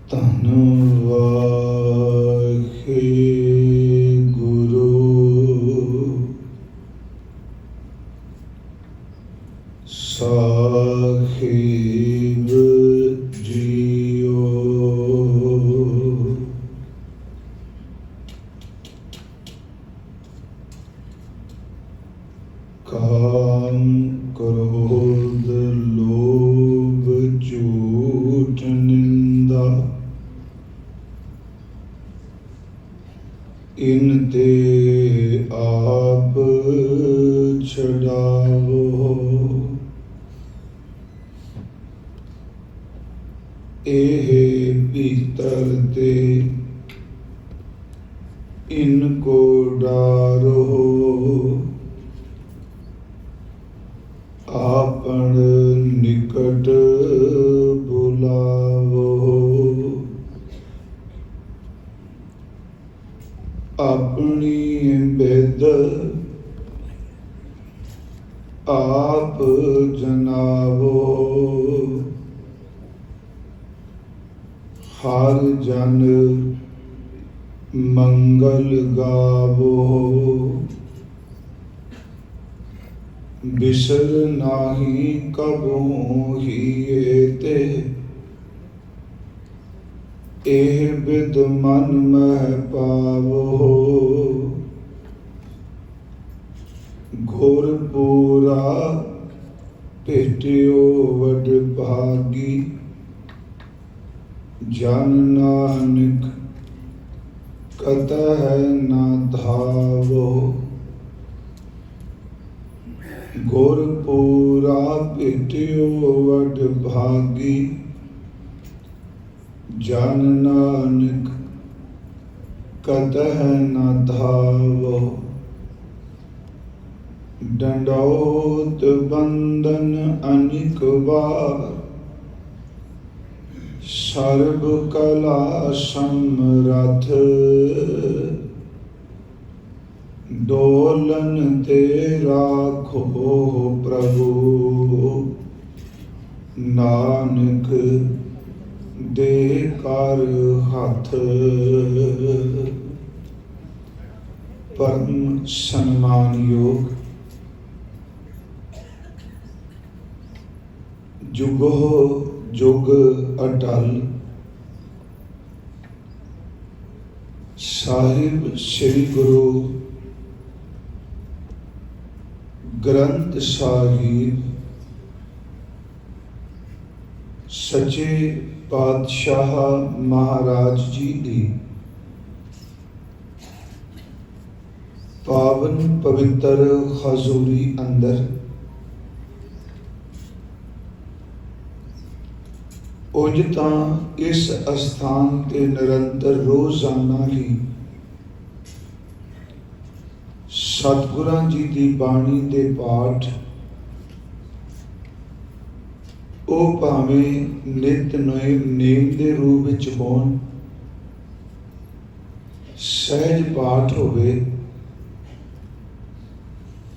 ਧੰਨ ਵਾਹਿਗੁਰੂ ਸਾਹਿਬ ਜੀਓ। ਕਾਮ ਕ੍ਰੋਧ ਲੋਭ ਝੂਠ ਨਿੰਦਾ ਇਨ ਤੇ ਆਪ ਛਡਾਵੋ। ਇਹ ਭੀਤਰ ਤੇ ਇਨ ਕੋ ਡਾਰੋ। ਆਪਣ ਨਿਕਟ ਬੁਲਾਵੋ। ਆਪਣੀ ਬਿਦ ਆਪ ਜਨਾਵੋ। ਹਰ ਜਨ ਮੰਗਲ ਗਾਵੋ। ਬਿਸਰ ਨਾਹੀ ਕਬਹੂ ਹੀਏ ਤੇ ਇਹ ਬਿਦ ਮਨ ਮਹਿ ਪਾਵੋ। ਗੁਰ ਪੂਰਾ ਭੇਟਿਓ ਵਡ ਭਾਗੀ। ਜਨ ਨਾਨਕ ਕਤਹਿ ਨਾ ਧਾਵੋ। ਗੁਰ ਪੂਰਾ ਭੇਟਿਓ ਵਡ ਭਾਗੀ। ਜਨ ਨਾਨਕ ਕਤਹਿ ਨਾ ਧਾਵੋ। ਡੰਡੌਤ ਬੰਦਨ ਅਨਿਕ ਵਾਰ। ਸਰਬ ਕਲਾ ਸਮਰਥ। ਡੋਲਨ ਤੇ ਰਾਖੋ ਪ੍ਰਭੂ। ਨਾਨਕ ਦੇ ਕਰ ਹੱਥ। ਪਰਮ ਸਨਮਾਨਯੋਗ ਜੁਗੋ ਜੁਗ ਅਟਲ ਸਾਹਿਬ ਸ੍ਰੀ ਗੁਰੂ ਗ੍ਰੰਥ ਸਾਹਿਬ ਸੱਚੇ ਪਾਤਸ਼ਾਹ ਮਹਾਰਾਜ ਜੀ ਦੀ ਪਾਵਨ ਪਵਿੱਤਰ ਹਜ਼ੂਰੀ ਅੰਦਰ ਉਂਝ ਤਾਂ ਇਸ ਅਸਥਾਨ ਤੇ ਨਿਰੰਤਰ ਰੋਜ਼ਾਨਾ ਹੀ ਸਤਿਗੁਰਾਂ ਜੀ ਦੀ ਬਾਣੀ ਦੇ ਪਾਠ ਉਹ ਭਾਵੇਂ ਨਿਤ ਨੇਮ ਦੇ ਰੂਪ ਵਿੱਚ ਹੋਣ, ਸਹਿਜ ਪਾਠ ਹੋਵੇ,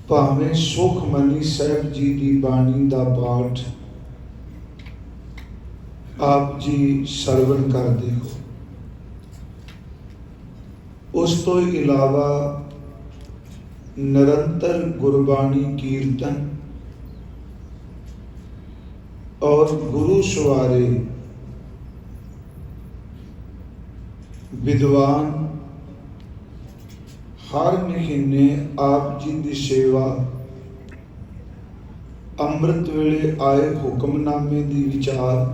ਭਾਵੇਂ ਸੁਖਮਨੀ ਸਾਹਿਬ ਜੀ ਦੀ ਬਾਣੀ ਦਾ ਪਾਠ ਆਪ ਜੀ ਸਰਵਣ ਕਰਦੇ ਹੋ। ਉਸ ਤੋਂ ਇਲਾਵਾ ਨਿਰੰਤਰ ਗੁਰਬਾਣੀ ਕੀਰਤਨ ਔਰ ਗੁਰੂ ਸਵਾਰੇ ਵਿਦਵਾਨ ਹਰ ਮਹੀਨੇ ਆਪ ਜੀ ਦੀ ਸੇਵਾ, ਅੰਮ੍ਰਿਤ ਵੇਲੇ ਆਏ ਹੁਕਮਨਾਮੇ ਦੀ ਵਿਚਾਰ,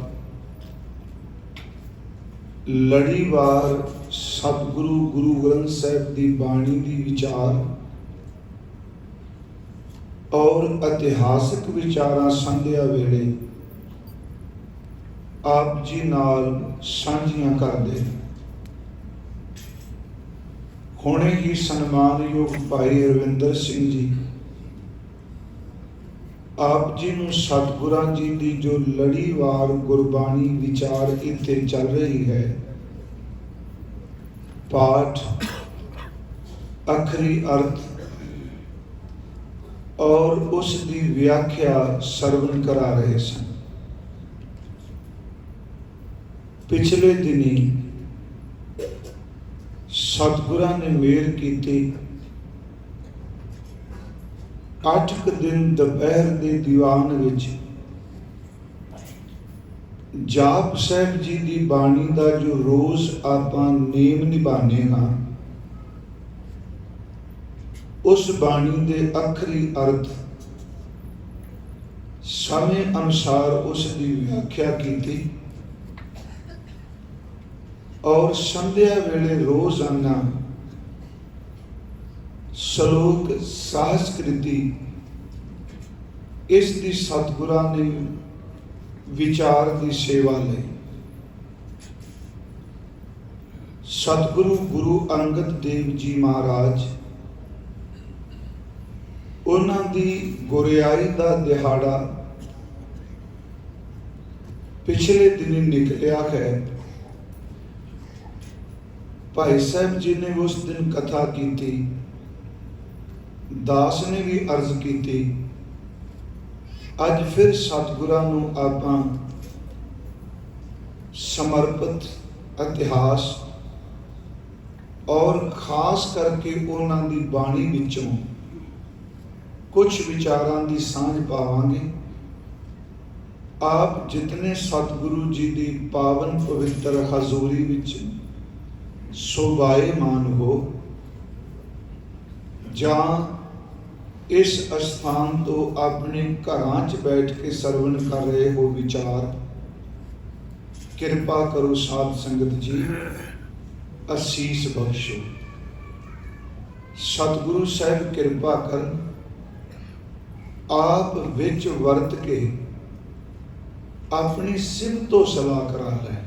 ਲੜੀਵਾਰ ਸਤਿਗੁਰੂ ਗੁਰੂ ਗ੍ਰੰਥ ਸਾਹਿਬ ਦੀ ਬਾਣੀ ਦੀ ਵਿਚਾਰ ਔਰ ਇਤਿਹਾਸਕ ਵਿਚਾਰਾਂ ਸੰਧਿਆ ਵੇਲੇ ਆਪ ਜੀ ਨਾਲ ਸਾਂਝੀਆਂ ਕਰਦੇ। ਹੁਣੇ ਹੀ ਸਨਮਾਨਯੋਗ ਭਾਈ ਰਵਿੰਦਰ ਸਿੰਘ ਜੀ ਆਪ ਜੀ ਨੂੰ ਸਤਿਗੁਰਾਂ ਜੀ ਦੀ ਜੋ ਲੜੀਵਾਰ ਗੁਰਬਾਣੀ ਵਿਚਾਰ ਇੱਥੇ ਚੱਲ ਰਹੀ ਹੈ, ਪਾਠ, ਅਖਰੀ ਅਰਥ और उस दी व्याख्या सरवण करा रहे सन। पिछले दिनी सतगुरां ने मेहर कीती, 8 दिन दोपहर के दीवान विच जाप साहब जी की बाणी का जो रोज़ आपां नेम निभाने हाँ, उस बाणी के आखिरी अर्थ समय अनुसार उसकी व्याख्या की और संध्या वेले रोजाना श्लोक सहस्कृति इसकी सतगुरां ने विचार की सेवा लई। सतगुरु गुरु अंगद देव जी महाराज उन्हां दी गुरियाई का दिहाड़ा पिछले दिन निकलिया है। भाई साहब जी ने उस दिन कथा की थी, दास ने भी अर्ज की थी। अज फिर सतगुरां नूं आपां समर्पित इतिहास और खास करके उन्हां दी बाणी विचों कुछ विचारां दी सांझ पावांगे। आप जितने सतगुरु जी की पावन पवित्र हजूरी विच शोभायमान हो, जां इस स्थान तो अपने घरां च बैठ के सरवण कर रहे हो विचार, कृपा करो साध संगत जी, असीस बख्शो। सतगुरु साहब कृपा कर आप विच वरत के अपनी सिम तो सलाह करा लै।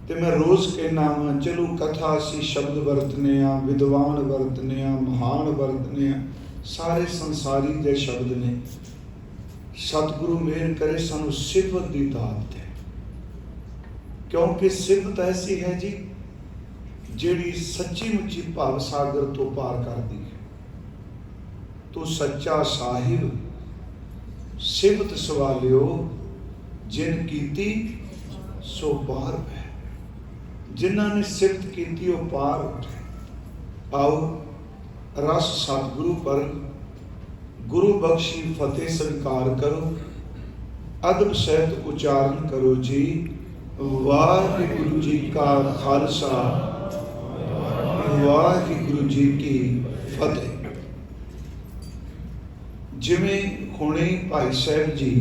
ते मैं रोज़ कहना वा, चलो कथा असी शब्द वरतने आ, विद्वान वरतने आ, महान वरतने आ, सारे संसारी दे शब्द ने। सतगुरु मेहर करे सानू सिफत दी दात दे, क्योंकि सिफत ऐसी है जी जिहड़ी सच्ची मुच्ची भाव सागर तो पार करदी है। तो सच्चा साहिब सिफत सवालियो जिन कीती सो पार है। जिन्होंने ने सिफत की वो पार उठे। आओ रस सतगुरु पर गुरु बख्शी फतेह स्वीकार करो, अदब सहित उच्चारण करो जी। वाहिगुरु जी का खालसा, वाहिगुरु जी की फतेह। जिमें हुणे भाई साहब जी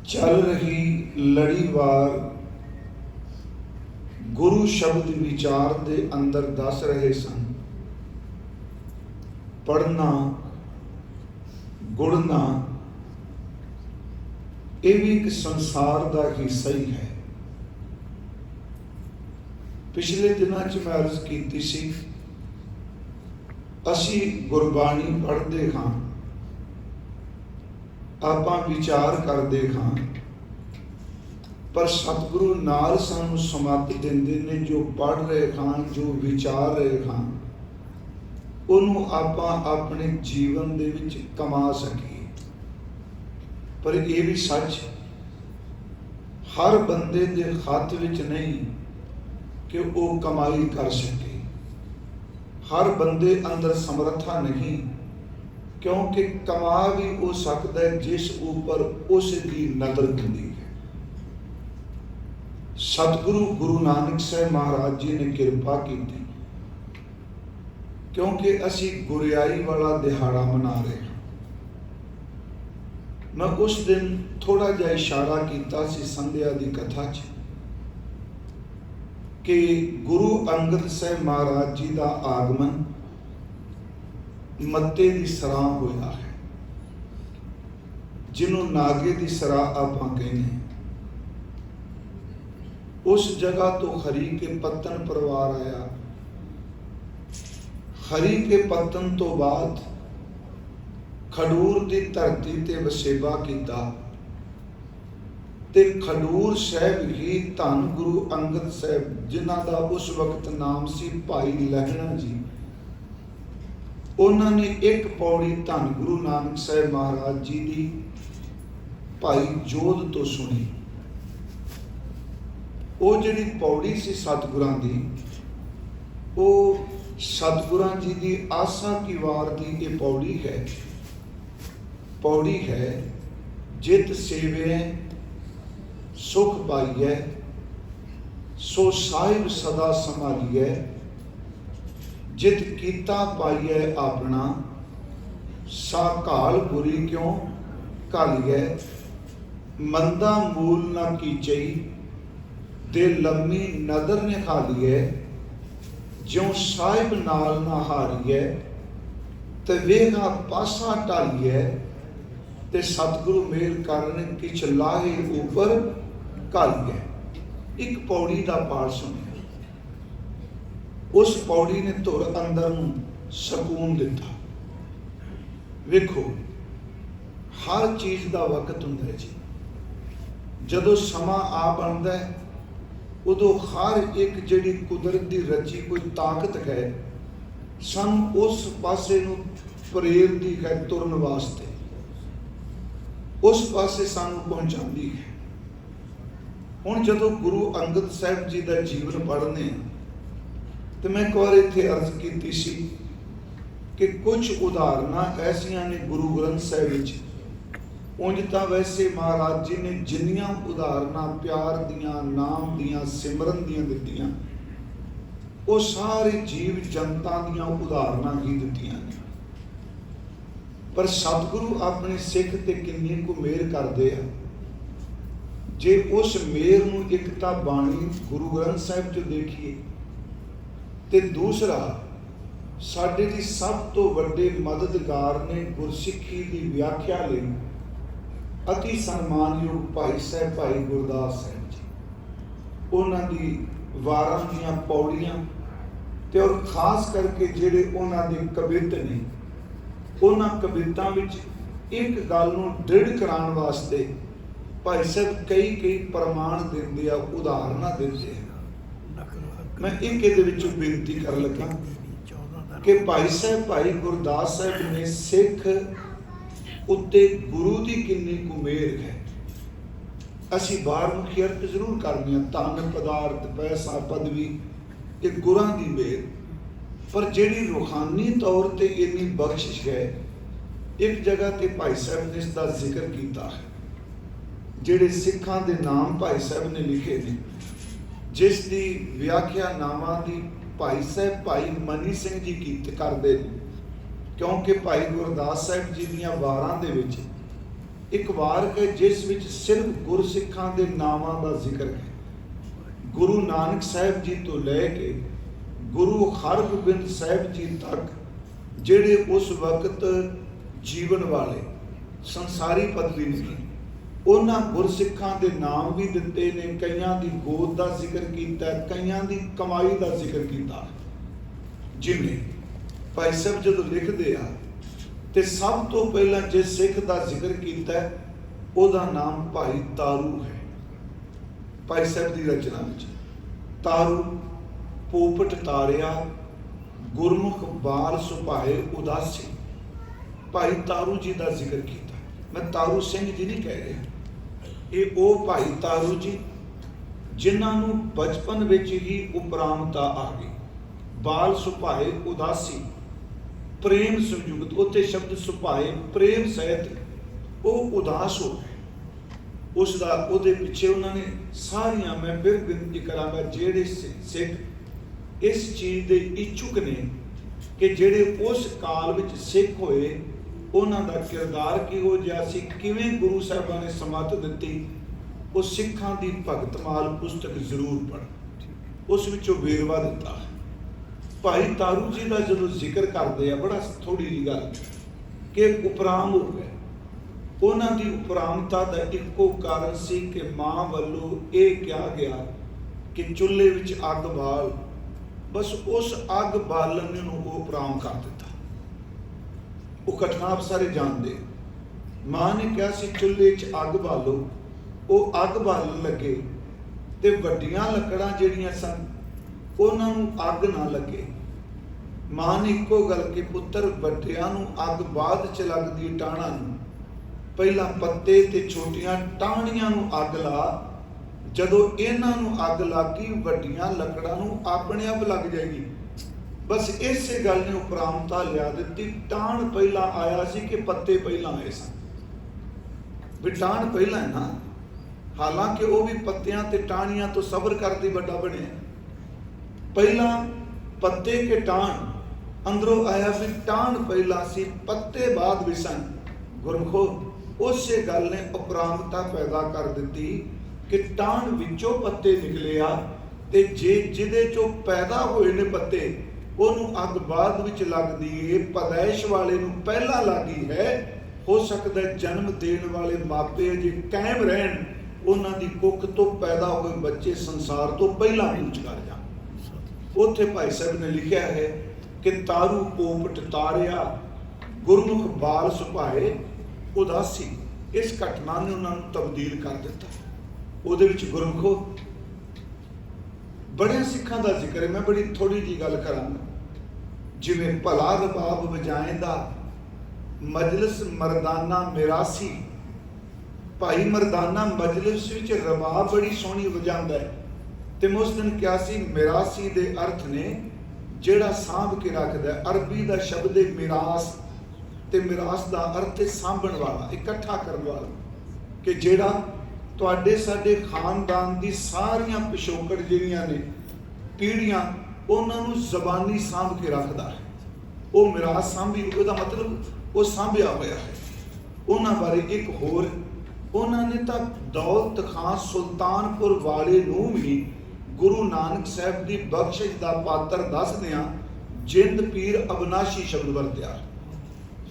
चल रही लड़ीवार गुरु शब्द विचार दे अंदर दस रहे सन, पढ़ना गुड़ना ये भी एक संसार का हिस्सा ही है। पिछले दिनों च मैं अर्ज की सी, असी गुरबाणी पढ़ते हाँ, आपां विचार करते हाँ, पर सतगुरु नाल सानू समत देंदे ने। जो पढ़ रहे हाँ, जो विचार रहे हाँ, उन्होंने आपां अपने जीवन दे विच कमा सकीए। पर यह भी सच हर बंदे दे हथ विच नहीं कि वो कमाई कर सके। हर बंदे अंदर समर्था नहीं, क्योंकि कमा भी हो सकता है जिस ऊपर उसकी नजर होती है। सतगुरु गुरु नानक साहब महाराज जी ने कृपा की थी, क्योंकि असी गुरियाई वाला दिहाड़ा मना रहे हैं। मैं उस दिन थोड़ा जा इशारा किया सी संध्या की कथा च कि गुरु अंगद साहब महाराज जी का आगमन मत्ते की सराह होया है, जिन्हों नागे की सराह आपां कहने। उस जगह तो हरी के पत्तन परिवार आया। हरी के पत्तन तो बाद खडूर की धरती ते वसेबा किया ते खडूर साहब ही धन गुरु अंगद साहब, जिन्हां दा उस वक्त नाम सी भाई लहणा जी, ਉਹਨਾਂ ਨੇ ਇੱਕ ਪੌੜੀ ਧੰਨ ਗੁਰੂ ਨਾਨਕ ਸਾਹਿਬ ਮਹਾਰਾਜ ਜੀ ਦੀ ਭਾਈ ਜੋਧ ਤੋਂ ਸੁਣੀ। ਉਹ ਜਿਹੜੀ ਪੌੜੀ ਸੀ ਸਤਿਗੁਰਾਂ ਦੀ, ਉਹ ਸਤਿਗੁਰਾਂ ਜੀ ਦੀ ਆਸਾ ਕੀ ਵਾਰ ਦੀ ਇਹ ਪੌੜੀ ਹੈ। ਪੌੜੀ ਹੈ, ਜਿਤ ਸੇਵਿਐ ਸੁਖ ਪਾਈਐ, ਸੋ ਸਾਹਿਬ ਸਦਾ ਸੰਭਾਲੀਐ, ਜਿਤ ਕੀਤਾ ਪਾਈਐ ਆਪਣਾ, ਸਾ ਘਾਲ ਬੁਰੀ ਕਿਉਂ ਘਾਲੀਐ, ਮੰਦਾ ਮੂਲ ਨਾ ਕੀਚਈ, ਦੇ ਲੰਮੀ ਨਦਰ ਨਿਖਾਲੀਐ, ਜਿਉ ਸਾਹਿਬ ਨਾਲ ਨਾ ਹਾਰੀਐ, ਤੇ ਵੇਗਾ ਪਾਸਾ ਢਾਲੀਐ, ਤੇ ਸਤਿਗੁਰੂ ਮੇਲ ਕਰਨ ਕਿਛ ਲਾਹੇ ਉਪਰ ਘਾਲੀਐ। ਇੱਕ ਪੌੜੀ ਦਾ ਪਾਠ ਸੁਣਿਆ, ਉਸ ਪੌੜੀ ਨੇ ਧੁਰ ਅੰਦਰ ਨੂੰ ਸਕੂਨ ਦਿੱਤਾ। ਵੇਖੋ, ਹਰ ਚੀਜ਼ ਦਾ ਵਕਤ ਹੁੰਦਾ ਜੀ। ਜਦੋਂ ਸਮਾਂ ਆ ਬਣਦਾ ਹੈ, ਉਦੋਂ ਹਰ ਇੱਕ ਜਿਹੜੀ ਕੁਦਰਤ ਦੀ ਰਚੀ ਕੋਈ ਤਾਕਤ ਹੈ, ਸਾਨੂੰ ਉਸ ਪਾਸੇ ਨੂੰ ਪ੍ਰੇਰਦੀ ਹੈ ਤੁਰਨ ਵਾਸਤੇ, ਉਸ ਪਾਸੇ ਸਾਨੂੰ ਪਹੁੰਚਾਉਂਦੀ ਹੈ। ਹੁਣ ਜਦੋਂ ਗੁਰੂ ਅੰਗਦ ਸਾਹਿਬ ਜੀ ਦਾ ਜੀਵਨ ਪੜ੍ਹਨੇ, ਤੇ ਮੈਂ ਇੱਕ ਵਾਰ ਇੱਥੇ ਅਰਜ਼ ਕੀਤੀ ਸੀ ਕਿ ਕੁਝ ਉਦਾਹਰਨਾਂ ਐਸੀਆਂ ਨੇ ਗੁਰੂ ਗ੍ਰੰਥ ਸਾਹਿਬ ਵਿੱਚ। ਉਂਝ ਤਾਂ ਵੈਸੇ ਮਹਾਰਾਜ ਜੀ ਨੇ ਜਿੰਨੀਆਂ ਉਦਾਹਰਨਾਂ ਪਿਆਰ ਦੀਆਂ, ਨਾਮ ਦੀਆਂ, ਸਿਮਰਨ ਦੀਆਂ ਦਿੱਤੀਆਂ, ਉਹ ਸਾਰੇ ਜੀਵ ਜਨਤਾ ਦੀਆਂ ਉਦਾਹਰਨਾਂ ਹੀ ਦਿੱਤੀਆਂ ਨੇ। ਪਰ ਸਤਿਗੁਰੂ ਆਪਣੇ ਸਿੱਖ ਤੇ ਕਿੰਨੀ ਕੁ ਮਿਹਰ ਕਰਦੇ ਆ। ਜੇ ਉਸ ਮਿਹਰ ਨੂੰ ਇੱਕ ਤਾਂ ਬਾਣੀ ਗੁਰੂ ਗ੍ਰੰਥ ਸਾਹਿਬ 'ਚ ਦੇਖੀਏ, ਤੇ ਦੂਸਰਾ ਸਾਡੇ ਦੀ ਸਭ ਤੋਂ ਵੱਡੇ ਮਦਦਗਾਰ ਨੇ ਗੁਰਸਿੱਖੀ ਦੀ ਵਿਆਖਿਆ ਲਈ ਅਤੀ ਸਨਮਾਨਯੋਗ ਭਾਈ ਸਾਹਿਬ, ਭਾਈ ਗੁਰਦਾਸ ਸਾਹਿਬ ਜੀ। ਉਹਨਾਂ ਦੀ ਵਾਰਾਂ ਦੀਆਂ ਪੌੜੀਆਂ, ਤੇ ਔਰ ਖਾਸ ਕਰਕੇ ਜਿਹੜੇ ਉਹਨਾਂ ਦੇ ਕਵਿਤ ਨੇ, ਉਹਨਾਂ ਕਵਿਤਾਂ ਵਿੱਚ ਇੱਕ ਗੱਲ ਨੂੰ ਦ੍ਰਿੜ ਕਰਾਉਣ ਵਾਸਤੇ ਭਾਈ ਸਾਹਿਬ ਕਈ ਪ੍ਰਮਾਣ ਦਿੰਦੇ ਆ, ਉਦਾਹਰਨਾਂ ਦਿੰਦੇ ਆ। ਮੈਂ ਇੱਕ ਇਹਦੇ ਵਿੱਚੋਂ ਬੇਨਤੀ ਕਰਨ ਲੱਗਾ ਕਿ ਭਾਈ ਸਾਹਿਬ, ਭਾਈ ਗੁਰਦਾਸ ਸਾਹਿਬ ਨੇ ਸਿੱਖ ਉੱਤੇ ਗੁਰੂ ਦੀ ਕਿੰਨੀ ਕੁ ਮਿਹਰ ਹੈ। ਅਸੀਂ ਬਾਹਰਮੁਖੀ ਅਰਥ ਜ਼ਰੂਰ ਕਰਨੀ ਆ, ਧਨ, ਪਦਾਰਥ, ਪੈਸਾ, ਪਦਵੀ, ਇਹ ਗੁਰਾਂ ਦੀ ਮਿਹਰ। ਪਰ ਜਿਹੜੀ ਰੂਹਾਨੀ ਤੌਰ ਤੇ ਇੰਨੀ ਬਖਸ਼ਿਸ਼ ਹੈ, ਇੱਕ ਜਗ੍ਹਾ ਤੇ ਭਾਈ ਸਾਹਿਬ ਨੇ ਇਸ ਦਾ ਜ਼ਿਕਰ ਕੀਤਾ ਹੈ। ਜਿਹੜੇ ਸਿੱਖਾਂ ਦੇ ਨਾਮ ਭਾਈ ਸਾਹਿਬ ਨੇ ਲਿਖੇ ਨੇ, ਜਿਸ ਦੀ ਵਿਆਖਿਆ ਨਾਮਾਂ ਦੀ ਭਾਈ ਸਾਹਿਬ, ਭਾਈ ਮਨੀ ਸਿੰਘ ਜੀ ਕਰਦੇ ਨੇ। ਕਿਉਂਕਿ ਭਾਈ ਗੁਰਦਾਸ ਸਾਹਿਬ ਜੀ ਦੀਆਂ ਵਾਰਾਂ ਦੇ ਵਿੱਚ ਇੱਕ ਵਾਰ ਹੈ ਜਿਸ ਵਿੱਚ ਸਿਰਫ ਗੁਰਸਿੱਖਾਂ ਦੇ ਨਾਵਾਂ ਦਾ ਜ਼ਿਕਰ ਹੈ। ਗੁਰੂ ਨਾਨਕ ਸਾਹਿਬ ਜੀ ਤੋਂ ਲੈ ਕੇ ਗੁਰੂ ਹਰਗੋਬਿੰਦ ਸਾਹਿਬ ਜੀ ਤੱਕ, ਜਿਹੜੇ ਉਸ ਵਕਤ ਜੀਵਨ ਵਾਲੇ, ਸੰਸਾਰੀ ਪਦਵੀ ਨਹੀਂ, ਉਹਨਾਂ ਗੁਰਸਿੱਖਾਂ ਦੇ ਨਾਮ ਵੀ ਦਿੱਤੇ ਨੇ। ਕਈਆਂ ਦੀ ਗੋਦ ਦਾ ਜ਼ਿਕਰ ਕੀਤਾ, ਕਈਆਂ ਦੀ ਕਮਾਈ ਦਾ ਜ਼ਿਕਰ ਕੀਤਾ। ਜਿਵੇਂ ਭਾਈ ਸਾਹਿਬ ਜਦੋਂ ਲਿਖਦੇ ਆ, ਤੇ ਸਭ ਤੋਂ ਪਹਿਲਾਂ ਜਿਸ ਸਿੱਖ ਦਾ ਜ਼ਿਕਰ ਕੀਤਾ, ਉਹਦਾ ਨਾਮ ਭਾਈ ਤਾਰੂ ਹੈ। ਭਾਈ ਸਾਹਿਬ ਦੀ ਰਚਨਾ ਵਿੱਚ ਤਾਰੂ ਪੋਪਟ ਤਾਰਿਆ, ਗੁਰਮੁਖ ਬਾਲ ਸੁਭਾਏ ਉਦਾਸੀ, ਭਾਈ ਤਾਰੂ ਜੀ ਦਾ ਜ਼ਿਕਰ ਕੀਤਾ। ਮੈਂ ਤਾਰੂ ਸਿੰਘ ਜੀ ਨਹੀਂ ਕਹਿ ਰਿਹਾ, ਇਹ ਉਹ ਭਾਈ ਤਾਰੂ ਜੀ ਜਿਨ੍ਹਾਂ ਨੂੰ ਬਚਪਨ ਵਿੱਚ ਹੀ ਉਪਰਾਮਤਾ ਆ ਗਈ। ਬਾਲ ਸੁਭਾਏ ਉਦਾਸੀ, ਪ੍ਰੇਮ ਸੰਯੁਕਤ, ਉੱਥੇ ਸ਼ਬਦ ਸੁਭਾਏ ਪ੍ਰੇਮ ਸਹਿਤ, ਉਹ ਉਦਾਸ ਹੋ ਗਏ। ਉਸ ਦਾ ਉਹਦੇ ਪਿੱਛੇ ਉਹਨਾਂ ਨੇ ਸਾਰੀਆਂ, ਮੈਂ ਫਿਰ ਬੇਨਤੀ ਕਰਾਂਗਾ, ਜਿਹੜੇ ਸਿੱਖ ਇਸ ਚੀਜ਼ ਦੇ ਇੱਛੁਕ ਨੇ ਕਿ ਜਿਹੜੇ ਉਸ ਕਾਲ ਵਿੱਚ ਸਿੱਖ ਹੋਏ, ਉਹਨਾਂ ਦਾ ਕਿਰਦਾਰ ਕਿਹੋ ਜਿਹਾ ਸੀ, ਕਿਵੇਂ ਗੁਰੂ ਸਾਹਿਬਾਂ ਨੇ ਸਮੱਤ ਦਿੱਤੀ, ਉਹ ਸਿੱਖਾਂ ਦੀ ਭਗਤਮਾਲ ਪੁਸਤਕ ਜ਼ਰੂਰ ਪੜ੍ਹ, ਉਸ ਵਿੱਚੋਂ ਵੇਰਵਾ ਦਿੱਤਾ ਹੈ। ਭਾਈ ਤਾਰੂ ਜੀ ਦਾ ਜਦੋਂ ਜ਼ਿਕਰ ਕਰਦੇ ਆ, ਬੜਾ ਥੋੜੀ ਜਿਹੀ ਗੱਲ ਕਿ ਉਪਰਾਮ ਹੋ ਗਏ। ਉਹਨਾਂ ਦੀ ਉਪਰਾਮਤਾ ਦਾ ਇੱਕੋ ਕਾਰਨ ਸੀ ਕਿ ਮਾਂ ਵੱਲੋਂ ਇਹ ਕਿਹਾ ਗਿਆ ਕਿ ਚੁੱਲ੍ਹੇ ਵਿੱਚ ਅੱਗ ਬਾਲ, ਬਸ ਉਸ ਅੱਗ ਬਾਲਣ ਨੂੰ ਉਹ ਉਪਰਾਮ ਕਰ ਦਿੱਤਾ। ਉਹ ਘਟਨਾ ਆਪ ਸਾਰੇ ਜਾਣਦੇ। ਮਾਂ ਨੇ ਕਿਹਾ ਸੀ ਚੁੱਲ੍ਹੇ 'ਚ ਅੱਗ ਬਾਲੋ, ਉਹ ਅੱਗ ਬਾਲਣ ਲੱਗੇ, ਤੇ ਵੱਡੀਆਂ ਲੱਕੜਾਂ ਜਿਹੜੀਆਂ ਸਨ ਉਹਨਾਂ ਨੂੰ ਅੱਗ ਨਾ ਲੱਗੇ, ਮਾਂ ਨੇ ਇੱਕੋ ਗੱਲ ਕਿ ਪੁੱਤਰ ਵੱਡਿਆਂ ਨੂੰ ਅੱਗ ਬਾਅਦ ਚ ਲੱਗਦੀ ਟਾਹਣਾ ਨੂੰ, ਪਹਿਲਾਂ ਪੱਤੇ ਤੇ ਛੋਟੀਆਂ ਟਾਹਣੀਆਂ ਨੂੰ ਅੱਗ ਲਾ, ਜਦੋਂ ਇਹਨਾਂ ਨੂੰ ਅੱਗ ਲੱਗ ਗਈ ਵੱਡੀਆਂ ਲੱਕੜਾਂ ਨੂੰ ਆਪਣੇ ਆਪ ਲੱਗ ਜਾਏਗੀ। ਬਸ ਇਸੇ ਗੱਲ ਨੇ ਉਪਰਾਮਤਾ ਲਿਆ ਦਿੱਤੀ। ਟਾਹਣ ਪਹਿਲਾਂ ਆਇਆ ਸੀ ਕਿ ਪੱਤੇ ਪਹਿਲਾਂ ਆਏ ਸਨ? ਵੀ ਟਾਹਣ ਪਹਿਲਾਂ ਹੈ ਨਾ, ਹਾਲਾਂਕਿ ਉਹ ਵੀ ਪੱਤਿਆਂ ਤੇ ਟਾਹਣੀਆਂ ਤੋਂ ਸਬਰ ਕਰਦੀ ਵੱਡਾ ਬਣਿਆ। ਪਹਿਲਾਂ ਪੱਤੇ ਕੇ ਟਾਹਣ ਅੰਦਰੋਂ ਆਇਆ ਸੀ, ਟਾਹਣ ਪਹਿਲਾਂ ਸੀ, ਪੱਤੇ ਬਾਅਦ ਵੀ ਸਨ। ਗੁਰਮੁਖੋ, ਉਸੇ ਗੱਲ ਨੇ ਉਪਰਾਮਤਾ ਪੈਦਾ ਕਰ ਦਿੱਤੀ ਕਿ ਟਾਹਣ ਵਿੱਚੋਂ ਪੱਤੇ ਨਿਕਲੇ ਆ, ਤੇ ਜੇ ਜਿਹਦੇ ਚੋਂ ਪੈਦਾ ਹੋਏ ਨੇ ਪੱਤੇ ਉਹਨੂੰ ਅੱਗ ਬਾਅਦ ਵਿੱਚ ਲੱਗਦੀ ਏ, ਪਦੈਸ਼ ਵਾਲੇ ਨੂੰ ਪਹਿਲਾਂ ਲੱਗੀ ਹੈ। ਹੋ ਸਕਦਾ ਜਨਮ ਦੇਣ ਵਾਲੇ ਮਾਪੇ ਜੇ ਕਾਇਮ ਰਹਿਣ, ਉਹਨਾਂ ਦੀ ਕੁੱਖ ਤੋਂ ਪੈਦਾ ਹੋਏ ਬੱਚੇ ਸੰਸਾਰ ਤੋਂ ਪਹਿਲਾਂ ਕੂਚ ਕਰ ਜਾਣ। ਉੱਥੇ ਭਾਈ ਸਾਹਿਬ ਨੇ ਲਿਖਿਆ ਹੈ ਕਿ ਤਾਰੂ ਪੋਪਟ ਤਾਰਿਆ ਗੁਰਮੁਖ ਬਾਲ ਸੁਭਾਏ ਉਦਾਸੀ। ਇਸ ਘਟਨਾ ਨੇ ਉਹਨਾਂ ਨੂੰ ਤਬਦੀਲ ਕਰ ਦਿੱਤਾ। ਉਹਦੇ ਵਿੱਚ ਗੁਰਮੁਖੋ ਬੜਿਆਂ ਸਿੱਖਾਂ ਦਾ ਜ਼ਿਕਰ ਹੈ, ਮੈਂ ਬੜੀ ਥੋੜੀ ਜਿਹੀ ਗੱਲ ਕਰਾਂਗਾ। ਜਿਵੇਂ ਭਲਾ ਰਬਾਬ ਵਜਾਏਂਦਾ ਮਜਲਿਸ ਮਰਦਾਨਾ ਮਿਰਾਸੀ, ਭਾਈ ਮਰਦਾਨਾ ਮਜਲਿਸ ਵਿੱਚ ਰਬਾਬ ਬੜੀ ਸੋਹਣੀ ਵਜਾਉਂਦਾ ਹੈ। ਤੇ ਮੈਂ ਉਸ ਦਿਨ ਕਿਹਾ ਸੀ ਮਿਰਾਸੀ ਦੇ ਅਰਥ ਨੇ ਜਿਹੜਾ ਸਾਂਭ ਕੇ ਰੱਖਦਾ। ਅਰਬੀ ਦਾ ਸ਼ਬਦ ਹੈ ਮਿਰਾਸ, ਤੇ ਮਿਰਾਸ ਦਾ ਅਰਥ ਹੈ ਸਾਂਭਣ ਵਾਲਾ, ਇਕੱਠਾ ਕਰਨ ਵਾਲਾ। ਕਿ ਜਿਹੜਾ ਤੁਹਾਡੇ ਸਾਡੇ ਖਾਨਦਾਨ ਦੀ ਸਾਰੀਆਂ ਪਿਛੋਕੜ ਜਿਹੜੀਆਂ ਨੇ ਪੀੜ੍ਹੀਆਂ, ਉਹਨਾਂ ਨੂੰ ਜ਼ਬਾਨੀ ਸਾਂਭ ਕੇ ਰੱਖਦਾ ਹੈ। ਉਹ ਮਿਰਾਸ ਸਾਂਭੀ, ਉਹਦਾ ਮਤਲਬ ਉਹ ਸਾਂਭਿਆ ਹੋਇਆ ਹੈ। ਉਹਨਾਂ ਬਾਰੇ ਇੱਕ ਹੋਰ, ਉਹਨਾਂ ਨੇ ਤਾਂ ਦੌਲਤ ਖਾਂ ਸੁਲਤਾਨਪੁਰ ਵਾਲੇ ਨੂੰ ਵੀ ਗੁਰੂ ਨਾਨਕ ਸਾਹਿਬ ਦੀ ਬਖਸ਼ਿਸ਼ ਦਾ ਪਾਤਰ ਦੱਸਦਿਆਂ ਜਿੰਦ ਪੀਰ ਅਬਨਾਸ਼ੀ ਸ਼ਬਦ ਵਰਤਿਆ।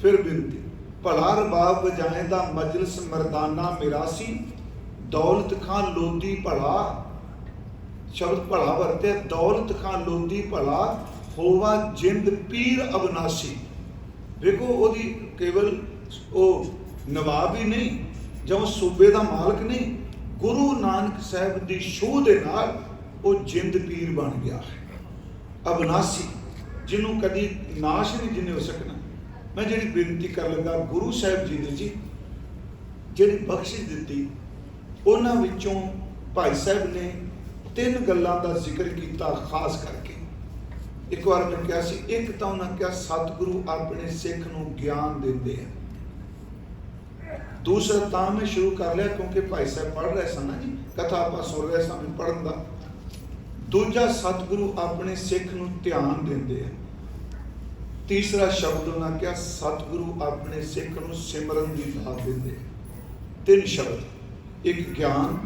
ਫਿਰ ਬਿਨਤੀ, ਭਲਾ ਰਬਾਬ ਵਜਾਏਂਦਾ ਮਜਲਿਸ ਮਰਦਾਨਾ ਮਿਰਾਸੀ, ਦੌਲਤ ਖਾਂ ਲੋਧੀ ਭਲਾ, ਸ਼ਬਦ ਭਲਾ ਵਰਤਿਆ। ਦੌਲਤ ਖਾਂ ਲੋਧੀ ਭਲਾ ਹੋਵਾ ਜਿੰਦ ਪੀਰ ਅਬਨਾਸ਼ੀ। ਵੇਖੋ, ਉਹਦੀ ਕੇਵਲ ਉਹ ਨਵਾਬ ਹੀ ਨਹੀਂ ਜਾਂ ਸੂਬੇ ਦਾ ਮਾਲਕ ਨਹੀਂ, ਗੁਰੂ ਨਾਨਕ ਸਾਹਿਬ ਦੀ ਛੂਹ ਦੇ ਨਾਲ ਉਹ ਜਿੰਦ ਪੀਰ ਬਣ ਗਿਆ ਹੈ। ਅਬਨਾਸੀ, ਜਿਹਨੂੰ ਕਦੀ ਨਾਸ਼ ਨਹੀਂ ਜਿਹਨੇ ਹੋ ਸਕਣਾ। ਮੈਂ ਜਿਹੜੀ ਬੇਨਤੀ ਕਰਨ ਲੱਗਾ, ਗੁਰੂ ਸਾਹਿਬ ਜੀ ਨੇ ਜੀ ਜਿਹੜੀ ਬਖਸ਼ਿਸ਼ ਦਿੱਤੀ, ਉਹਨਾਂ ਵਿੱਚੋਂ ਭਾਈ ਸਾਹਿਬ ਨੇ 3 ਗੱਲਾਂ ਦਾ ਜ਼ਿਕਰ ਕੀਤਾ ਖਾਸ ਕਰਕੇ। ਇੱਕ ਵਾਰ ਮੈਂ ਕਿਹਾ ਸੀ, ਇੱਕ ਤਾਂ ਉਹਨਾਂ ਕਿਹਾ ਸਤਿਗੁਰੂ ਆਪਣੇ ਸਿੱਖ ਨੂੰ ਗਿਆਨ ਦਿੰਦੇ ਆ। ਦੂਸਰਾ ਤਾਂ ਮੈਂ ਸ਼ੁਰੂ ਕਰ ਲਿਆ ਕਿਉਂਕਿ ਭਾਈ ਸਾਹਿਬ ਪੜ੍ਹ ਰਹੇ ਸਨ ਨਾ ਜੀ, ਕਥਾ ਆਪਾਂ ਸੁਣ ਰਹੇ ਸਾਂ ਪੜ੍ਹਨ ਦਾ। ਦੂਜਾ, ਸਤਿਗੁਰੂ ਆਪਣੇ ਸਿੱਖ ਨੂੰ ਧਿਆਨ ਦਿੰਦੇ ਆ। ਤੀਸਰਾ ਸ਼ਬਦ ਉਹਨਾਂ ਕਿਹਾ ਸਤਿਗੁਰੂ ਆਪਣੇ ਸਿੱਖ ਨੂੰ ਸਿਮਰਨ ਦੀ ਦਾਤ ਦਿੰਦੇ ਆ। 3 ਸ਼ਬਦ, ਇੱਕ ਗਿਆਨ,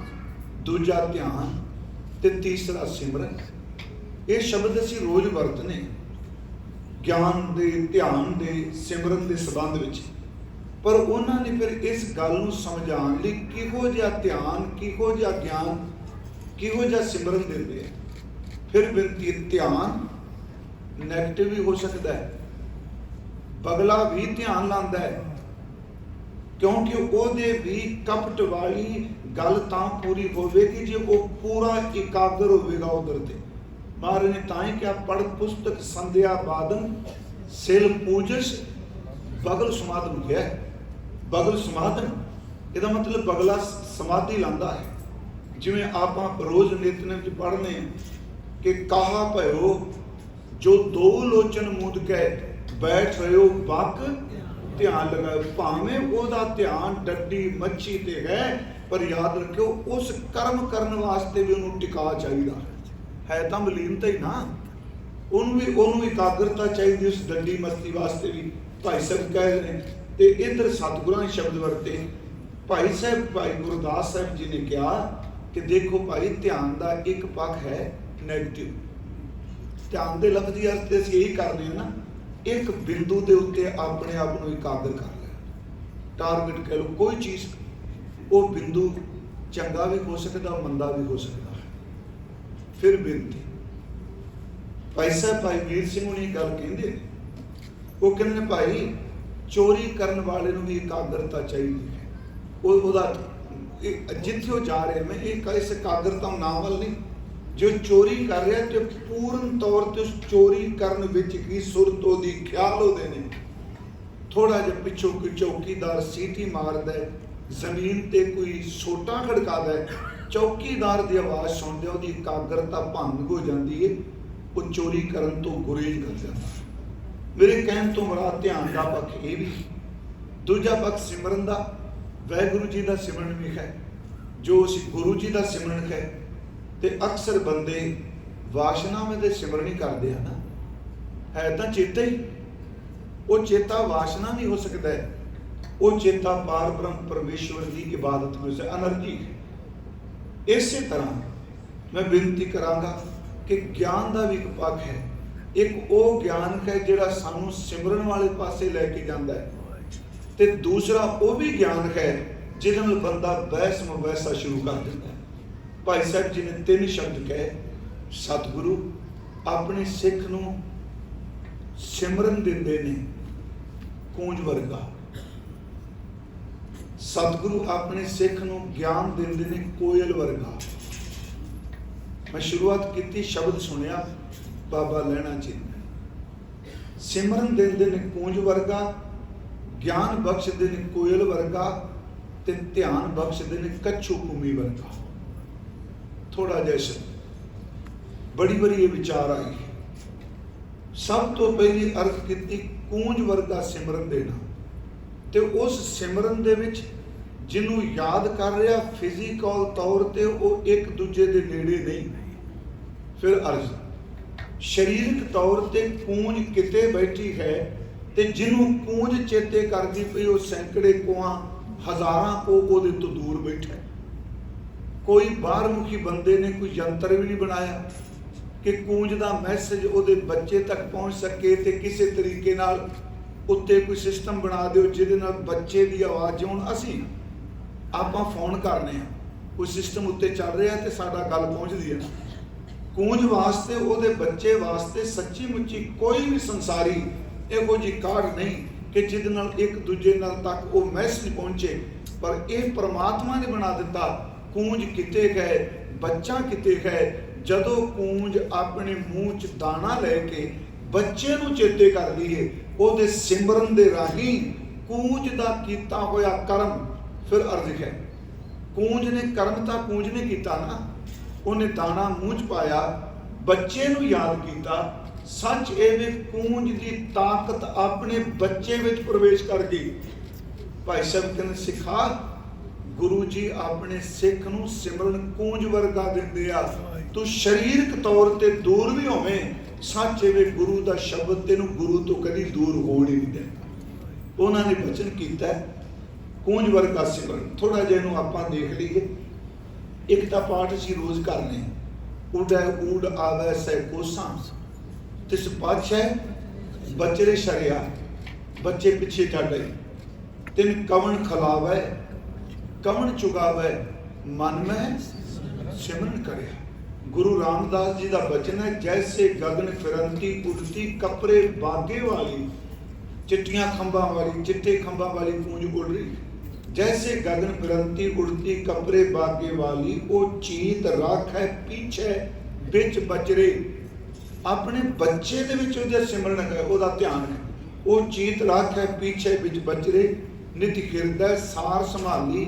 ਦੂਜਾ ਧਿਆਨ ਤੇ ਤੀਸਰਾ ਸਿਮਰਨ। ਇਹ ਸ਼ਬਦ ਅਸੀਂ ਰੋਜ਼ ਵਰਤਨੇ ਗਿਆਨ ਦੇ, ਧਿਆਨ ਦੇ, ਸਿਮਰਨ ਦੇ ਸੰਬੰਧ ਵਿੱਚ। ਪਰ ਉਹਨਾਂ ਨੇ ਫਿਰ ਇਸ ਗੱਲ ਨੂੰ ਸਮਝਾਉਣ ਲਈ ਕਿਹੋ ਜਿਹਾ ਧਿਆਨ, ਕਿਹੋ ਜਿਹਾ ਗਿਆਨ, ਕਿਹੋ ਜਿਹਾ ਸਿਮਰਨ ਦਿੰਦੇ ਆ। ਫਿਰ ਬੇਨਤੀ, ਧਿਆਨ ਨੈਗੇਟਿਵ ਵੀ ਹੋ ਸਕਦਾ ਹੈ, ਬਗਲਾ ਵੀ ਧਿਆਨ ਲਾਉਂਦਾ ਹੈ, ਕਿਉਂਕਿ ਉਹਦੇ ਵੀ ਕਪਟ ਵਾਲੀ ਗੱਲ ਤਾਂ ਪੂਰੀ ਹੋਵੇਗੀ ਜੇ ਉਹ ਪੂਰਾ ਇਕਾਗਰ ਹੋਵੇਗਾ ਉਧਰ ਤੇ। ਮਹਾਰਾਜ ਨੇ ਤਾਂ ਹੀ ਕਿਹਾ ਪੜ੍ਹ ਪੁਸਤਕ ਸੰਧਿਆ ਬਾਦਨ ਸਿਲ ਪੂਜਸ ਬਗਲ ਸਮਾਧਨ ਕਿਹਾ। ਬਗਲ ਸਮਾਧਨ ਇਹਦਾ ਮਤਲਬ ਬਗਲਾ ਸਮਾਧੀ ਲਾਂਦਾ ਹੈ। ਜਿਵੇਂ ਆਪਾਂ ਰੋਜ਼ ਨਿਤਨੇਮ ਵਿੱਚ ਪੜ੍ਹਨੇ ਕਿ ਕਹਾ ਭਇਓ ਜੋ 2 ਲੋਚਨ ਮੁਦ ਕੇ ਬੈਠ ਰਿਓ ਬਕ ਧਿਆਨ ਲਗਾਓ। ਭਾਵੇਂ ਉਹਦਾ ਧਿਆਨ ਡੱਡੀ ਮੱਛੀ ਤੇ ਹੈ, ਪਰ ਯਾਦ ਰੱਖਿਓ ਉਸ ਕਰਮ ਕਰਨ ਵਾਸਤੇ ਵੀ ਉਹਨੂੰ ਟਿਕਾ ਚਾਹੀਦਾ ਹੈ। ਤਾਂ ਮਲੀਨਤਾ ਹੀ ਨਾ, ਉਹਨੂੰ ਇਕਾਗਰਤਾ ਚਾਹੀਦੀ ਉਸ ਡੱਡੀ ਮੱਛੀ ਵਾਸਤੇ ਵੀ। ਭਾਈ ਸਾਹਿਬ ਕਹਿ ਰਹੇ ਨੇ। ਤੇ ਇੱਧਰ ਸਤਿਗੁਰਾਂ ਸ਼ਬਦ ਵਰਤੇ। ਭਾਈ ਸਾਹਿਬ, ਭਾਈ ਗੁਰਦਾਸ ਸਾਹਿਬ ਜੀ ਨੇ ਕਿਹਾ ਕਿ ਦੇਖੋ ਭਾਈ, ਧਿਆਨ ਦਾ ਇੱਕ ਪੱਖ ਹੈ ਨੈਗੇਟਿਵ। ਧਿਆਨ ਦੇ ਲਫ਼ਜ਼ੀ ਅਰਥ ਤੇ ਅਸੀਂ ਇਹੀ ਕਰਦੇ ਹਾਂ ਨਾ, ਇੱਕ ਬਿੰਦੂ ਦੇ ਉੱਤੇ ਆਪਣੇ ਆਪ ਨੂੰ ਇਕਾਗਰ ਕਰ ਲਿਆ, ਟਾਰਗੇਟ ਕਹਿ ਲਓ ਕੋਈ ਚੀਜ਼। ਉਹ ਬਿੰਦੂ ਚੰਗਾ ਵੀ ਹੋ ਸਕਦਾ, ਮੰਦਾ ਵੀ ਹੋ ਸਕਦਾ ਹੈ। ਫਿਰ ਬੇਨਤੀ, ਭਾਈ ਸਾਹਿਬ ਭਾਈ ਵੀਰ ਸਿੰਘ ਹੁਣੀ ਗੱਲ ਕਹਿੰਦੇ ਨੇ, ਉਹ ਕਹਿੰਦੇ ਨੇ ਭਾਈ ਚੋਰੀ ਕਰਨ ਵਾਲੇ ਨੂੰ ਵੀ ਇਕਾਗਰਤਾ ਚਾਹੀਦੀ ਹੈ। ਉਹਦਾ ਜਿੱਥੇ ਉਹ ਜਾ ਰਿਹਾ, ਮੈਂ ਇਸ ਇਕਾਗਰਤਾ ਨਾਮ ਵੱਲ ਨਹੀਂ, जो चोरी कर रहा तो पूर्ण तौर पर उस चोरी करन विच की सुरत ओदी ख्याल होते हैं। थोड़ा जिहा पिछों कोई चौकीदार सीटी मारदा है, जमीन ते कोई सोटा खड़कादा है, चौकीदार की आवाज़ सुनते उसकी एकाग्रता भंग हो जाती है, वो चोरी करन तो गुरेज कर जाता है। मेरे कहण तो बड़ा ध्यान का पक्ष ये भी। दूजा पक्ष सिमरन का, वाहिगुरू जी का सिमरन भी है, जो असीं गुरु जी का सिमरन है। तो अक्सर बंदे वासना में तो सिमरन ही करते हैं ना, है तो चेता ही, वो चेता वासना नहीं हो सकता है, वो चेता पार ब्रह्म परमेश्वर की इबादत में से एनर्जी है। इस तरह मैं बेनती करांगा कि ज्ञान का भी एक पक्ष है, एक वो ज्ञान है जिहड़ा सानू सिमरन वाले पासे लैके जाता है, तो दूसरा वो भी ज्ञान है जिहदे नाल बंदा बहस मुबैसा शुरू कर देता है। भाई साहब जी ने 3 शब्द कहे, सतगुरु अपने सिख नूं सिमरन दिंदे ने कूंज वर्गा, सतगुरु अपने सिख नूं ज्ञान दिंदे ने कोयल वर्गा। मैं शुरुआत की, शब्द सुनिया बाबा लैना जी ने, सिमरन दिंदे ने कूंज वर्गा, ज्ञान बख्शदे ने कोयल वर्गा, ते ध्यान बख्शदे ने कच्छू कुमी वर्गा। थोड़ा जैसे बड़ी बड़ी ये विचार आई है। सब तो पहली अर्थ की कूंज वर्गा सिमरन देना, तो उस सिमरन दे विच जिन्हों याद कर रहा फिजिकल तौर पर वो एक दूजे के नेड़े नहीं। फिर अर्ज शरीरक तौर पर कूंज किते बैठी है, तो जिन्हों कूंज चेते करती पई वो सैकड़े कोआं हज़ारां को वो तो दूर बैठा है। कोई बाहरमुखी बंदे ने कोई यंत्र भी नहीं बनाया कि कूंज का मैसेज उहदे बच्चे तक पहुँच सके, तो किसी तरीके नाल उत्ते कोई सिस्टम बना दो जिहदे नाल बच्चे की आवाज़, जो हुण असीं आपां फोन करने हैं, कोई सिस्टम उत्ते चल रहा है तो साडा गल पहुँचदी है। कूंज वास्ते उहदे बच्चे वास्ते सच्ची मुच्ची कोई भी संसारी इहो जी काढ़ नहीं कि जिहदे नाल एक दूजे नाल तक वो मैसेज पहुँचे, पर यह परमात्मा ने बना दिता। कूंज किते गए, बच्चा किते गए, जदों कूंज अपने मूँह च दाना लैके बच्चे नूं चेते कर लईए, उहदे सिमरन दे राही कूंज दा कीता होया कर्म। फिर अर्ज है, कूंज ने कर्म तां कूंज ने कीता ना, उन्हें दाना मूँह च पाया, बच्चे नूं याद कीता। सच एवे कूंज की ताकत अपने बच्चे विच प्रवेश कर गई। भाई साहब कहने सिखा, गुरु जी अपने सिख नूं सिमरन कूंज वर्गा दिंदे आ। तू शरीरक तौर ते दूर भी होवें, सच एवे गुरु का शब्द तेनू गुरु तो कभी दूर हो नहीं देता। उन्होंने वचन किया कूंज वर्गा सिमरन। थोड़ा जिहा इहनूं आपां देख लीए। एक तो पाठ असीं रोज़ करने, उड़ै ऊड़ आवै सै कोसां, तिस पातशाह बचरे शरिया, बच्चे पिछे चढ़ गए, तिन कवन खलावै कवन चुगावै, मन में सिमरन करे। गुरु रामदास जी का बचन है, जैसे गगन फिरंती उड़ती कपड़े बागे वाली, चिट्टियां खंभा वाली, चिट्टे खंभा वाली कूंज उड़ रही, जैसे गगन फिरंती उड़ती कपड़े बागे वाली, वो चीत रख है पीछे बिच बचरे। अपने बच्चे दे विच उहदा सिमरन है, उहदा ध्यान है, वो चीत रख है पीछे बिच बचरे, नित हिरदै सार संभाली,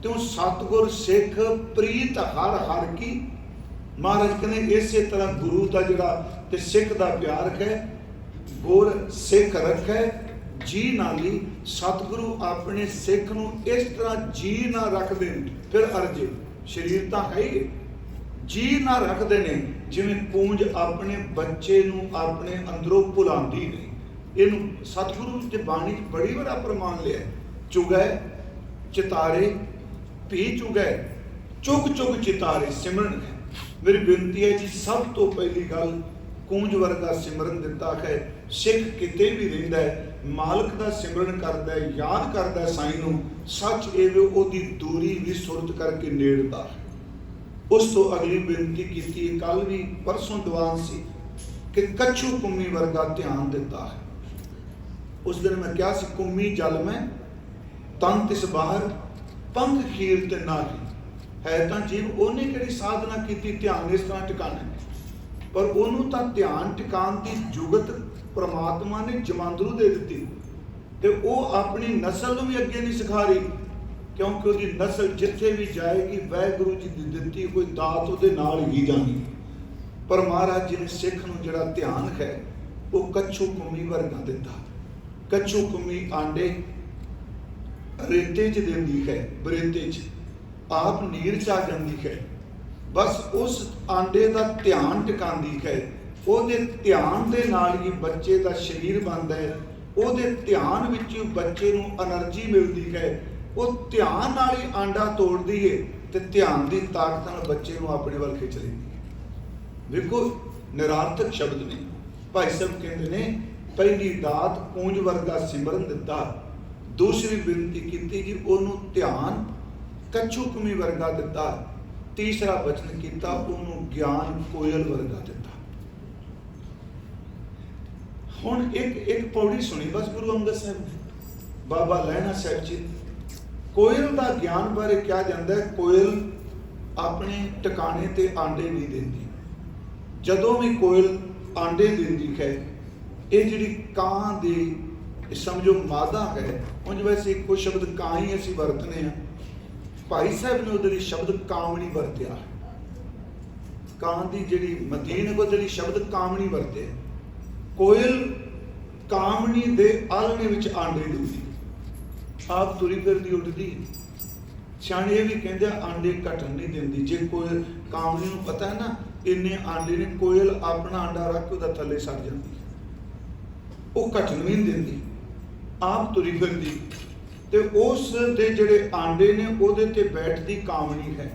त्यों सतगुर सिख प्रीत हर हर की। महाराज कहने इस तरह गुरु का जिहड़ा ते सिख का प्यार है, गुर सिख रखे जी नाली। सतगुरु अपने सिख नूं इस तरह जी ना रखते हैं। फिर अर्ज शरीर तो है ही, जी ना रखते हैं जिवें कूंज अपने बच्चे नूं अपने अंदरों भुलांदी नहीं। इनू सतगुरु की बाणी बड़ी बड़ा प्रमाण लिया। चुगै चितारे भी चुगै, चुग चुग चितारे सिमरन है। मेरी बेनती है जी, सब तो पहली गल कूंज वर्गा सिमरन दिता है। सिख किते भी रहिंदा है, मालक का सिमरन करता है, याद करता है साईं नूं, सच एवे ओदी दूरी भी सुरत करके नेड़दा है। उस तो अगली बेनती की, कल भी परसों दीवान सी कि कच्छू कुम्मी वर्गा ध्यान दिता है। उस दिन मैं क्या सी, कुम्मी जल में तन तिस बाहर पंख खीर ते नारी। ਹੈ ਤਾਂ ਜੀਵ, ਉਹਨੇ ਕਿਹੜੀ ਸਾਧਨਾ ਕੀਤੀ ਧਿਆਨ ਇਸ ਤਰ੍ਹਾਂ ਟਿਕਾਣਾ, ਪਰ ਉਹਨੂੰ ਤਾਂ ਧਿਆਨ ਟਿਕਾਣ ਦੀ ਜੁਗਤ ਪ੍ਰਮਾਤਮਾ ਨੇ ਜਮਾਂਦਰੂ ਦੇ ਦਿੱਤੀ, ਤੇ ਉਹ ਆਪਣੀ ਨਸਲ ਨੂੰ ਵੀ ਅੱਗੇ ਨਹੀਂ ਸਿਖਾ ਰਹੀ, ਕਿਉਂਕਿ ਉਹਦੀ ਨਸਲ ਜਿੱਥੇ ਵੀ ਜਾਏਗੀ ਵਾਹਿਗੁਰੂ ਜੀ ਦੀ ਦਿੱਤੀ ਕੋਈ ਦਾਤ ਉਹਦੇ ਨਾਲ ਹੀ ਜਾਣੀ। ਪਰ ਮਹਾਰਾਜ ਜੀ ਨੇ ਸਿੱਖ ਨੂੰ ਜਿਹੜਾ ਧਿਆਨ ਹੈ ਉਹ ਕੱਛੂ ਕੁੰਮੀ ਵਰਗਾ ਦਿੱਤਾ। ਕੱਛੂ ਕੁੰਮੀ ਆਂਡੇ ਰੇਤੇ 'ਚ ਦਿੰਦੀ ਹੈ, ਬਰੇਤੇ 'ਚ ਆਪ ਨੀਰ 'ਚ ਆ ਜਾਂਦੀ ਹੈ, ਬਸ ਉਸ ਆਂਡੇ ਦਾ ਧਿਆਨ ਟਿਕਾਉਂਦੀ ਹੈ। ਉਹਦੇ ਧਿਆਨ ਦੇ ਨਾਲ ਹੀ ਬੱਚੇ ਦਾ ਸਰੀਰ ਬਣਦਾ ਹੈ, ਉਹਦੇ ਧਿਆਨ ਵਿੱਚ ਬੱਚੇ ਨੂੰ એનર્ਜੀ ਮਿਲਦੀ ਹੈ, ਉਹ ਧਿਆਨ ਨਾਲ ਹੀ ਆਂਡਾ ਤੋੜਦੀ ਹੈ ਤੇ ਧਿਆਨ ਦੀ ਤਾਕਤ ਨਾਲ ਬੱਚੇ ਨੂੰ ਆਪਣੇ ਵੱਲ ਖਿੱਚ ਲੈਂਦੀ ਹੈ। ਵੇਖੋ ਨਿਰਾਰਥਕ ਸ਼ਬਦ ਨੇ। ਭਾਈ ਸਾਹਿਬ ਕਹਿੰਦੇ ਨੇ ਪਹਿਲੀ ਦਾਤ ਪੂੰਜ ਵਰਗਾ ਸਿਮਰਨ ਦਿੱਤਾ, ਦੂਸਰੀ ਬੇਨਤੀ ਕੀਤੀ ਜੀ ਉਹਨੂੰ ਧਿਆਨ ਕੱਛੂ ਕੁੰਮੀ ਵਰਗਾ ਦਿੱਤਾ, ਤੀਸਰਾ ਬਚਨ ਕੀਤਾ ਉਹਨੂੰ ਗਿਆਨ ਕੋਇਲ ਵਰਗਾ ਦਿੱਤਾ। ਹੁਣ ਇੱਕ ਪੌੜੀ ਸੁਣੀ ਬਸ ਗੁਰੂ ਅੰਗਦ ਸਾਹਿਬ ਬਾਬਾ ਲਹਿਣਾ ਸਾਹਿਬ ਜੀ। ਕੋਇਲ ਦਾ ਗਿਆਨ ਬਾਰੇ ਕਿਹਾ ਜਾਂਦਾ ਹੈ, ਕੋਇਲ ਆਪਣੇ ਟਿਕਾਣੇ ਤੇ ਆਂਡੇ ਨਹੀਂ ਦਿੰਦੀ। ਜਦੋਂ ਵੀ ਕੋਇਲ ਆਂਡੇ ਦਿੰਦੀ ਹੈ, ਇਹ ਜਿਹੜੀ ਕਾਂ ਦੀ ਸਮਝੋ ਮਾਦਾ ਹੈ, ਉਂਝ ਵੈਸੇ ਇੱਕੋ ਸ਼ਬਦ ਕਾਂ ਹੀ ਅਸੀਂ ਵਰਤਨੇ ਹਾਂ। ਭਾਈ ਸਾਹਿਬ ਨੇ ਉਹਦੇ ਲਈ ਸ਼ਬਦ ਕਾਮਣੀ ਵਰਤਿਆ। ਕਾਂ ਦੀ ਜਿਹੜੀ ਮਦੀਨ ਉਹਦੇ ਲਈ ਸ਼ਬਦ ਕਾਮਣੀ ਵਰਤੇ। ਕੋਇਲ ਕਾਮਣੀ ਦੇ ਆਲਣੇ ਵਿੱਚ ਆਂਡੇ ਦਿੰਦੀ, ਆਪ ਤੁਰੀ ਫਿਰਦੀ ਉੱਡਦੀ। ਸਿਆਣੇ ਇਹ ਵੀ ਕਹਿੰਦੇ ਆਂਡੇ ਘਟਣ ਨਹੀਂ ਦਿੰਦੀ। ਜੇ ਕੋਇਲ ਕਾਮਣੀ ਨੂੰ ਪਤਾ ਹੈ ਨਾ ਇੰਨੇ ਆਂਡੇ ਨੇ, ਕੋਇਲ ਆਪਣਾ ਆਂਡਾ ਰੱਖ ਕੇ ਉਹਦਾ ਥੱਲੇ ਸੜ ਜਾਂਦੀ, ਉਹ ਘਟਣ ਵੀ ਨਹੀਂ ਦਿੰਦੀ, ਆਪ ਤੁਰੀ ਫਿਰਦੀ। ਤੇ ਉਸ ਦੇ ਜਿਹੜੇ ਆਂਡੇ ਨੇ ਉਹਦੇ ਤੇ ਬੈਠਦੀ ਕਾਮਣੀ ਹੈ,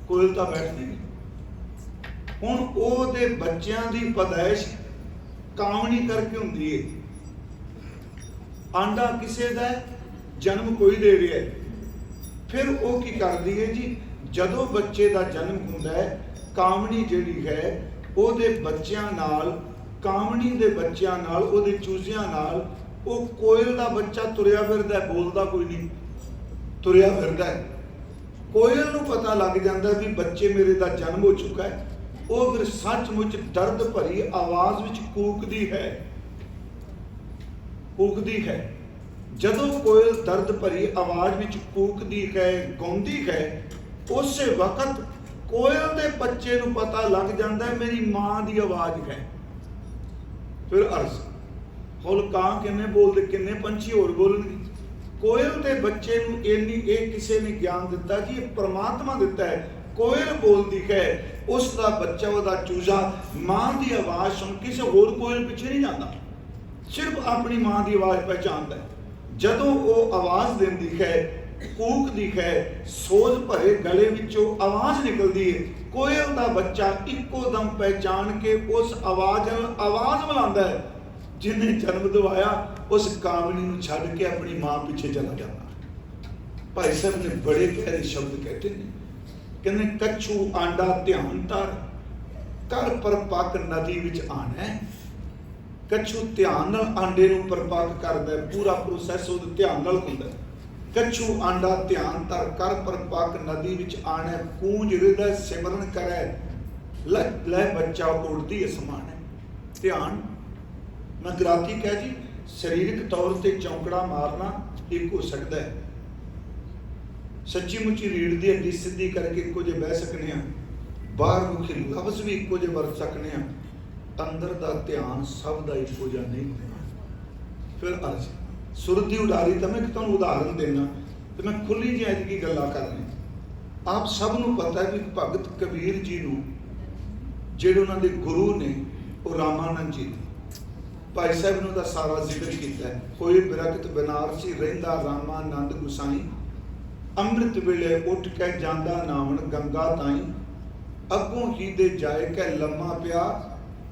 ਕੋਇਲ ਤਾਂ ਬੈਠਦੀ ਨਹੀਂ। ਹੁਣ ਉਹਦੇ ਬੱਚਿਆਂ ਦੀ ਪੈਦਾਇਸ਼ ਕਾਮਣੀ ਕਰਕੇ ਹੁੰਦੀ ਹੈ। ਆਂਡਾ ਕਿਸੇ ਦਾ ਜਨਮ ਕੋਈ ਦੇ ਰਿਹਾ ਹੈ, ਫਿਰ ਉਹ ਕੀ ਕਰਦੀ ਹੈ ਜੀ, ਜਦੋਂ ਬੱਚੇ ਦਾ ਜਨਮ ਹੁੰਦਾ ਹੈ ਕਾਮਣੀ ਜਿਹੜੀ ਹੈ ਉਹਦੇ ਬੱਚਿਆਂ ਨਾਲ, ਕਾਮਣੀ ਦੇ ਬੱਚਿਆਂ ਨਾਲ, ਉਹਦੇ ਚੂਜ਼ਿਆਂ ਨਾਲ ਉਹ ਕੋਇਲ ਦਾ ਬੱਚਾ ਤੁਰਿਆ ਫਿਰਦਾ, ਬੋਲਦਾ ਕੋਈ ਨਹੀਂ, ਤੁਰਿਆ ਫਿਰਦਾ ਹੈ। ਕੋਇਲ ਨੂੰ ਪਤਾ ਲੱਗ ਜਾਂਦਾ ਵੀ ਬੱਚੇ ਮੇਰੇ ਦਾ ਜਨਮ ਹੋ ਚੁੱਕਾ ਹੈ। ਉਹ ਫਿਰ ਸੱਚਮੁੱਚ ਦਰਦ ਭਰੀ ਆਵਾਜ਼ ਵਿੱਚ ਕੂਕਦੀ ਹੈ, ਕੂਕਦੀ ਹੈ। ਜਦੋਂ ਕੋਇਲ ਦਰਦ ਭਰੀ ਆਵਾਜ਼ ਵਿੱਚ ਕੂਕਦੀ ਹੈ, ਗਾਉਂਦੀ ਹੈ, ਉਸੇ ਵਕਤ ਕੋਇਲ ਦੇ ਬੱਚੇ ਨੂੰ ਪਤਾ ਲੱਗ ਜਾਂਦਾ ਹੈ ਮੇਰੀ ਮਾਂ ਦੀ ਆਵਾਜ਼ ਹੈ। ਫਿਰ ਅਰਜ਼ ਹੁਣ ਕਾਂ ਕਿੰਨੇ ਬੋਲਦੇ, ਕਿੰਨੇ ਪੰਛੀ ਹੋਰ ਬੋਲਣਗੇ। ਕੋਇਲ ਦੇ ਬੱਚੇ ਨੂੰ ਇਹ ਕਿਸੇ ਨੇ ਗਿਆਨ ਦਿੱਤਾ ਜੀ, ਇਹ ਪ੍ਰਮਾਤਮਾ ਦਿੱਤਾ ਹੈ। ਕੋਇਲ ਬੋਲਦੀ ਹੈ, ਉਸ ਦਾ ਬੱਚਾ, ਉਹਦਾ ਚੂਜ਼ਾ ਮਾਂ ਦੀ ਆਵਾਜ਼ ਸੁਣ ਕਿਸੇ ਹੋਰ ਕੋਇਲ ਪਿੱਛੇ ਨਹੀਂ ਜਾਂਦਾ, ਸਿਰਫ ਆਪਣੀ ਮਾਂ ਦੀ ਆਵਾਜ਼ ਪਹਿਚਾਨਦਾ ਹੈ। ਜਦੋਂ ਉਹ ਆਵਾਜ਼ ਦਿੰਦੀ ਹੈ, ਕੂਕਦੀ ਹੈ, ਸੋਜ ਭਰੇ ਗਲੇ ਵਿੱਚੋਂ ਆਵਾਜ਼ ਨਿਕਲਦੀ ਹੈ, ਕੋਇਲ ਦਾ ਬੱਚਾ ਇੱਕੋ ਦਮ ਪਹਿਚਾਨ ਕੇ ਉਸ ਆਵਾਜ਼ ਨਾਲ ਆਵਾਜ਼ ਮਿਲਾਉਂਦਾ ਹੈ। ਜਿਹਨੇ ਜਨਮ ਦਵਾਇਆ ਉਸ ਕਾਮਣੀ ਨੂੰ ਛੱਡ ਕੇ ਆਪਣੀ ਮਾਂ ਪਿੱਛੇ ਚਲਾ ਜਾਂਦਾ। ਭਾਈ ਸਾਹਿਬ ਨੇ ਬੜੇ ਗਹਿਰੇ ਸ਼ਬਦ ਕਹਤੇ ਨੇ, ਕਹਿੰਦੇ ਕੱਛੂ ਆਂਡਾ ਧਿਆਨ ਧਰ, ਕਰ ਪਰਪੱਕ ਨਦੀ ਵਿੱਚ ਆਣਾ। ਕੱਛੂ ਧਿਆਨ ਨਾਲ ਆਂਡੇ ਨੂੰ ਪਰਪੱਕ ਕਰਦਾ, ਪੂਰਾ ਪ੍ਰੋਸੈਸ ਉਹਦੇ ਧਿਆਨ ਨਾਲ ਹੁੰਦਾ। ਕੱਛੂ ਆਂਡਾ ਧਿਆਨ ਧਰ, ਕਰ ਪਰਪੱਕ ਨਦੀ ਵਿੱਚ ਆਣਾ। ਕੂੰਜ ਹਿਰਦੈ ਸਿਮਰਨ ਕਰੈ, ਲੈ ਬੱਚਾ ਉੜਦੀ ਅਸਮਾਨ। ਧਿਆਨ ਮੈਂ ਗਰਾਤੀ ਕਹਿ ਜੀ, ਸਰੀਰਕ ਤੌਰ ਤੇ ਚੌਂਕੜਾ ਮਾਰਨਾ ਇੱਕ ਹੋ ਸਕਦਾ ਹੈ, ਸੱਚੀ ਮੁੱਚੀ ਰੀੜ ਦੀ ਹੱਡੀ ਸਿੱਧੀ ਕਰਕੇ ਇੱਕੋ ਜਿਹੇ ਬਹਿ ਸਕਨੇ ਆ, ਬਾਹਰ ਮੁਖੀ ਲਫ਼ਜ਼ ਵੀ ਇੱਕੋ ਜਿਹੇ ਵਰਤ ਸਕਨੇ ਆ, ਅੰਦਰ ਦਾ ਧਿਆਨ ਸਭ ਦਾ ਇੱਕੋ ਜਿਹਾ ਨਹੀਂ ਹੁੰਦਾ। ਫਿਰ ਅਰਜ਼ ਸੁਰਤ ਦੀ ਉਡਾਰੀ ਤਾਂ ਮੈਂ ਤੁਹਾਨੂੰ ਉਦਾਹਰਨ ਦੇਣਾ ਤੇ ਮੈਂ ਖੁੱਲੀ ਜਿਹੀ ਐਤਕੀ ਗੱਲਾਂ ਕਰਨੀ। ਆਪ ਸਭ ਨੂੰ ਪਤਾ ਹੈ ਵੀ ਭਗਤ ਕਬੀਰ ਜੀ ਨੂੰ ਜਿਹੜੇ ਉਹਨਾਂ ਦੇ ਗੁਰੂ ਨੇ ਉਹ ਰਾਮਾਨੰਦ ਜੀ, ਭਾਈ ਸਾਹਿਬ ਨੇ ਉਹਦਾ ਸਾਰਾ ਜ਼ਿਕਰ ਕੀਤਾ ਹੈ। ਕੋਈ ਬਿਰਖਤ ਬਨਾਰਸੀ ਰਹਿੰਦਾ ਰਾਮਾਨੰਦ ਗੁਸਾਈ, ਅੰਮ੍ਰਿਤ ਵੇਲੇ ਉੱਠ ਕੇ ਜਾਂਦਾ ਨਾਵਣ ਗੰਗਾ ਤਾਈ, ਅੱਗੋਂ ਹੀ ਦੇ ਜਾਏ ਕੇ ਲੰਮਾ ਪਿਆ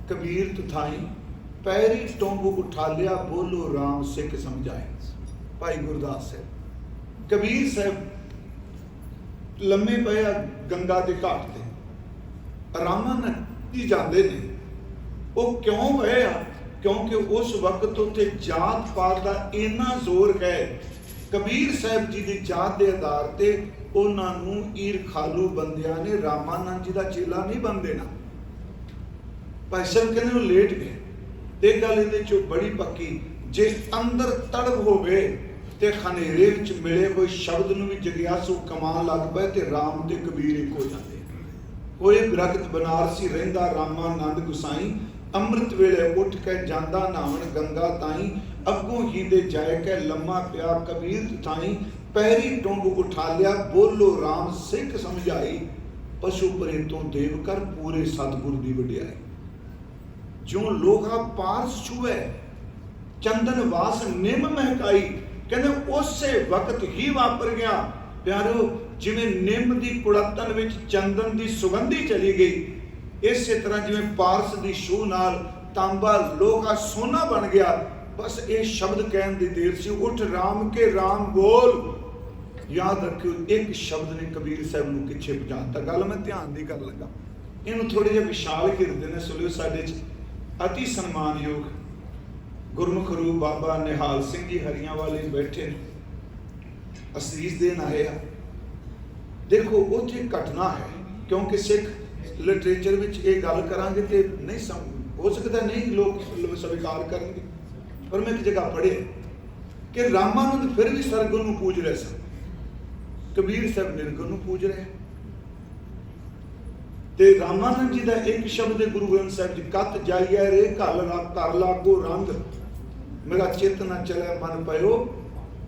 ਕਬੀਰ ਤੁਥਾਈ, ਪੈਰੀ ਟੋਂਬ ਉਠਾਲਿਆ ਬੋਲੋ ਰਾਮ ਸਿੱਖ ਸਮਝਾਏ। ਭਾਈ ਗੁਰਦਾਸ ਸਾਹਿਬ, ਕਬੀਰ ਸਾਹਿਬ ਲੰਮੇ ਪਏ ਆ ਗੰਗਾ ਦੇ ਘਾਟ ਤੇ, ਰਾਮਾਨੰਦ ਜੀ ਜਾਂਦੇ ਨੇ। ਉਹ ਕਿਉਂ ਪਏ ਆ? ਕਿਉਂਕਿ ਉਸ ਵਕਤ ਉੱਤੇ ਜਾਤ ਪਾਤ ਦਾ ਇੰਨਾ ਜ਼ੋਰ ਹੈ कबीर साहब जी की जात के आधार पर उन्होंने ईरखालू बंदियां ने रामानंद जी का चेला नहीं बन देना। भाई साहब कहते वो लेट गए। ते गल ये बड़ी पक्की, जे अंदर तड़प होवे ते खनेरे विच मिले हुए शब्द नूं भी जगियासू कमान लग पे ते राम ते कबीर एक हो जाते। कोई बिरखत बनारसी रहिंदा रामानंद गुसाई, अमृत वेले उठ के जांदा नहावन गंगा ताई, अगों ही दे जाए के लम्मा पिया कबीर ताई, पैरी टुंब उठा लिया बोलो राम सिख समझाई, पशु परेतों देव कर पूरे सतगुर दी वडियाई। जो लोहा पारस छुए चंदन वास निम महकाई, कहते उसे वक्त ही वापर गया प्यारो जिवें निम की कुड़तन विच चंदन की सुगंधी चली गई, इस तरह जिवें पारस की छूह नाल तांबा लोहा सोना बन गया। बस ये शब्द कहने की देर सी, उठ राम के राम बोल। याद रखियो एक शब्द ने कबीर साहब नूं किथे पहुंचाता। गल मैं ध्यान दी कर लगा, इनू थोड़े जिहे विशाल हिरदे ने सुनियो। साडे अति सन्मानयोग गुरमुख रूप बाबा निहाल सिंह जी हरियां वाले बैठे असीस देन आए। देखो उत्थे घटना है, क्योंकि सिख लिटरेचर विच ये गल करांगे ते नहीं हो सकता, नहीं लोग स्वीकार करेंगे। पर मैं एक जगह पढ़े कि रामानंद फिर भी सरगुण नूं पूज रहे सन, कबीर साहब निर्गुण नूं पूज रहे। ते रामानंद जी का एक शब्द गुरु ग्रंथ साहिब जी, कत जाइए रे घल कर लागो रंग, मेरा चित न चले मन पयो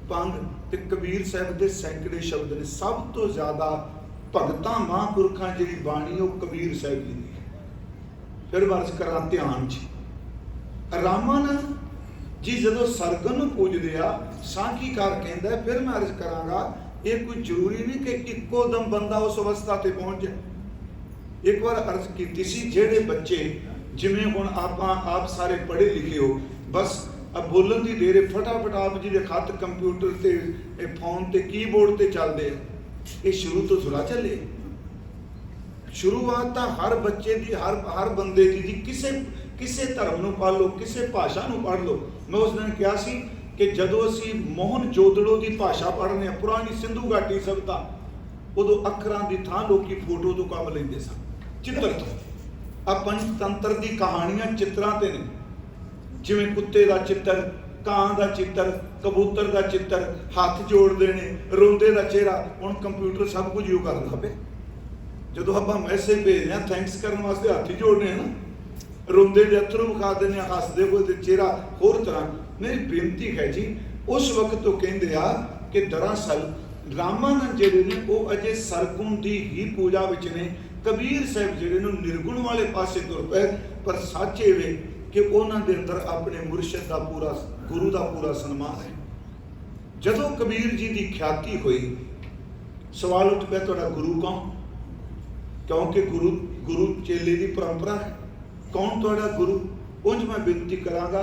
पंग। ते कबीर साहब के सैकड़े शब्द ने, सब तो ज्यादा भगतां महापुरखां जी बाणी वो कबीर साहब जी की। फिर वर्ष करा ध्यान च रामानंद जी जदों सरगुण नूं पूजदे आ, सांखीकार कहंदा फिर मैं अर्ज करांगा, ये कोई जरूरी नहीं कि इक्को दम बंदा उस अवस्था ते पहुंच जाए। एक बार अर्ज की सी, जेड़े बच्चे जिमें हुण आप सारे पढ़े लिखे हो, बस अब बोलन की देर फटाफट आप जी के खत कंप्यूटर ते फोन ते कीबोर्ड ते चलते हैं, ये शुरू तो थोड़ा चले। शुरुआत तो हर बच्चे की हर बंदे की जी, किसे धर्म नूं पढ़ लो, किसे भाषा नूं पढ़ लो। मैं उस दिन कहा सी कि जदों असी मोहन जोदड़ो की भाषा पढ़ने पुरानी सिंधु घाटी सभ्यता, उदों अखरां की थां लोग फोटो तो काम लेंदे सन, चित्र तो। अब पंचतंत्र की कहानियां चित्रां ते ने, जिवें कुत्ते का चित्र, कां का चित्र, कबूतर का चित्र, हाथ जोड़ते हैं, रोंदे का चेहरा। हुण कंप्यूटर सब कुछ यू करदा पे, जदों आपां मैसेज भेजदे हां थैंक्स करने वास्ते हाथ ही जोड़ने हैं ना, रोंदे दे अथरू विखा देने, हसदे होए चेहरा होर तरह। मेरी बेनती है जी, उस वक्त तो कहंदे आ कि दरअसल रामानंद जिहड़े ने वो अजे सरगुण की ही पूजा विच ने, कबीर साहब जिहड़े ने निर्गुण वाले पासे तुर पे। पर सच ये वे कि उन्होंने दे अंदर अपने मुर्शद का पूरा, गुरु का पूरा सन्मान है। जदों कबीर जी की ख्याति हुई, सवाल उठ पाया तुहाडा गुरु कौन? क्योंकि गुरु चेले की परंपरा है। कौन तुहाडा गुरु? उंज मैं बेनती करांगा,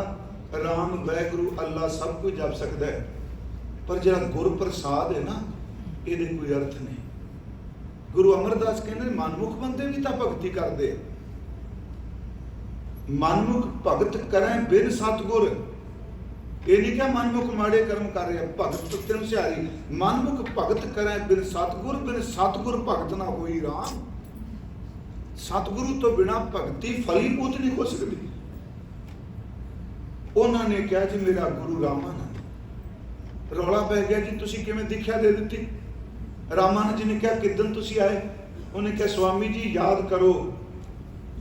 राम वैगुरु अल्लाह सब कुछ जप सकता है, पर जो गुर प्रसाद है ना, ये कोई अर्थ नहीं। गुरु अमरदास कहते मनमुख बंदे भी तो भगती करते, मनमुख भगत करें बिन सतगुर। ये नहीं क्या मनमुख माड़े कर्म कर रहे, भगत तेन सियारी, मनमुख भगत करें बिन सतगुर भगत ना होई राम। सतगुरु तो बिना भगती फलीभूत नहीं हो सकती। उन्होंने कहा जी मेरा गुरु रामानंद। रौला पै गया जी तुसी किवें दीक्षा दे दी? रामानंद जी ने कहा किदन तुसी आए? उन्हें कहा स्वामी जी याद करो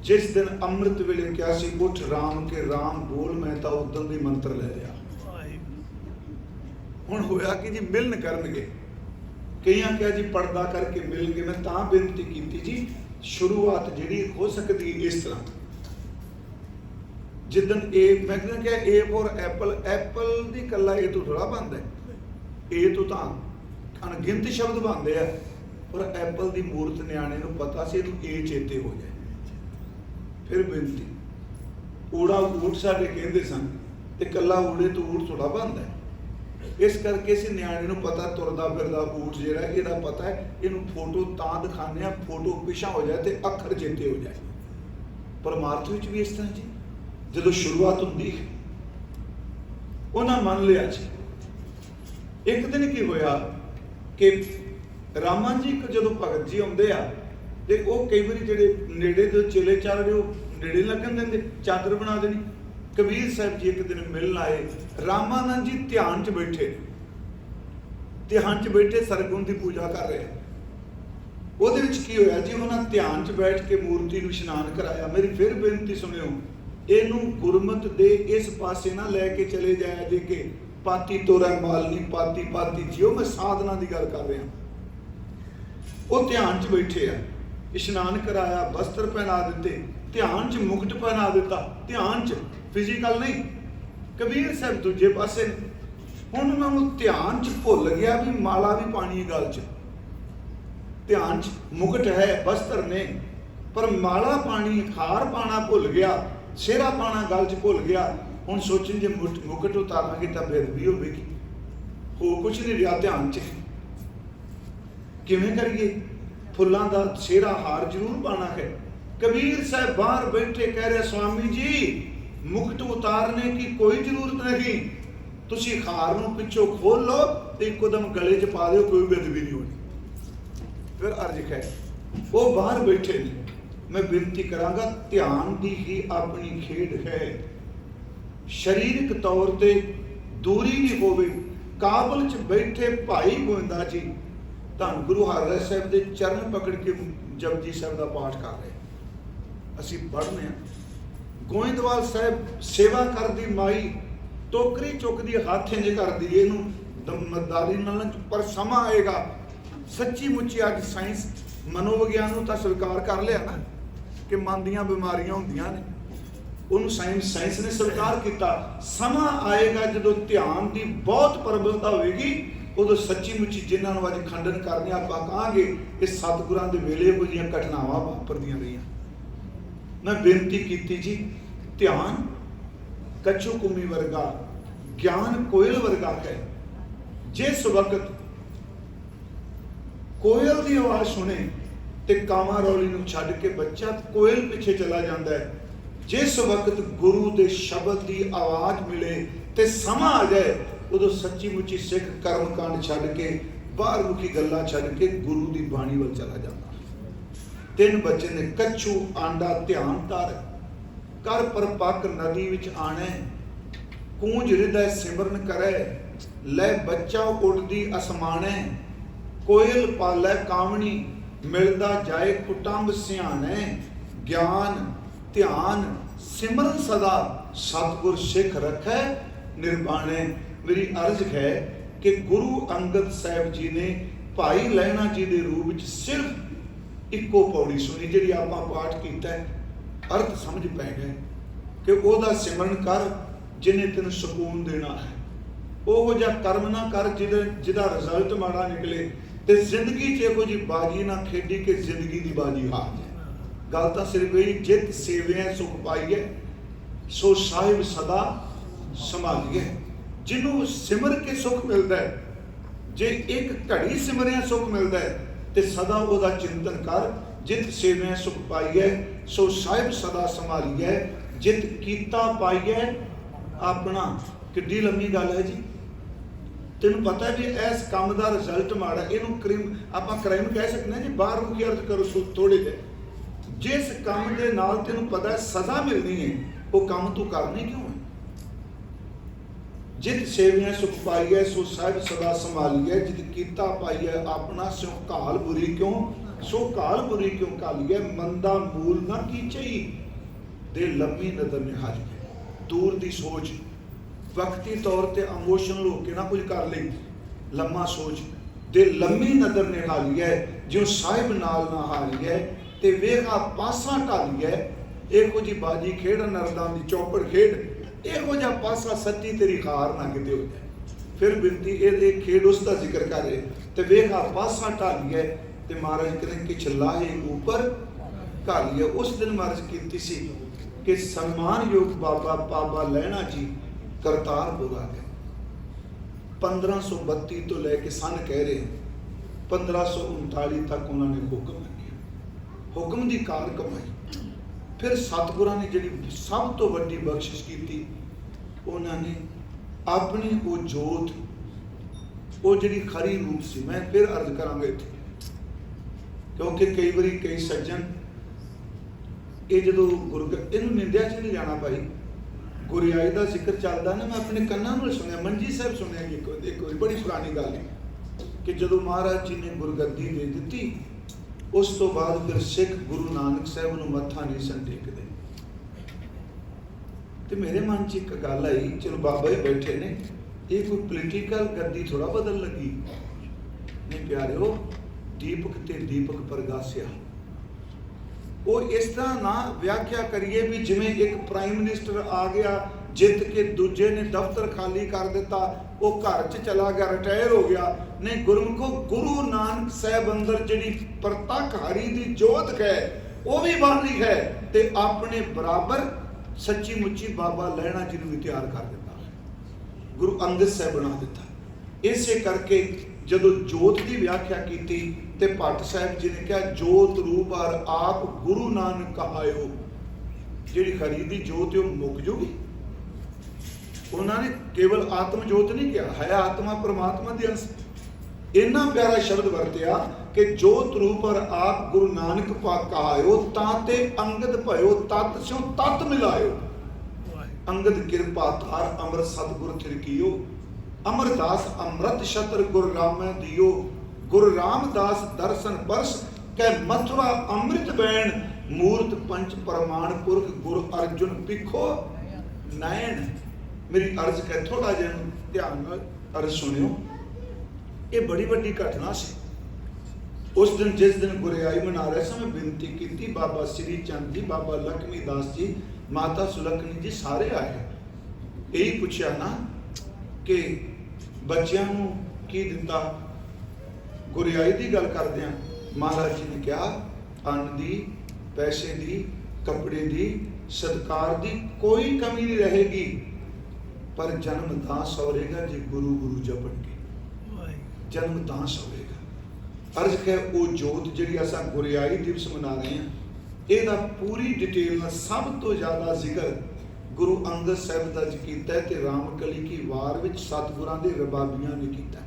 जिस दिन अमृत वेले क्या सी, उठ राम के राम बोल, मैं तो उदन दी मंत्र ले लिया। हुण होया कि जी मिलन करनगे, कईयां क्या जी पर्दा करके मिलणगे। मैं तां बेनती कीती जी, शुरुआत जिहड़ी हो सकती इस तरह, जिदन ए मैं क्या ए फॉर एप्पल, एप्पल दी कला ए तो थोड़ा बनता है, ए तो तां अनगिनत शब्द बनते हैं, पर एप्पल की मूर्त न्याणे नूं पता सी ए चेते हो जाए। फिर बेनती, ऊड़ा ऊठ साडे कहते सन, ते कला ऊड़े तो ऊठ थोड़ा बनता है। इस करके इस न्याणे नूं पता तुरदा फिरदा ऊठ जिहड़ा इहदा पता है, इहनूं फोटो तां दिखाने आ फोटो पिछा हो जाए तो अखर चेते हो जाए। परमार्थ विच भी इस तरह जी, जदों शुरुआत हुंदी उन्हां मन लिया जी एक दिन की होया कि रामा जी जो भगत जी आते आ तो वह कई बार जोड़े नेड़े जो चेले चाल रहे नेड़े लगन देंगे, चादर बना देनी। कबीर साहब जी एक दिन मिलन आए, रामानंद जी ध्यान च बैठे, ध्यान च बैठे सरगुण की पूजा कर रहे। ਉਹਦੇ ਵਿੱਚ ਕੀ ਹੋਇਆ ਜੀ, ਉਹਨਾਂ ਧਿਆਨ 'ਚ ਬੈਠ ਕੇ ਮੂਰਤੀ ਨੂੰ ਇਸ਼ਨਾਨ ਕਰਾਇਆ। ਮੇਰੀ ਫਿਰ ਬੇਨਤੀ ਸੁਣਿਓ, ਇਹਨੂੰ ਗੁਰਮਤ ਦੇ ਇਸ ਪਾਸੇ ਨਾ ਲੈ ਕੇ ਚਲੇ ਜਾਇਆ ਜੇ ਕਿ ਪਾਤੀ ਤੋਰਾ ਮਾਲਨੀ ਪਾਤੀ ਪਾਤੀ ਜਿਉ। ਮੈਂ ਸਾਧਨਾ ਦੀ ਗੱਲ ਕਰ ਰਿਹਾ। ਉਹ ਧਿਆਨ 'ਚ ਬੈਠੇ ਆ, ਇਸ਼ਨਾਨ ਕਰਾਇਆ, ਵਸਤਰ ਪਹਿਨਾ ਦਿੱਤੇ, ਧਿਆਨ 'ਚ ਮੁਕਟ ਪਹਿਨਾ ਦਿੱਤਾ, ਧਿਆਨ 'ਚ, ਫਿਜ਼ੀਕਲ ਨਹੀਂ। ਕਬੀਰ ਸਾਹਿਬ ਦੂਜੇ ਪਾਸੇ ਨੇ। ਹੁਣ ਉਹਨਾਂ ਨੂੰ ਧਿਆਨ 'ਚ ਭੁੱਲ ਗਿਆ ਵੀ ਮਾਲਾ ਵੀ ਪਾਣੀ ਗਲ 'ਚ। ध्यान मुकट है, वस्त्र ने, पर माला पानी, हार पाना भुल गया, सेहरा पाना गल च भुल गया। हुण सोचन जे मुकट उतारांगे तो बेदबी होगी, हो कुछ नहीं रहा ध्यान च। किवें करिए? फुल्लां दा सेहरा हार जरूर पाना है। कबीर साहब बाहर बैठे कह रहे, स्वामी जी मुकट उतारने की कोई जरूरत नहीं, तुसी हार नूं पिछों खोल लो तो एकदम गले च पा दो, कोई बेदबी नहीं होनी। फिर अर्ज है, वो बाहर बैठे ने। मैं बेनती करांगा, ध्यान की ही अपनी खेड है। शरीरक तौर पर दूरी भी होवे। काबल च बैठे भाई गोविंदा जी धन गुरु हरराय साहब के चरण पकड़ के जपजी साहब का पाठ कर रहे, असी पढ़ने। गोविंदवाल साहब सेवा करदी माई टोकरी चुकदी हाथ इंज करदी, इहनूं दमदारी नाल, पर समा आएगा। सच्ची मुच्ची अज साइंस मनोविग्यान तो स्वीकार कर लिया ना कि मन दियां बीमारियां होंदियां ने, उन्होंने साइंस ने स्वीकार किया। समा आएगा जो ध्यान की बहुत प्रबलता होगी, उदों सच्ची मुच्ची जिन्होंने अज खंडन करने आप कहांगे कि सतगुरां दे वेले इहो जिहियां घटनावां वापरदियां रहियां। मैं बेनती की जी, ध्यान कच्छू कुमी वर्गा, ज्ञान कोयल वर्गा है। जिस वक्त कोयल की आवाज़ सुने तो कावां रौली नूं छड्ड के बच्चा कोयल पिछे चला जाता है। जिस वक्त गुरु के शब्द की आवाज़ मिले तो समा आ जाए, उदों सच्ची मुच्ची सिख कर्म कांड छड्ड के बाहर मुखी गल्लां छड्ड के गुरु की बाणी वल चला जाता। 3 बच्चे ने, कच्छू आंडा ध्यान धर, कर परपक नदी विच आणे, कूंज हृदय सिमरन करे, लै बच्चा उड़दी असमाने, कोयल पालै कामणी, मिलदा जाए कुटुंब सियाने, ज्ञान ध्यान सिमरन सदा, सतगुर सिख रखै निर्बाणे। मेरी अर्ज है कि गुरु अंगद साहब जी ने भाई लहणा जी के रूप में सिर्फ इको पौड़ी सुनी, जी आप पाठ किया, अर्थ समझ पै गए कि वह सिमरन कर जिन्हें तेन सुकून देना है। ओहो जिहा कर्म ना कर जिहदा रिजल्ट माड़ा निकले, ते जिंदगी च इहो जी बाजी ना खेडी कि जिंदगी की बाजी हार जाए। गल तो सिर्फ यही, जित सेवियां सुख पाईए सो साहिब सदा संभालिए। जिन्हों सिमर के सुख मिलता है, जे एक घड़ी सिमरिया सुख मिलता है तो सदा वह चिंतन कर। जित सेवियां सुख पाईए सो साहिब सदा संभालिए, जित कीता पाईए अपना। किड्डी लंबी गल है जी। तेन पता है भी इस काम का रिजल्ट माड़ा, इनू क्राइम आप क्राइम कह सकते हैं जी, बाहर मुखी अर्थ करो थोड़े जे। जिस काम के नाल तेन पता है सजा मिलनी है, वो काम तू करनी क्यों है? जित सेवियां सुख पाईए सो साहिब सदा संभालिए, जित कीता पाईए अपना स्यो घाल बुरी क्यों, सो घाल बुरी क्यों घालीए, मंदा मूल ना कीचई, दे लंबी नजर निहारीए। दूर की सोच, वक्ती तौर पर इमोशनल होकर ना कुछ कर ले, लम्मा सोच दे लंबी नजर निहाली है, जो साहिब नाल ना हारी है, ते वेखा पासा ढाली है। इहो जी बाजी खेड नरदां दी चौपड़ खेड, इहो जिहा पासा सच्ची तेरी हार ना किते हो जाए। फिर बिनती ये खेड उसका जिक्र कर रहे, ते वेखा पासा ढाली है, ते महाराज कहते कि लाहे ऊपर घाली है। उस दिन महाराज की सी कि सम्मान योग बाबा लहणा जी करतारपुर आ गए। 1532 तो लेके सन कह रहे हैं 1539 तक उन्होंने हुक्म लगे, हुक्म की कार कमाई। फिर सतगुरां ने जी सब तो वड्डी बख्शिश की, उन्होंने अपनी वो जोत वो जिहड़ी खरी रूप सी। मैं फिर अर्ज करांगा इत्थे, क्योंकि कई बारी कई सज्जन ये जो इनू निंदिया च नहीं जाना भाई, गुरियाई का जिक्र चलता ना, मैं अपने कन्ना नाल सुनिया, मंजी साहब सुनिया कि एक बड़ी पुरानी गल है कि जो महाराज जी ने गुरगद्दी दे दी, उस तो बाद फिर सिख गुरु नानक साहब नूं मत्था नहीं सन टेकदे। तो मेरे मन च एक गल आई, चलो बाबा ही बैठे ने, ये कोई पोलीटिकल गद्दी थोड़ा बदल लगी। नहीं प्यारे, दीपक ते दीपक प्रगासिया, वो इस तरह ना व्याख्या करिए भी जिमें एक प्राइम मिनिस्टर आ गया जित के दूजे ने दफ्तर खाली कर दिता, वो घर च चला गया, रिटायर हो गया। नहीं, गुरमुखो गुरु नानक साहब अंदर जिहड़ी प्रतख हरि दी जोत है वो भी बन रही है, ते अपने बराबर सच्ची मुच्ची बाबा लहणा जी नूं भी तैयार कर दिता, गुरु अंगद साहब बना दिता। इसे करके जदों जोत की व्याख्या की ते भट्ट साहब जी ने कहा जोत रूप हर आप गुरु नानक कहायो, जिहड़ी खरी दी जोत है मुक जूगी। उन्होंने केवल आत्म जोत नहीं कहा, है आत्मा परमात्मा दी अंश। इन्ना प्यारा शब्द वरतिया कि जोत रूप हर आप गुरु नानक पाक कहायो, ताते अंगद भयो तत् स्यों तत् मिलायो। अंगद कृपा तार अमर सतगुर थिरकियो, अमरदास अमृत शतर गुरु राम दियो। गुरु रामदास दर्शन बरस कै मथुरा अमृत बैण, मूर्त पंच प्रमाण पुरख गुरु अर्जुन पिखो नयन। मेरी अर्ज है, थोड़ा जिहा ध्यान नाल अर्ज सुनियो। ये बड़ी वड्डी घटना सी। उस दिन जिस दिन गुरियाई मना रहे थे, मैं बेनती की, बाबा श्री चंद जी, बाबा लक्ष्मी दास जी, माता सुलखनी जी सारे आए। यही पूछा ना कि बच्चों नूं की दिता। गुरियाई की गल करदे महाराज जी ने कहा अन्न दी, पैसे दी, कपड़े दी, सत्कार दी कोई कमी नहीं रहेगी, पर जन्म तां सवरेगा जे गुरु गुरु जपणगे, जन्म तां सवरेगा। अर्ज है वो जोत जिहड़ी असां गुरियाई दिवस मना रहे हैं, ਇਹਦਾ पूरी डिटेल ਨਾਲ सब तो ज़्यादा जिक्र गुरु अंगद साहब ਦਾ ਕੀਤਾ है ਤੇ ਰਾਮਕਲੀ की वार ਵਿੱਚ सतगुरां ਦੇ रबाबियां ने ਕੀਤਾ।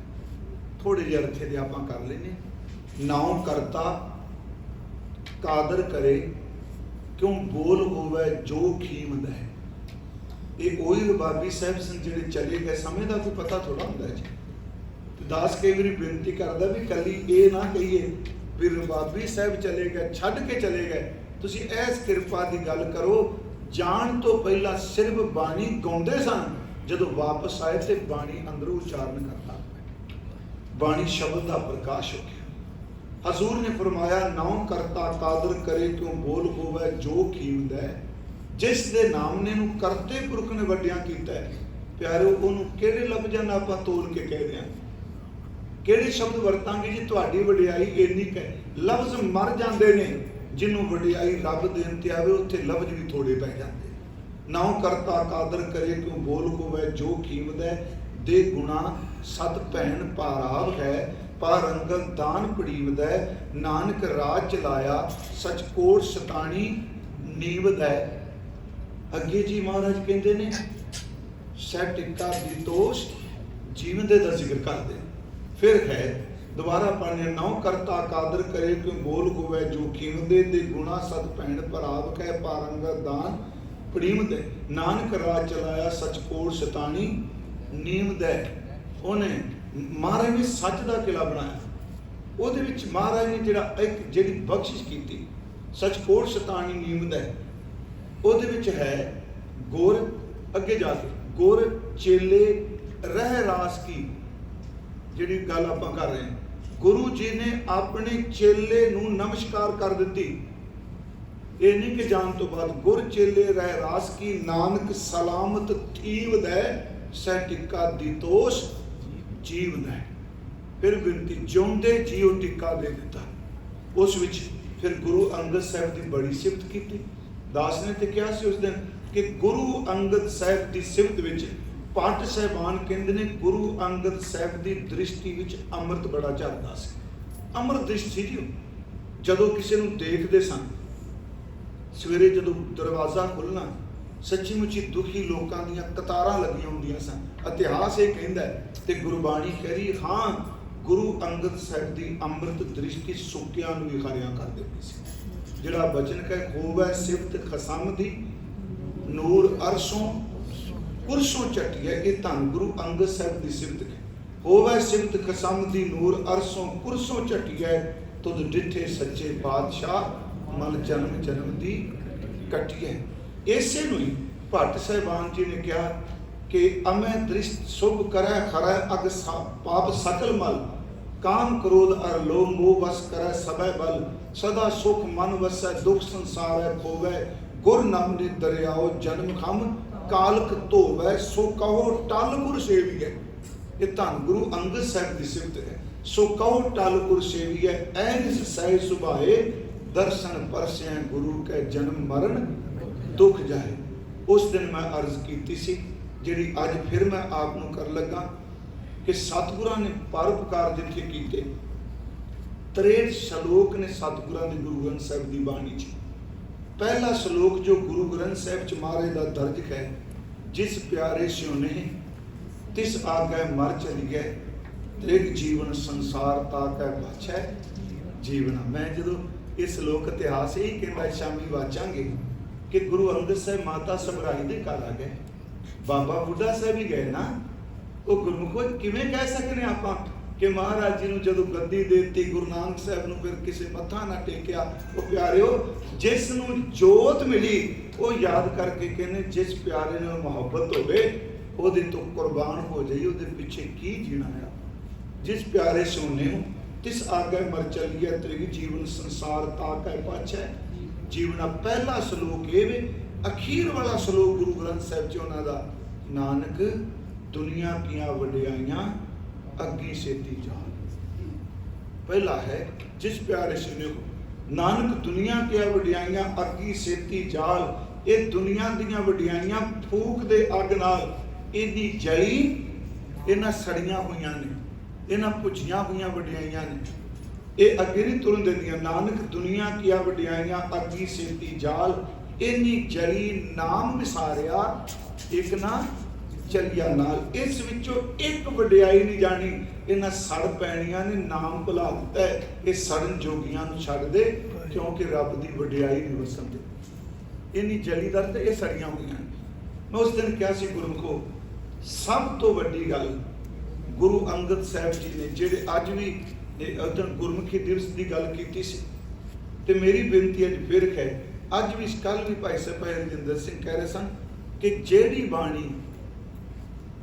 थोड़े ਜਿਹੇ ਅਰਥੇ ਦੇ ਆਪਾਂ ਕਰ ਲੈਨੇ। नाउ करता कादर करे क्यों बोल होवे जो खीमद है। ये वही रबाबी साहब सन जिहड़े चले गए, समय का कोई पता थोड़ा होंदा है जी। दास कई बार बेनती करदा भी कली ये ना कहिए भी रबाबी साहब चले गए, छड्ड के चले गए। तुसीं इस किरपा की गल करो, जान तो पहला सिर्फ बाणी गाउंदे सन, जदों वापस आए तो बाणी अंदरों उचारण करता, बाणी शब्द का प्रकाश हो गया। हजूर ने फरमाया नाउ करता कादर करे क्यों बोल होवे जो खीमद है। जिस दे नाम ने नूं करते पुरख ने वड्डियां कीता है, प्यारे उहनूं किहड़े लफ्ज़ां नाल आपां तोल के कह दियां, किहड़े शब्द वरतांगे जी तुहाडी वडियाई इन्नी है। लफ्ज़ मर जांदे ने, जिन्हों वडियाई रब देन ते आवे उत्थे लफ्ज़ भी थोड़े पै जांदे। नाउ करता कादर करे क्यों बोल होवे जो खीमद है। दे गुणा सत भैन पाराव है, पारंगल दान पड़ीवद है। नानक राज चलाया सचकोट सतानी नीवद है। अगे जी महाराज कहते ने सैट टिक्का दितोष जीवन दे दा जिक्र करते। फिर है दोबारा पढ़ने नौ करता कादर करे क्यों बोल होवे जो खीमदे दे गुणा सत भैन पराव कै पारंगल दान पड़ीवद है। नानक राज चलाया सचकोट सतानी नीवद है। उन्हें महाराज ने सच का किला बनाया, वो महाराज ने जिहड़ा एक जिहड़ी बख्शिश की सचकोट सतानी नीमद है, वो है गुर अगे जाके गुर चेले रह रास की जिहड़ी गल आपां कर रहे हैं। गुरु जी ने अपने चेले नूं नमस्कार कर दी। ये नहीं कि जान तो बाद गुर चेले रह रास की नानक सलामत थीवद है। सै टिक्का दितोष जीवन है। फिर बिनती जिउंदे जीओ टिक्का दे दिता। उस विच फिर गुरु अंगद साहब की बड़ी सिफत की। दास ने तो कहा उस दिन कि गुरु अंगद साहब की सिफत विच भट्ट साहबान कहते ने गुरु अंगद साहब की दृष्टि विच अमृत बड़ा झरदा सी। अमृत दृष्टि जी जदों किसी नूं देखते सन, सवेरे जदों दरवाज़ा खुलना सच्ची मुच्ची दुखी लोगों दीयां कतारां लगियां हुंदियां सन। इतिहास ये कहता है ते गुरबाणी कह रही हाँ गुरु अंगद साहब की अंमृत दृष्टि सुक्कियां नूं भी हरियां कर देती सी। जिहड़ा बचन कह होवै सिफत खसम दी नूर अरसों कुरसों चटिया, ये धन गुरु अंगद साहब की सिफत है। होवै सिफत खसम दी नूर अरसों कुरसों चटिया, तुद डिठे सच्चे बादशाह मल जन्म जन्म दी कटिया। इसे नूं ही भट्ट साहिबान जी ने कहा कि अमै दृष्ट शुभ करै खरै अग पाप सकल मल, काम क्रोध अर लोभ मोह वस करै सबै बल, सदा सुख मन वसै दुख संसार खोवै, गुर नाम ने दरियाओ जन्म खम कालक धोवै, सो कहो टल गुर सेवियै। ये धन गुरु अंगद साहब की सिफत है। सो कहो टल गुर सेवियै, ऐन सह सुभाए दर्शन परसै गुरु कै जन्म मरण दुख जाए। उस दिन मैं अर्ज की सी जिहड़ी अज फिर मैं आप नूं कर लगा कि सतगुरां ने परोपकार जिथे कीते, 63 श्लोक ने सतगुरां दे गुरु ग्रंथ साहिब की बाणी च। पहला श्लोक जो गुरु ग्रंथ साहिब च महाराज दा दर्ज है, जिस प्यारे स्यों ने तिस आगे मर चलिए, त्रिग जीवन संसार ताकै पाछै जीवना। मैं जो ये श्लोक इतिहास यही कहता शामी वाचांगे कि गुरु अंगद साहब माता सबराई दे घर आ गए, बाबा बुढ़ा साहब भी गए ना। वो गुरमुखो किवें कह सकने आपां कि महाराज जी नूं जदों गद्दी देती, गुरु नानक साहब नूं फिर किसी मत्था ना टेकिया। वो प्यारिओ जिस नूं जोत मिली वो याद करके कहने जिस प्यारे नाल मुहब्बत होवे ओहदे तो कुर्बान हो जाइए, ओहदे पिछे की जीना है। जिस प्यारे सोने तिस आगे मर चलिए, त्रिग जीवन संसार ताकै पाछै जीवना। पहला श्लोक ये वे, अखीर वाला श्लोक गुरु ग्रंथ साहिब च उन्हां दा, नानक दुनिया कीਆਂ वडियाइयां अग्गी सेती जाल। पहला है जिस प्यारे सुने हो, नानक दुनिया कीਆਂ वडियाइयां अग्गी सेती जाल। ये दुनिया दीयां वडियाइयां फूक दे अग नाल इन्नी जली, इन्हां सड़ियां हुईयां ने, इन्हां भुजियां हुईयां वडियाइयां ने, ये अगे नहीं तुरन देंदियां। नानक दुनिया कीਆਂ वडियाइयां अग्गी सेती जाल, इन्नी जली नाम विसारिया एक ना चलिया नाल। इस विचों एक वडियाई नहीं जानी, इन्हां सड़ पैणियां ने, नाम भुला दिता है। ये सड़न जोगियां नूं छड्ड दे, क्योंकि रब दी वडियाई नहीं वसन दे। इन्नी जली दर ते ये सड़ियां हुईयां। मैं उस दिन कहा सी गुरमुखो, सब तो वड्डी गल गुरु अंगद साहब जी ने जिहड़े अज भी उस दिन गुरमुखी दिवस की गल की सी, ते मेरी बेनती अज फिर है, अज भी कल भी भाई साहब भाई रजिंदर सिंह कह रहे सन कि जेड़ी बाणी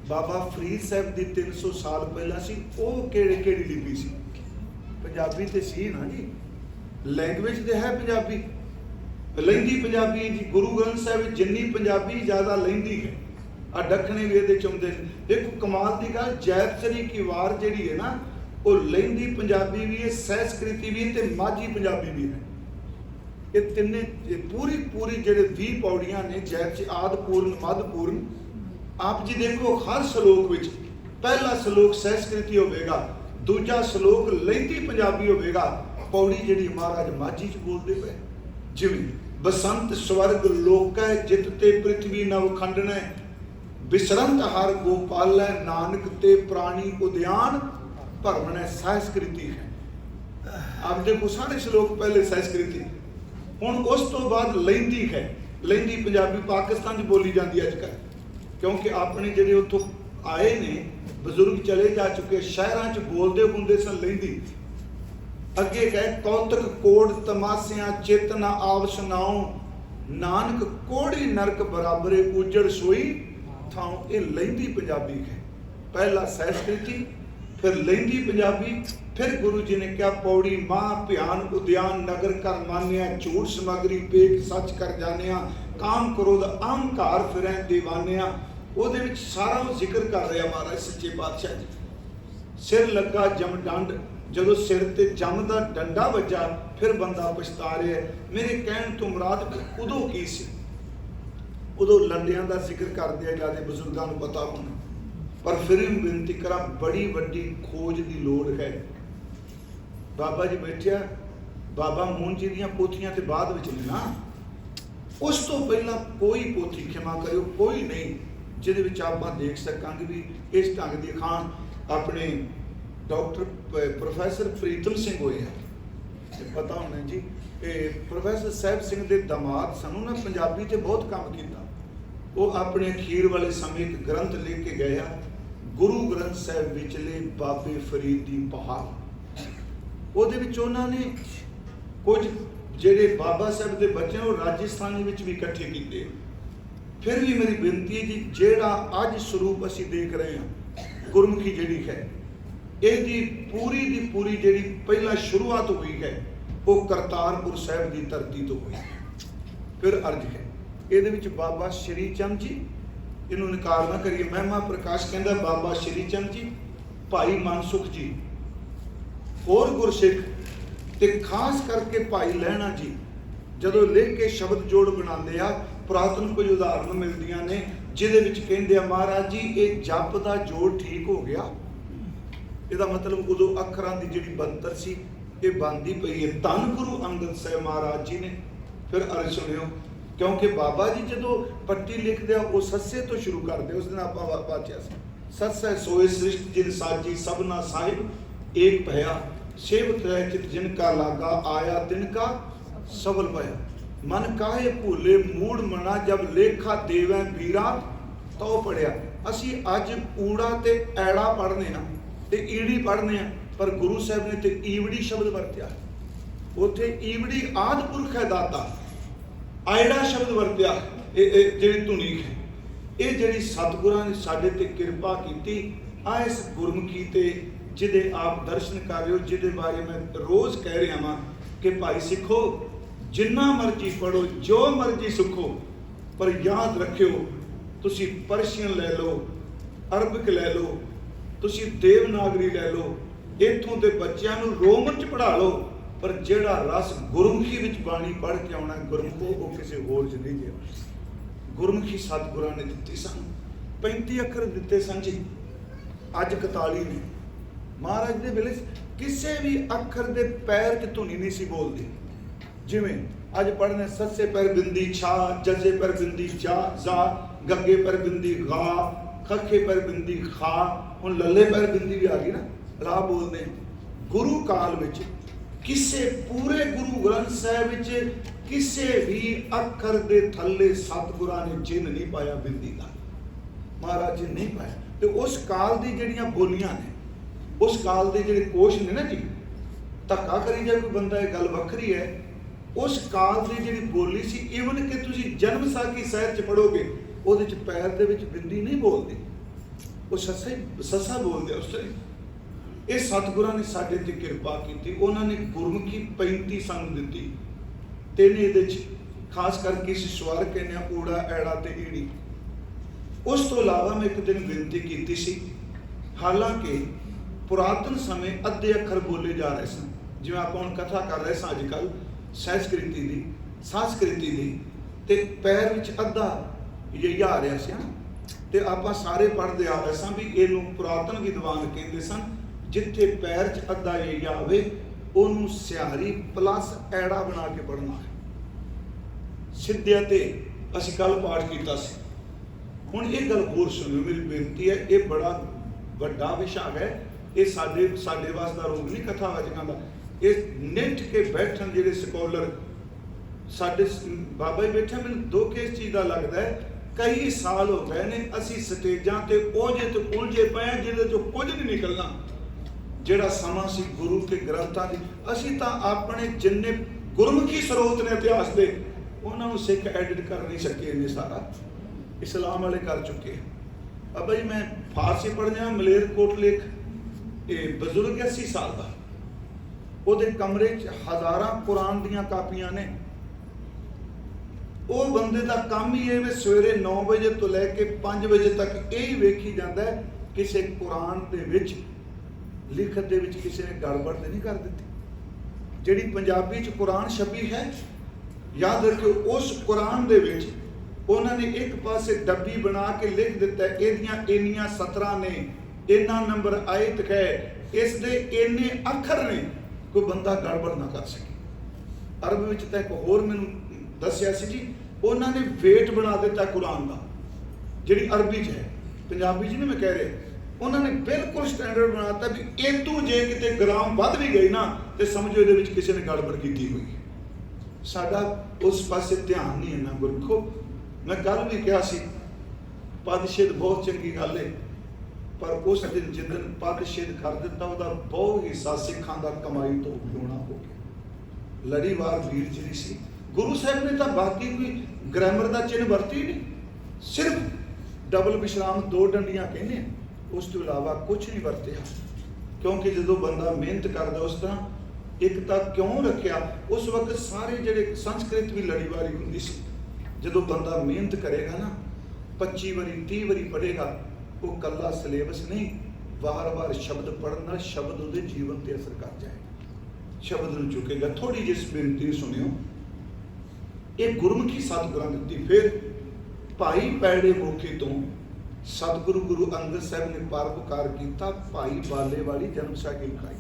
बाबा फरीद साहब की 300 साल पहला सी, वो केड़ी लिपि सी? पंजाबी तो सी ना जी, लैंग्वेज तो है पंजाबी, लैंदी पंजाबी जी। गुरु ग्रंथ साहब जिन्नी पंजाबी ज़्यादा लैंदी है, आ दखने वेद चुमते। देखो कमाल की गल, जैतसरी की वार जिहड़ी है ना, वो लैंदी पंजाबी भी है, संस्कृति भी है, ते माझी पंजाबी भी है। ये तिन्ने पूरी जेडे 20 पौड़ियां ने, जैत आदपूर्ण मधपूर्ण। आप जी देखो हर श्लोक विच पहला श्लोक संस्कृति होवेगा, दूजा श्लोक लैंदी पंजाबी होवेगा, पौड़ी जिहड़ी महाराज माझी च बोलदे पे। जिवें बसंत स्वर्ग लोकै जितते पृथ्वी नव खंडनै, बिसरंत हर गोपालै नानक ते प्राणी उद्यान भरमनै। संस्कृति है। आप देखो सारे श्लोक पहले संस्कृति, हुण उस तो बाद लैंदी है। लैंदी पंजाबी पाकिस्तान च बोली जाती है अजकल, क्योंकि अपने जिहड़े उत्थों आए ने बजुर्ग चले जा चुके, शहरां च बोलते हुंदे सन लैंदी। अगे कहे कौतक कोड़ तमासियां चित न आव सुनाओ, नानक कोड़ी नरक बराबरे उजड़ सोई थाओ। ये लैंदी पंजाबी है। पहला संस्कृति, फिर लैंदी पंजाबी, फिर गुरु जी ने क्या पौड़ी मां भ्यान उद्यान नगर कर मान्या, झूठ समगरी पेट सच कर जानिया, काम क्रोध अहंकार फिरें दीवानिया। ਉਹਦੇ ਵਿੱਚ ਸਾਰਾ ਉਹ ਜ਼ਿਕਰ ਕਰ ਰਿਹਾ ਮਹਾਰਾਜ ਸੱਚੇ ਪਾਤਸ਼ਾਹ ਜੀ। ਸਿਰ ਲੱਗਾ ਜਮ ਡੰਡ, ਜਦੋਂ ਸਿਰ ਤੇ ਜਮ ਦਾ ਡੰਡਾ ਵੱਜਾ ਫਿਰ ਬੰਦਾ ਪਛਤਾ ਰਿਹਾ। ਮੇਰੇ ਕਹਿਣ ਤੋਂ ਮੁਰਾਦ ਉਦੋਂ ਕੀ ਸੀ? ਉਦੋਂ ਲੰਡਿਆਂ ਦਾ ਜ਼ਿਕਰ ਕਰਦੇ ਆ, ਜਿਆਦਾ ਬਜ਼ੁਰਗਾਂ ਨੂੰ ਪਤਾ ਹੋਣਾ। ਪਰ ਫਿਰ ਵੀ ਬੇਨਤੀ ਕਰਾਂ, ਬੜੀ ਵੱਡੀ ਖੋਜ ਦੀ ਲੋੜ ਹੈ। ਬਾਬਾ ਜੀ ਬੈਠਿਆ, ਬਾਬਾ ਮੋਹਨ ਜੀ ਦੀਆਂ ਪੋਥੀਆਂ ਤੇ ਬਾਅਦ ਵਿੱਚ ਨੇ ਨਾ, ਉਸ ਤੋਂ ਪਹਿਲਾਂ ਕੋਈ ਪੋਥੀ, ਖਿਮਾ ਕਰਿਓ, ਕੋਈ ਨਹੀਂ। ਜਿਹਦੇ ਵਿੱਚ ਆਪਾਂ ਦੇਖ ਸਕਾਂਗੇ ਵੀ ਇਸ ਢੰਗ ਦੀ ਅਖਾਣ ਆਪਣੇ ਡਾਕਟਰ ਪ੍ਰੋਫੈਸਰ ਪ੍ਰੀਤਮ ਸਿੰਘ ਹੋਏ ਆ, ਪਤਾ ਹੋਣਾ ਜੀ। ਇਹ ਪ੍ਰੋਫੈਸਰ ਸਾਹਿਬ ਸਿੰਘ ਦੇ ਦਾਮਾਦ ਸਾਨੂੰ ਨਾ ਪੰਜਾਬੀ 'ਤੇ ਬਹੁਤ ਕੰਮ ਕੀਤਾ। ਉਹ ਆਪਣੇ ਅਖੀਰ ਵਾਲੇ ਸਮੇਂ ਇੱਕ ਗ੍ਰੰਥ ਲਿਖ ਕੇ ਗਏ ਆ, ਗੁਰੂ ਗ੍ਰੰਥ ਸਾਹਿਬ ਵਿਚਲੇ ਬਾਬੇ ਫਰੀਦ ਦੀ ਬਹਾਰ। ਉਹਦੇ ਵਿੱਚ ਉਹਨਾਂ ਨੇ ਕੁਝ ਜਿਹੜੇ ਬਾਬਾ ਸਾਹਿਬ ਦੇ ਬੱਚੇ ਉਹ ਰਾਜਸਥਾਨ ਵਿੱਚ ਵੀ ਇਕੱਠੇ ਕੀਤੇ। ਫਿਰ ਵੀ ਮੇਰੀ ਬੇਨਤੀ ਹੈ ਜੀ, ਜਿਹੜਾ ਅੱਜ ਸਰੂਪ ਅਸੀਂ ਦੇਖ ਰਹੇ ਹਾਂ, ਗੁਰਮੁਖੀ ਜਿਹੜੀ ਹੈ, ਇਹਦੀ ਪੂਰੀ ਦੀ ਪੂਰੀ ਜਿਹੜੀ ਪਹਿਲਾਂ ਸ਼ੁਰੂਆਤ ਹੋਈ ਹੈ ਉਹ ਕਰਤਾਰਪੁਰ ਸਾਹਿਬ ਦੀ ਧਰਤੀ ਤੋਂ ਹੋਈ। ਫਿਰ ਅਰਜ ਹੈ ਇਹਦੇ ਵਿੱਚ ਬਾਬਾ ਸ਼੍ਰੀ ਚੰਦ ਜੀ, ਇਹਨੂੰ ਇਨਕਾਰ ਨਾ ਕਰੀਏ, ਮਹਿਮਾ ਪ੍ਰਕਾਸ਼ ਕਹਿੰਦਾ ਬਾਬਾ ਸ਼੍ਰੀ ਚੰਦ ਜੀ, ਭਾਈ ਮਨਸੁਖ ਜੀ, ਹੋਰ ਗੁਰਸਿੱਖ ਤੇ ਖਾਸ ਕਰਕੇ ਭਾਈ ਲਹਿਣਾ ਜੀ ਜਦੋਂ ਲਿਖ ਕੇ ਸ਼ਬਦ ਜੋੜ ਬਣਾਉਂਦੇ ਆ, ਪੁਰਾਤਨ ਕੁਝ ਉਦਾਹਰਨ ਮਿਲਦੀਆਂ ਨੇ ਜਿਹਦੇ ਵਿੱਚ ਕਹਿੰਦੇ ਆ, ਮਹਾਰਾਜ ਜੀ ਇਹ ਜਪ ਦਾ ਜੋੜ ਠੀਕ ਹੋ ਗਿਆ। ਇਹਦਾ ਮਤਲਬ ਉਦੋਂ ਅੱਖਰਾਂ ਦੀ ਜਿਹੜੀ ਬਣਤਰ ਸੀ ਇਹ ਬਣਦੀ ਪਈ ਹੈ। ਧੰਨ ਗੁਰੂ ਅੰਗਦ ਸਾਹਿਬ ਮਹਾਰਾਜ ਜੀ ਨੇ। ਫਿਰ ਅਰਜ਼ ਸੁਣਿਓ, ਕਿਉਂਕਿ ਬਾਬਾ ਜੀ ਜਦੋਂ ਪੱਟੀ ਲਿਖਦੇ ਆ ਉਹ ਸੱਸੇ ਤੋਂ ਸ਼ੁਰੂ ਕਰਦੇ। ਉਸ ਦਿਨ ਆਪਾਂ ਵਾਚਿਆ ਸੀ, ਸੱਸੇ ਸੋਏ ਸ੍ਰਿਸ਼ਟ ਜਿਨ ਸਾਜੀ ਸਭਨਾ ਸਾਹਿਬ ਏਕ ਭਇਆ, ਸੇਵ ਤ੍ਰੈ ਚਿਤ ਜਿਨ ਕਾ ਲਾਗਾ ਆਇਆ ਤਿਨ ਕਾ ਸਬਲ ਭਇਆ। ਮਨ ਕਾਹੇ ਭੂਲੇ ਮੂੜ ਮਨਾ ਜਬ ਲੇਖਾ ਦੇਵੈ ਵੀਰਾ ਤਉ ਪੜਿਆ। ਅਸੀਂ ਅੱਜ ਊੜਾ ਤੇ ਐੜਾ ਪੜ੍ਹਨੇ ਆ ਤੇ ਈੜੀ ਪੜ੍ਹਨੇ ਆ, ਪਰ ਗੁਰੂ ਸਾਹਿਬ ਨੇ ਤੇ ਈਵੜੀ ਸ਼ਬਦ ਵਰਤਿਆ। ਉੱਥੇ ਈਵੜੀ ਆਦਿ ਪੁਰਖ ਹੈ ਦਾਤਾ, ਆਇੜਾ ਸ਼ਬਦ ਵਰਤਿਆ। ਇਹ ਜਿਹੜੀ ਧੁਨੀ ਹੈ, ਇਹ ਜਿਹੜੀ ਸਤਿਗੁਰਾਂ ਨੇ ਸਾਡੇ ਤੇ ਕਿਰਪਾ ਕੀਤੀ ਆ ਇਸ ਗੁਰਮੁਖੀ ਤੇ, ਜਿਹਦੇ ਆਪ ਦਰਸ਼ਨ ਕਰ ਰਹੇ ਹੋ, ਜਿਹਦੇ ਬਾਰੇ ਮੈਂ ਰੋਜ਼ ਕਹਿ ਰਿਹਾ ਵਾਂ ਕਿ ਭਾਈ ਸਿੱਖੋ, ਜਿੰਨਾ ਮਰਜ਼ੀ ਪੜੋ, ਜੋ ਮਰਜ਼ੀ ਸਿੱਖੋ, ਪਰ ਯਾਦ ਰੱਖਿਓ, ਤੁਸੀਂ ਪਰਸ਼ੀਅਨ ਲੈ ਲਓ, ਅਰਬਿਕ ਲੈ ਲਓ, ਤੁਸੀਂ ਦੇਵਨਾਗਰੀ ਲੈ ਲਓ, ਇੱਥੋਂ ਦੇ ਬੱਚਿਆਂ ਨੂੰ ਰੋਮਨ 'ਚ ਪੜ੍ਹਾ ਲਓ, ਪਰ ਜਿਹੜਾ ਰਸ ਗੁਰਮੁਖੀ ਵਿੱਚ ਬਾਣੀ ਪੜ੍ਹ ਕੇ ਆਉਣਾ ਗੁਰਮੁਖੋ, ਉਹ ਕਿਸੇ ਹੋਰ 'ਚ ਨਹੀਂ ਗਿਆ। ਗੁਰਮੁਖੀ ਸਤਿਗੁਰਾਂ ਨੇ ਦਿੱਤੀ ਸਨ, 35 ਅੱਖਰ ਦਿੱਤੇ ਸਨ ਜੀ, ਅੱਜ 41 ਨੇ। ਮਹਾਰਾਜ ਦੇ ਵੇਲੇ ਕਿਸੇ ਵੀ ਅੱਖਰ ਦੇ ਪੈਰ 'ਚ ਧੁਨੀ ਨਹੀਂ ਸੀ ਬੋਲਦੀ। ਜਿਵੇਂ ਅੱਜ ਪੜ੍ਹਨੇ ਸੱਸੇ ਪੈਰ ਬਿੰਦੀ ਛਾ, ਜੱਜੇ ਪੈਰ ਬਿੰਦੀ ਜਾ ਜ਼ਾ, ਗੱਗੇ ਪੈਰ ਬਿੰਦੀ ਗਾ, ਖੱਖੇ ਪੈਰ ਬਿੰਦੀ ਖਾ, ਹੁਣ ਲੱਲੇ ਪੈਰ ਬਿੰਦੀ ਵੀ ਆ ਗਈ ਨਾ, ਲਾ ਬੋਲਦੇ। ਗੁਰੂ ਕਾਲ ਵਿੱਚ ਕਿਸੇ ਪੂਰੇ ਗੁਰੂ ਗ੍ਰੰਥ ਸਾਹਿਬ ਵਿੱਚ ਕਿਸੇ ਵੀ ਅੱਖਰ ਦੇ ਥੱਲੇ ਸਤਿਗੁਰਾਂ ਨੇ ਚਿੰਨ੍ਹ ਨਹੀਂ ਪਾਇਆ ਬਿੰਦੀ ਦਾ, ਮਹਾਰਾਜ ਜੀ ਨਹੀਂ ਪਾਇਆ। ਤੇ ਉਸ ਕਾਲ ਦੀ ਜਿਹੜੀਆਂ ਬੋਲੀਆਂ ਨੇ, ਉਸ ਕਾਲ ਦੇ ਜਿਹੜੇ ਕੋਸ਼ ਨੇ ਨਾ ਜੀ, ਧੱਕਾ ਕਰੀ ਜਾਏ ਕੋਈ ਬੰਦਾ, ਇਹ ਗੱਲ ਵੱਖਰੀ ਹੈ। ਉਸ ਕਾਲ ਦੀ ਜਿਹੜੀ ਬੋਲੀ ਸੀ, ਈਵਨ ਕਿ ਤੁਸੀਂ ਜਨਮ ਸਾਖੀ ਸਾਹਿਤ 'ਚ ਪੜ੍ਹੋਗੇ, ਉਹਦੇ 'ਚ ਪੈਰ ਦੇ ਵਿੱਚ ਬਿੰਦੀ ਨਹੀਂ ਬੋਲਦੇ, ਉਹ ਸੱਸਾ ਬੋਲਦੇ ਉਸ ਤਰ੍ਹਾਂ। ਇਹ ਸਤਿਗੁਰਾਂ ਨੇ ਸਾਡੇ ਤੇ ਕਿਰਪਾ ਕੀਤੀ। ਉਹਨਾਂ ਨੇ ਗੁਰਮੁਖੀ 35 ਸਾਨੂੰ ਦਿੱਤੀ, ਤਿੰਨ ਇਹਦੇ 'ਚ ਖਾਸ ਕਰਕੇ ਅਸੀਂ ਸਵਰ ਕਹਿੰਦੇ ਆ, ਊੜਾ ਐੜਾ ਤੇ ਈੜੀ। ਉਸ ਤੋਂ ਇਲਾਵਾ ਮੈਂ ਇੱਕ ਦਿਨ ਬੇਨਤੀ ਕੀਤੀ ਸੀ, ਹਾਲਾਂਕਿ ਪੁਰਾਤਨ ਸਮੇਂ ਅੱਧੇ ਅੱਖਰ ਬੋਲੇ ਜਾ ਰਹੇ ਸਨ, ਜਿਵੇਂ ਆਪਾਂ ਹੁਣ ਕਥਾ ਕਰ ਰਹੇ ਸਾਂ ਅੱਜ ਕੱਲ੍ਹ ਸੰਸਕ੍ਰਿਤੀ ਦੀ, ਤੇ ਪੈਰ ਵਿੱਚ ਅੱਧਾ ਇਹ ਆ ਰਿਹਾ ਸੀ, ਤੇ ਆਪਾਂ ਸਾਰੇ ਪੜ੍ਹਦੇ ਆ ਰਹੇ ਸਾਂ ਵੀ ਇਹਨੂੰ ਪੁਰਾਤਨ ਵਿਦਵਾਨ ਕਹਿੰਦੇ ਸਨ, ਜਿੱਥੇ ਪੈਰ 'ਚ ਅੱਧਾ ਇਹ ਆਵੇ ਉਹਨੂੰ ਸਿਹਾਰੀ ਪਲੱਸ ਐੜਾ ਬਣਾ ਕੇ ਪੜ੍ਹਨਾ ਹੈ। ਸਿੱਧਿਆ ਤੇ ਅਸੀਂ ਕੱਲ ਪਾਠ ਕੀਤਾ ਸੀ। ਹੁਣ ਇਹ ਗੱਲ ਹੋਰ ਸੁਣਿਓ, ਮੇਰੀ ਬੇਨਤੀ ਹੈ, ਇਹ ਬੜਾ ਵੱਡਾ ਵਿਸ਼ਾ ਹੈ, ਇਹ ਸਾਡੇ ਵਾਸ ਦਾ ਰੋਗ ਨਹੀਂ ਕਥਾ ਵਾਚਕਾਂ ਦਾ। ਇਹ ਨਿੱਠ ਕੇ ਬੈਠਣ ਜਿਹੜੇ ਸਕੋਲਰ ਸਾਡੇ ਬਾਬਾ ਜੀ ਬੈਠੇ, ਮੈਨੂੰ ਦੁੱਖ ਇਸ ਚੀਜ਼ ਦਾ ਲੱਗਦਾ ਹੈ, ਕਈ ਸਾਲ ਹੋ ਗਏ ਨੇ ਅਸੀਂ ਸਟੇਜਾਂ ਤੇ ਉਹਜੇ ਤੇ ਉਲਝੇ ਪਏ, ਜਿਹਦੇ ਚੋਂ ਕੁਝ ਨਹੀਂ ਨਿਕਲਣਾ। ਜਿਹੜਾ ਸਮਾਂ ਸੀ ਗੁਰੂ ਕੇ ਗ੍ਰੰਥਾਂ ਦੀ, ਅਸੀਂ ਤਾਂ ਆਪਣੇ ਜਿੰਨੇ ਗੁਰਮੁਖੀ ਸਰੋਤ ਨੇ ਇਤਿਹਾਸ ਦੇ, ਉਹਨਾਂ ਨੂੰ ਸਿੱਖ ਐਡਿਟ ਕਰ ਨਹੀਂ ਸਕੇ, ਇਹਨੇ ਸਾਰਾ ਇਸਲਾਮ ਵਾਲੇ ਕਰ ਚੁੱਕੇ। ਬਾਬਾ ਜੀ ਮੈਂ ਫਾਰਸੀ ਪੜ੍ਹਦਿਆ, ਮਲੇਰਕੋਟਲੇ ਇਹ ਬਜ਼ੁਰਗ 80 ਸਾਲ ਦਾ, ਉਹਦੇ ਕਮਰੇ 'ਚ ਹਜ਼ਾਰਾਂ ਕੁਰਾਨ ਦੀਆਂ ਕਾਪੀਆਂ ਨੇ। ਉਹ ਬੰਦੇ ਦਾ ਕੰਮ ਹੀ ਇਹ, ਸਵੇਰੇ 9 ਵਜੇ ਤੋਂ ਲੈ ਕੇ 5 ਵਜੇ ਤੱਕ ਇਹ ਹੀ ਵੇਖੀ ਜਾਂਦਾ ਹੈ ਕਿਸੇ ਕੁਰਾਨ ਦੇ ਵਿੱਚ ਲਿਖਤ ਦੇ ਵਿੱਚ ਕਿਸੇ ਨੇ ਗੜਬੜ ਤੇ ਨਹੀਂ ਕਰ ਦਿੱਤੀ। ਜਿਹੜੀ ਪੰਜਾਬੀ 'ਚ ਕੁਰਾਨ ਛਪੀ ਹੈ, ਯਾਦ ਰੱਖਿਓ, ਉਸ ਕੁਰਾਨ ਦੇ ਵਿੱਚ ਉਹਨਾਂ ਨੇ ਇੱਕ ਪਾਸੇ ਡੱਬੀ ਬਣਾ ਕੇ ਲਿਖ ਦਿੱਤਾ, ਇਹਦੀਆਂ ਇੰਨੀਆਂ ਸਤਰਾਂ ਨੇ, ਇੰਨਾ ਨੰਬਰ ਆਇਤ ਹੈ, ਇਸ ਦੇ ਇੰਨੇ ਅੱਖਰ ਨੇ, ਕੋਈ ਬੰਦਾ ਗੜਬੜ ਨਾ ਕਰ ਸਕੇ। ਅਰਬ ਵਿੱਚ ਤਾਂ ਇੱਕ ਹੋਰ ਮੈਨੂੰ ਦੱਸਿਆ ਸੀ ਜੀ, ਉਹਨਾਂ ਨੇ ਵੇਟ ਬਣਾ ਦਿੱਤਾ ਕੁਰਾਨ ਦਾ, ਜਿਹੜੀ ਅਰਬੀ 'ਚ ਹੈ, ਪੰਜਾਬੀ 'ਚ ਨਹੀਂ ਮੈਂ ਕਹਿ ਰਿਹਾ, ਉਹਨਾਂ ਨੇ ਬਿਲਕੁਲ ਸਟੈਂਡਰਡ ਬਣਾ ਦਿੱਤਾ ਵੀ ਇਹ ਤੋਂ ਜੇ ਕਿਤੇ ਗ੍ਰਾਮ ਵੱਧ ਵੀ ਗਈ ਨਾ ਤੇ ਸਮਝੋ ਇਹਦੇ ਵਿੱਚ ਕਿਸੇ ਨੇ ਗੜਬੜ ਕੀਤੀ ਹੋਈ ਹੈ। ਸਾਡਾ ਉਸ ਪਾਸੇ ਧਿਆਨ ਨਹੀਂ ਇੰਨਾ ਗੁਰਖੋ। ਮੈਂ ਕੱਲ ਵੀ ਕਿਹਾ ਸੀ ਪਦਛੇਦ ਬਹੁਤ ਚੰਗੀ ਗੱਲ ਹੈ, ਪਰ ਉਸ ਦਿਨ ਜਿੱਦਣ ਪਦਛੇਦ ਕਰ ਦਿੱਤਾ ਉਹਦਾ ਬਹੁਤ ਹਿੱਸਾ ਸਿੱਖਾਂ ਦਾ ਕਮਾਈ ਤੋਂ ਹੋਣਾ ਹੋ ਗਿਆ। ਲੜੀਵਾਰ ਵੀਰ ਜਿਹੜੀ ਸੀ, ਗੁਰੂ ਸਾਹਿਬ ਨੇ ਤਾਂ ਬਾਕੀ ਕੋਈ ਗ੍ਰਾਮਰ ਦਾ ਚਿੰਨ੍ਹ ਵਰਤੀ ਨਹੀਂ, ਸਿਰਫ ਡਬਲ ਵਿਸ਼ਰਾਮ 2 ਡੰਡੀਆਂ ਕਹਿੰਦੇ, ਉਸ ਤੋਂ ਇਲਾਵਾ ਕੁਝ ਨਹੀਂ ਵਰਤਿਆ। ਕਿਉਂਕਿ ਜਦੋਂ ਬੰਦਾ ਮਿਹਨਤ ਕਰਦਾ ਉਸ ਤਰ੍ਹਾਂ ਇੱਕ ਤਾਂ ਕਿਉਂ ਰੱਖਿਆ, ਉਸ ਵਕਤ ਸਾਰੇ ਜਿਹੜੇ ਸੰਸਕ੍ਰਿਤ ਵੀ ਲੜੀਵਾਰੀ ਹੁੰਦੀ ਸੀ। ਜਦੋਂ ਬੰਦਾ ਮਿਹਨਤ ਕਰੇਗਾ ਨਾ 25 ਵਾਰੀ 30 ਵਾਰੀ ਪੜ੍ਹੇਗਾ, ਉਹ ਕੱਲਾ ਸਿਲੇਬਸ ਨਹੀਂ, ਵਾਰ-ਵਾਰ ਸ਼ਬਦ ਪੜ੍ਹਨ ਨਾਲ ਸ਼ਬਦ ਉਹਦੇ ਜੀਵਨ ਤੇ ਅਸਰ ਕਰ ਜਾਏਗਾ, ਸ਼ਬਦ ਨੂੰ ਚੁੱਕੇਗਾ। ਥੋੜੀ ਜਿਹੀ ਬੇਨਤੀ ਸੁਣਿਓ, ਇਹ ਗੁਰਮੁਖੀ ਸਤਿਗੁਰਾਂ ਦਿੱਤੀ। ਫਿਰ ਭਾਈ ਪੈੜੇ ਮੋਖੇ ਤੋਂ ਸਤਿਗੁਰੂ ਗੁਰੂ ਅੰਗਦ ਸਾਹਿਬ ਨੇ ਪਰਉਪਕਾਰ ਕੀਤਾ, ਭਾਈ ਬਾਲੇ ਵਾਲੀ ਜਨਮ ਸਾਖੀ ਲਿਖਾਈ।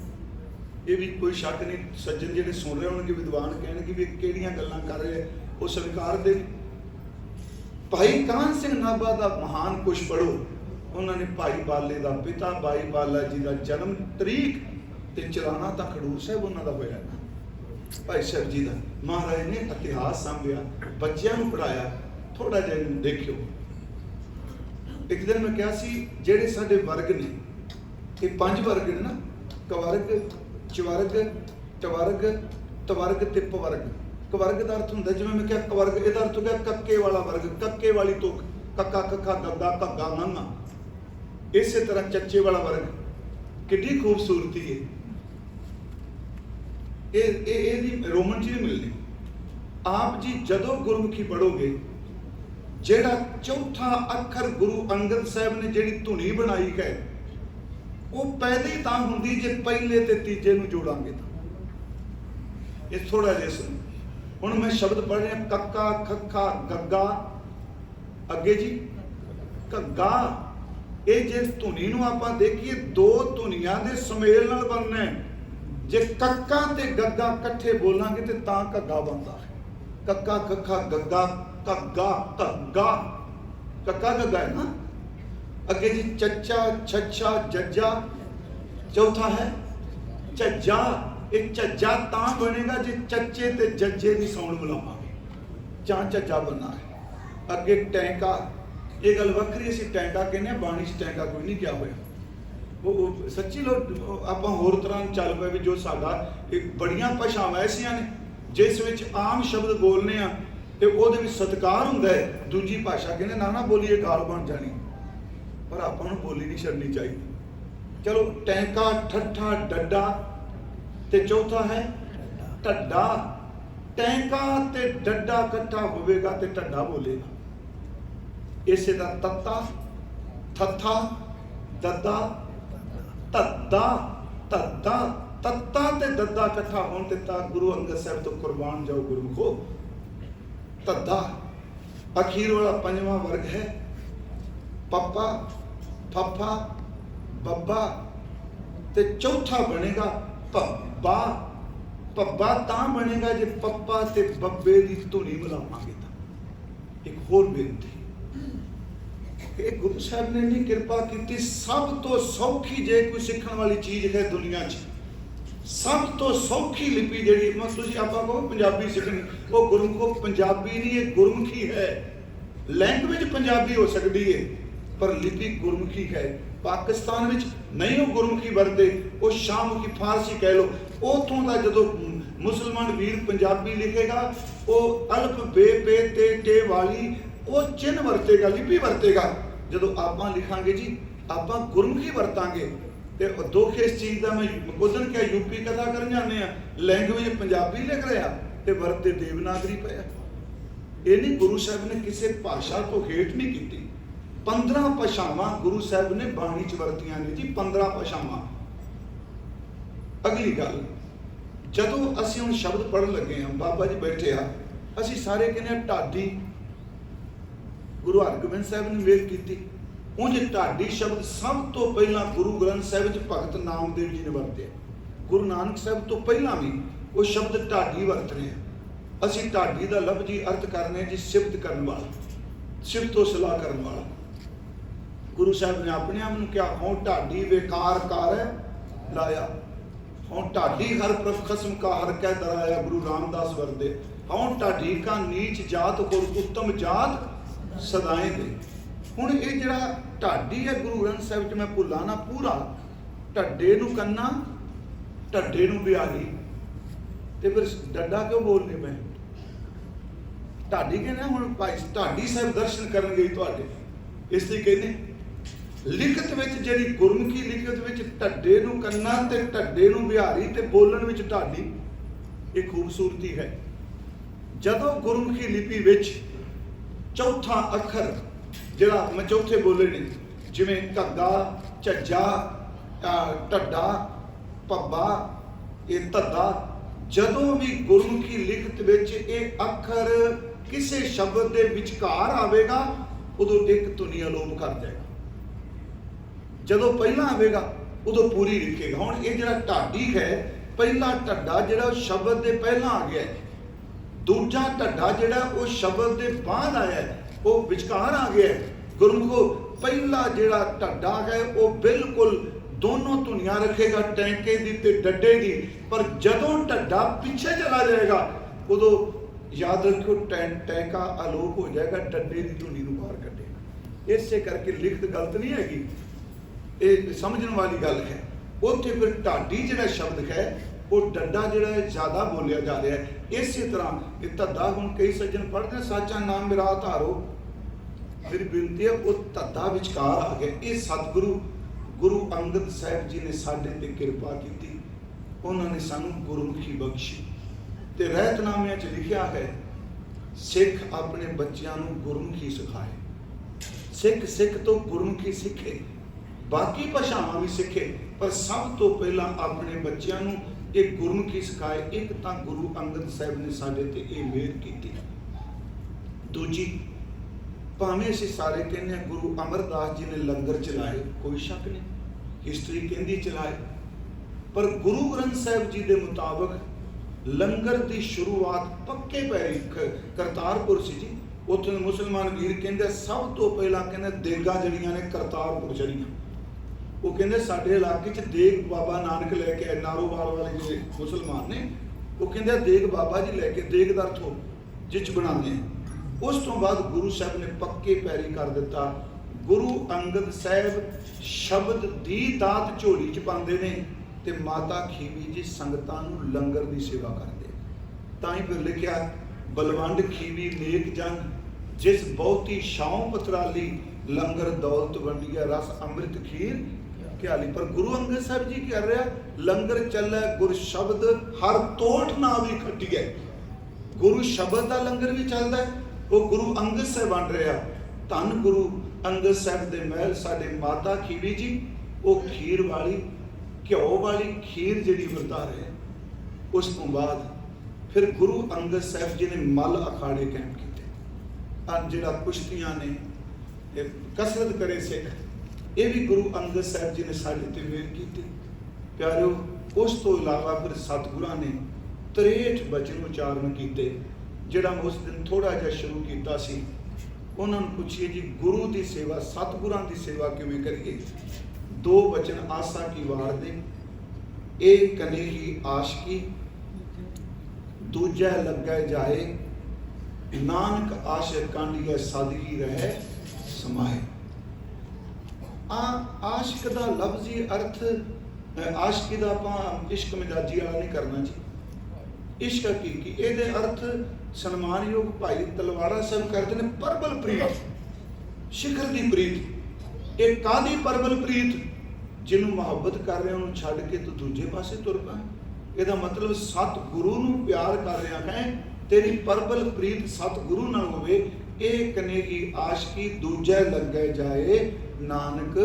ਇਹ ਵੀ ਕੋਈ ਸ਼ੱਕ ਨਹੀਂ, ਸੱਜਣ ਜਿਹੜੇ ਸੁਣ ਰਹੇ ਹੋਣਗੇ, ਵਿਦਵਾਨ ਕਹਿਣਗੇ ਵੀ ਕਿਹੜੀਆਂ ਗੱਲਾਂ ਕਰ ਰਹੇ, ਉਹ ਸਵੀਕਾਰ ਦੇ। ਭਾਈ ਕਾਹਨ ਸਿੰਘ ਨਾਭਾ ਦਾ ਮਹਾਨ ਕੁਛ ਪੜ੍ਹੋ, ਉਹਨਾਂ ਨੇ ਭਾਈ ਬਾਲੇ ਦਾ ਪਿਤਾ ਭਾਈ ਬਾਲਾ ਜੀ ਦਾ ਜਨਮ ਤਰੀਕ ਤੇ ਚਲਾਣਾ ਤਾਂ ਖਡੂਰ ਸਾਹਿਬ ਉਹਨਾਂ ਦਾ ਹੋਇਆ ਨਾ, ਭਾਈ ਸਾਹਿਬ ਜੀ ਦਾ। ਮਹਾਰਾਜ ਨੇ ਇਤਿਹਾਸ ਸਾਂਭਿਆ, ਬੱਚਿਆਂ ਨੂੰ ਪੜ੍ਹਾਇਆ। ਥੋੜਾ ਜਿਹਾ ਇਹਨੂੰ ਦੇਖਿਓ। ਇੱਕ ਦਿਨ ਮੈਂ ਕਿਹਾ ਸੀ ਜਿਹੜੇ ਸਾਡੇ ਵਰਗ ਨੇ, ਇਹ 5 ਵਰਗ ਨੇ ਨਾ, ਕਵਰਗ, ਚਵਰਗ, ਟਵਰਗ, ਤਵਰਗ ਤੇ ਪਵਰਗ। ਕਵਰਗ ਦਾ ਅਰਥ ਹੁੰਦਾ, ਜਿਵੇਂ ਮੈਂ ਕਿਹਾ ਕਵਰਗ, ਇਹਦਾ ਅਰਥ ਹੋ ਗਿਆ ਕੱਕੇ ਵਾਲਾ ਵਰਗ, ਕੱਕੇ ਵਾਲੀ ਤੁਕ, ਕੱਕਾ ਕੱਖਾ ਗੱਗਾ ਘੱਗਾ ਮੰਗਾ। ਇਸੇ ਤਰ੍ਹਾਂ ਚੱਚੇ ਵਾਲਾ ਵਰਗ, ਕਿੱਡੀ ਖੂਬਸੂਰਤੀ ਹੈ। ਇਹਦੀ ਰੋਮਨ 'ਚ ਨਹੀਂ ਮਿਲਦੀ। ਆਪ ਜੀ ਜਦੋਂ ਗੁਰਮੁਖੀ ਪੜ੍ਹੋਗੇ, ਜਿਹੜਾ ਚੌਥਾ ਅੱਖਰ ਗੁਰੂ ਅੰਗਦ ਸਾਹਿਬ ਨੇ ਜਿਹੜੀ ਧੁਨੀ ਬਣਾਈ ਹੈ, ਉਹ ਪੈਦੀ ਤਾਂ ਹੁੰਦੀ ਜੇ ਪਹਿਲੇ ਤੇ ਤੀਜੇ ਨੂੰ ਜੋੜਾਂਗੇ ਤਾਂ। ਇਹ ਥੋੜਾ ਜਿਹਾ ਸੁਣੋ। ਹੁਣ ਮੈਂ ਸ਼ਬਦ ਪੜ੍ਹ ਰਿਹਾ, ਕੱਕਾ ਖੱਖਾ ਗੱਗਾ, ਅੱਗੇ ਜੀ ਘੱਗਾ। ਇਹ ਜੇ ਧੁਨੀ ਨੂੰ ਆਪਾਂ ਦੇਖੀਏ, 2 ਧੁਨੀਆਂ ਦੇ ਸੁਮੇਲ ਨਾਲ ਬਣਨਾ ਹੈ। ਜੇ ਕੱਕਾ ਤੇ ਗੱਗਾ ਇਕੱਠੇ ਬੋਲਾਂਗੇ ਤੇ ਤਾਂ ਘੱਗਾ ਬਣਦਾ ਹੈ। ਕੱਕਾ ਖੱਖਾ ਗੱਗਾ, ਘੱਗਾ ਘੱਗਾ, ਕੱਕਾ ਗੱਗਾ ਹੈ ਨਾ। ਅੱਗੇ ਜੀ ਚੱਚਾ ਛੱਛਾ ਜੱਜਾ, ਚੌਥਾ ਹੈ ਝੱਜਾ। ਇਹ ਝੱਜਾ ਤਾਂ ਬਣੇਗਾ ਜੇ ਚੱਚੇ ਤੇ ਜੱਜੇ ਦੀ ਸਾਊਂਡ ਮਿਲਾਵਾਂਗੇ, ਜਾਂ ਝੱਜਾ ਬਣਨਾ ਹੈ। ਅੱਗੇ ਟੈਂਕਾ, ਇਹ ਗੱਲ ਵੱਖਰੀ, ਅਸੀਂ ਟੈਂਕਾ ਕਹਿੰਦੇ, ਬਾਣੀ 'ਚ ਟੈਂਕਾ ਕੋਈ ਨਹੀਂ ਕਿਹਾ ਹੋਇਆ। ਉਹ ਸੱਚੀ ਲੋਕ ਆਪਾਂ ਹੋਰ ਤਰ੍ਹਾਂ ਚੱਲ ਪਏ ਵੀ ਜੋ ਸਾਡਾ ਇਹ ਬੜੀਆਂ ਭਾਸ਼ਾਵਾਂ ਐਸੀਆਂ ਨੇ ਜਿਸ ਵਿੱਚ ਆਮ ਸ਼ਬਦ ਬੋਲਨੇ ਆ ਤੇ ਉਹਦੇ ਵਿੱਚ ਸਤਿਕਾਰ ਹੁੰਦਾ ਹੈ। ਦੂਜੀ ਭਾਸ਼ਾ ਕਹਿੰਦੇ ਨਾ ਨਾ ਬੋਲੀਏ, ਗਾਲ ਬਣ ਜਾਣੀ, ਪਰ ਆਪਾਂ ਨੂੰ ਬੋਲੀ ਨਹੀਂ ਛੱਡਣੀ ਚਾਹੀਦੀ। ਚਲੋ ਟੈਂਕਾ, ਠੱਠਾ, ਡੱਡਾ ਤੇ ਚੌਥਾ ਹੈ ਢੱਡਾ। ਟੈਂਕਾ ਤੇ ਡੱਡਾ ਇਕੱਠਾ ਹੋਵੇਗਾ ਤੇ ਢੱਡਾ ਬੋਲੇਗਾ। ਇਸੇ ਦਾ ਤੱਤਾ, ਥੱਥਾ, ਦੱਦਾ, ਧੱਦਾ, ਧੱਦਾ, ਤੱਤਾ ਤੇ ਦੱਦਾ ਇਕੱਠਾ ਹੋਣ ਤੇ ਤਾਂ ਗੁਰੂ ਅੰਗਦ ਸਾਹਿਬ ਤੋਂ ਕੁਰਬਾਨ ਜਾਓ ਗੁਰਮੁਖੋ। ਧੱਦਾ ਅਖੀਰ ਵਾਲਾ 5ਵਾਂ ਵਰਗ ਹੈ ਪੱਪਾ, ਫੱਫਾ, ਬੱਬਾ ਤੇ ਚੌਥਾ ਬਣੇਗਾ ਪੱਬਾ। ਪੱਬਾ ਤਾਂ ਬਣੇਗਾ ਜੇ ਪੱਪਾ ਤੇ ਬੱਬੇ ਦੀ ਧੁਨੀ ਮਿਲਾਵਾਂਗੇ ਤਾਂ। ਇੱਕ ਹੋਰ ਬੇਨਤੀ, ਇਹ ਗੁਰੂ ਸਾਹਿਬ ਨੇ ਨਹੀਂ ਕਿਰਪਾ ਕੀਤੀ, ਸਭ ਤੋਂ ਸੌਖੀ ਜੇ ਕੋਈ ਸਿੱਖਣ ਵਾਲੀ ਚੀਜ਼ ਹੈ ਦੁਨੀਆ 'ਚ, ਸਭ ਤੋਂ ਸੌਖੀ ਲਿਪੀ ਜਿਹੜੀ ਤੁਸੀਂ ਆਪਾਂ ਕਹੋ ਪੰਜਾਬੀ ਸਿੱਖਣੀ, ਉਹ ਗੁਰਮੁਖੋ ਪੰਜਾਬੀ ਨਹੀਂ, ਇਹ ਗੁਰਮੁਖੀ ਹੈ। ਲੈਂਗੁਏਜ ਪੰਜਾਬੀ ਹੋ ਸਕਦੀ ਹੈ ਪਰ ਲਿਪੀ ਗੁਰਮੁਖੀ ਹੈ। ਪਾਕਿਸਤਾਨ ਵਿੱਚ ਨਹੀਂ ਉਹ ਗੁਰਮੁਖੀ ਵਰਤਦੇ, ਉਹ ਸ਼ਾਹਮੁਖੀ ਫਾਰਸੀ ਕਹਿ ਲਓ। ਉਥੋਂ ਦਾ ਜਦੋਂ ਮੁਸਲਮਾਨ ਵੀਰ ਪੰਜਾਬੀ ਲਿਖੇਗਾ, ਉਹ ਅਲਫ ਬੇ ਪੇ ਤੇ ਟੇ ਵਾਲੀ ਉਹ ਚਿੰਨ੍ਹ ਵਰਤੇਗਾ, ਲਿਪੀ ਵਰਤੇਗਾ। ਜਦੋਂ ਆਪਾਂ ਲਿਖਾਂਗੇ ਜੀ, ਆਪਾਂ ਗੁਰਮੁਖੀ ਵਰਤਾਂਗੇ। ਤੇ ਦੁੱਖ ਇਸ ਚੀਜ਼ ਦਾ, ਮੈਂ ਉਦੋਂ ਕਿਹਾ ਯੂਪੀ ਕਥਾ ਕਰਨ ਜਾਂਦੇ ਆ, ਲੈਂਗੁਏਜ ਪੰਜਾਬੀ ਲਿਖ ਰਿਹਾ ਤੇ ਵਰਤੇ ਦੇਵਨਾਗਰੀ ਪਿਆ। ਇਹ ਨਹੀਂ, ਗੁਰੂ ਸਾਹਿਬ ਨੇ ਕਿਸੇ ਭਾਸ਼ਾ ਤੋਂ ਹੇਠ ਨਹੀਂ ਕੀਤੀ। 15 ਭਾਸ਼ਾਵਾਂ ਗੁਰੂ ਸਾਹਿਬ ਨੇ ਬਾਣੀ 'ਚ ਵਰਤੀਆਂ ਨੇ ਜੀ, 15 ਭਾਸ਼ਾਵਾਂ। ਅਗਲੀ ਗੱਲ, ਜਦੋਂ ਅਸੀਂ ਹੁਣ ਸ਼ਬਦ ਪੜ੍ਹਨ ਲੱਗੇ ਹਾਂ, ਬਾਬਾ ਜੀ ਬੈਠੇ ਆ, ਅਸੀਂ ਸਾਰੇ ਕਹਿੰਦੇ ਆ ਢਾਡੀ। ਗੁਰੂ ਹਰਗੋਬਿੰਦ ਸਾਹਿਬ ਨੇ ਵੇਖ ਕੀਤੀ। ਉਂਝ ਢਾਡੀ ਸ਼ਬਦ ਸਭ ਤੋਂ ਪਹਿਲਾਂ ਗੁਰੂ ਗ੍ਰੰਥ ਸਾਹਿਬ 'ਚ ਭਗਤ ਨਾਮਦੇਵ ਜੀ ਨੇ ਵਰਤਿਆ। ਗੁਰੂ ਨਾਨਕ ਸਾਹਿਬ ਤੋਂ ਪਹਿਲਾਂ ਵੀ ਉਹ ਸ਼ਬਦ ਢਾਡੀ ਵਰਤ ਰਹੇ ਆ। ਅਸੀਂ ਢਾਡੀ ਦਾ ਲਫ਼ਜ਼ੀ ਅਰਥ ਕਰਨੇ ਜੀ ਸਿਫਤ ਕਰਨ ਵਾਲਾ, ਸਿਫਤ ਤੋਂ ਸਲਾਹ ਕਰਨ ਵਾਲਾ। गुरु साहब ने अपने आप क्या हों ढाडी बेकार कार लाया, हों ढाडी हर प्रभ खसम का हर कह दराया, गुरु रामदास वरदे हों ढाडी का नीच जात और उत्तम जात सदाएं दे। हुण ये जिहड़ा ढाडी है गुरु ग्रंथ साहिब च मैं भुला ना पूरा, ढड्डे नूं कन्ना ढड्डे नूं बिहारी, ते फिर डड्डा क्यों बोलने पे ढाडी कहना हुण भाई ढाडी साहिब दर्शन करन गई तुहाडे, इसलिए कहने लिखत विच जिहड़ी गुरमुखी लिखत विच ढड्डे नूं कन्ना ते ढड्डे नूं बिहारी ते बोलण विच ढाडी, ये खूबसूरती है। जदों गुरमुखी लिपि विच चौथा अखर जिहड़ा मैं चौथे बोले ने जिवें घग्गा झज्जा ढड्डा पब्बा ये धद्दा, जदों भी गुरमुखी लिखत विच ये अखर किसी शब्द के विचकार आवेगा उदों एक धुनी अलोप कर जाएगा, जदों पहला आवेगा उदों पूरी लिखेगा। हुण ये जिहड़ा ढाडी है पहला ढड्डा जिहड़ा शब्द के पहला आ गया है, दूजा ढड्डा जिहड़ा वो शब्द के बाद आया है, वो विचकार आ गया है। गुरमुखो पहला जिहड़ा ढड्डा है वो बिल्कुल दोनों धुनियां रखेगा, टैंके दी ते डड्डे दी, पर जदों ढड्डा पीछे चला जाएगा उदों याद रखो टैंका अलोप हो जाएगा, डड्डे की धुनी नूं बाहर कढेगा। इसे करके लिखत गलत नहीं हैगी, ये समझने वाली गल है। उत्थे फिर ढाडी जिहड़ा शब्द है वो डड्डा जिहड़ा ज़्यादा बोलिया जा रहा है। इस तरह ये धद्दा हुण कई सज्जन पढ़ते हैं साचा नाम मेरा धारो, मेरी बेनती है वो धद्दा विचकार आ गया। ये सतगुरु गुरु अंगद साहिब जी ने साडे ते किरपा की, उन्होंने सानू गुरमुखी बख्शी ते रहतनामिਆਂ च लिखिया है सिख अपने बच्चों को गुरमुखी सिखाए, सिख तो गुरमुखी सीखे, बाकी भाषावां भी सीखे, पर सब तो पहला अपने बच्चों को ये गुरमुखी सिखाए। एक तो गुरु अंगद साहिब ने साडे ते ये मेहर की, दूजी भावें असीं सारे कहने गुरु अमरदास जी ने लंगर चलाए, कोई शक नहीं, हिस्टरी कहती चलाए, पर गुरु ग्रंथ साहिब जी के मुताबिक लंगर की शुरुआत पक्के पैरी करतारपुर सी जी। उत्थे मुसलमान वीर कहते सब तो पहला कहते देगा जड़ियां ने करतारपुर चढ़ियां, वो कहते साडे इलाके च देग बाबा नानक लैके आए, नारोवाल वाले जो मुसलमान ने वो कहते देग बाबा जी लैके देग दा अर्थ जिच बनाते हैं। उस तो बाद गुरु साहब ने पक्के पैरी कर दिता, गुरु अंगद साहब शब्द दी दात झोली च पाते हैं ते माता खीवी जी संगतां नूं लंगर की सेवा करते। ताई फिर लिखिया बलवंड खीवी नेक जन जिस बहुती छाऊं पथराली, लंगर दौलत वंडिया रस अमृत खीर क्याली। पर गुरु अंगद साहब जी कह रहा लंगर चलै गुर शब्द हर तोठ ना भी खटी है, गुरु शब्द का लंगर भी चलता है, वो गुरु अंगद साहब बन रहा। धन गुरु अंगद साहब के महल साडे माता खीवी जी वो खीर वाली घ्यो वाली खीर जी वरता रहे। उस तो बाद फिर गुरु अंगद साहब जी ने मल अखाड़े कैंप किए, अज जिहड़ा कुश्तियां ने कसरत करे सिख, ये भी गुरु अंगद साहब जी ने साडे ते मेहर की प्यारिओ। उस तो इलावा फिर सतगुरां ने 63 वचन उचारण किए, जिहड़ा मैं उस दिन थोड़ा जिहा शुरू किया सी। उन्होंने पूछिए जी गुरु की सेवा सतगुरां की सेवा किवें करिए। 2 वचन आसा की वार दे, एक कने ही आशकी, दूजा लगे जाए, नानक आशिक कांडिया सादगी रहे समाए। आशिक का लफ्जी अर्थ आशिकी का आपां इश्क मिजाजी वाला नहीं करना जी। इश्क हकीकी ये अर्थ सन्मानयोग भाई तलवाड़ा साहब करते हैं परबल प्रीत, शिखर की प्रीत। एक कादी परबल प्रीत, जिन्होंने मुहब्बत कर रहे उन्होंने छड़ के तो दूजे पासे तुर पाए। यदा मतलब सतगुरु नूं प्यार कर रहा है, तेरी परबल प्रीत सतगुरु नाल होवे। एक कनेगी आशकी, दूजा लगे जाए, नानक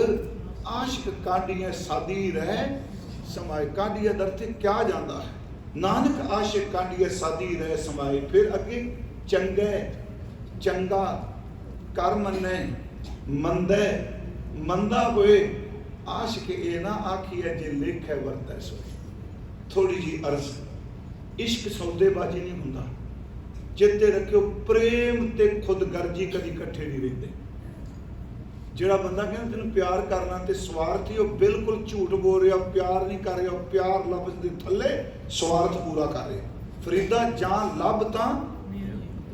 आशिक काडियां सादी रहे समाए। काडिया दर्थ क्या जाता है, नानक आशिक काडिया सादी रहे समाए। फिर अगे चंगे चंगा कर मन्ने, मंदे मंदा होए, आशिक ये ना आखिए जे लेख है वरतै सोए। थोड़ी जी अर्ज, इश्क सौदेबाजी नहीं हुंदा, चेते रखियो प्रेम ते खुद गर्जी कदी इकट्ठे नहीं रहिंदे। ਜਿਹੜਾ ਬੰਦਾ ਕਹਿੰਦਾ ਤੈਨੂੰ ਪਿਆਰ ਕਰਨਾ ਤੇ ਸਵਾਰਥੀ, ਉਹ ਬਿਲਕੁਲ ਝੂਠ ਬੋਲ ਰਿਹਾ, ਪਿਆਰ ਨਹੀਂ ਕਰ ਰਿਹਾ। ਉਹ ਪਿਆਰ ਲਫ਼ਜ਼ ਦੇ ਥੱਲੇ ਸਵਾਰਥ ਪੂਰਾ ਕਰ ਰਿਹਾ। ਫਰੀਦਾ ਜਾਂ ਲੱਭ ਤਾਂ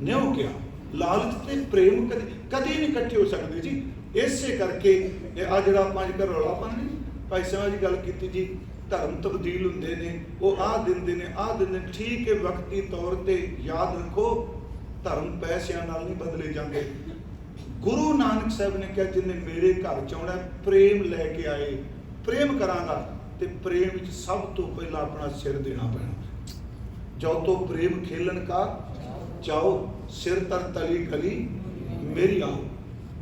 ਨਿਉ ਕਿਹਾ, ਲਾਲਚ ਤੇ ਪ੍ਰੇਮ ਕਦੀ ਨਹੀਂ ਇਕੱਠੇ ਹੋ ਸਕਦੇ ਜੀ। ਇਸੇ ਕਰਕੇ ਆ ਜਿਹੜਾ ਆਪਾਂ ਅੱਜ ਕੱਲ੍ਹ ਰੌਲਾ ਪਾਉਂਦੇ, ਭਾਈ ਸਾਹਿਬ ਜੀ ਗੱਲ ਕੀਤੀ ਜੀ, ਧਰਮ ਤਬਦੀਲ ਹੁੰਦੇ ਨੇ, ਉਹ ਆਹ ਦਿੰਦੇ ਨੇ ਆਹ ਦਿੰਦੇ ਨੇ। ਠੀਕ ਹੈ, ਵਕਤੀ ਤੌਰ ਤੇ ਯਾਦ ਰੱਖੋ ਧਰਮ ਪੈਸਿਆਂ ਨਾਲ ਨਹੀਂ ਬਦਲੇ ਜਾਂਦੇ। ਗੁਰੂ ਨਾਨਕ ਸਾਹਿਬ ਨੇ ਕਿਹਾ ਜਿਹਨੇ ਮੇਰੇ ਘਰ ਚ ਆਉਣਾ ਪ੍ਰੇਮ ਲੈ ਕੇ ਆਏ, ਪ੍ਰੇਮ ਕਰਾਂਗਾ ਤੇ ਪ੍ਰੇਮ ਵਿੱਚ ਸਭ ਤੋਂ ਪਹਿਲਾਂ ਆਪਣਾ ਸਿਰ ਦੇਣਾ ਪੈਣਾ। ਜੋ ਤੋਂ ਪ੍ਰੇਮ ਖੇਲਣ ਕਾ ਚਾਓ, ਸਿਰ ਤਰ ਤਲੀ ਗਲੀ ਮੇਰੀ ਆਓ।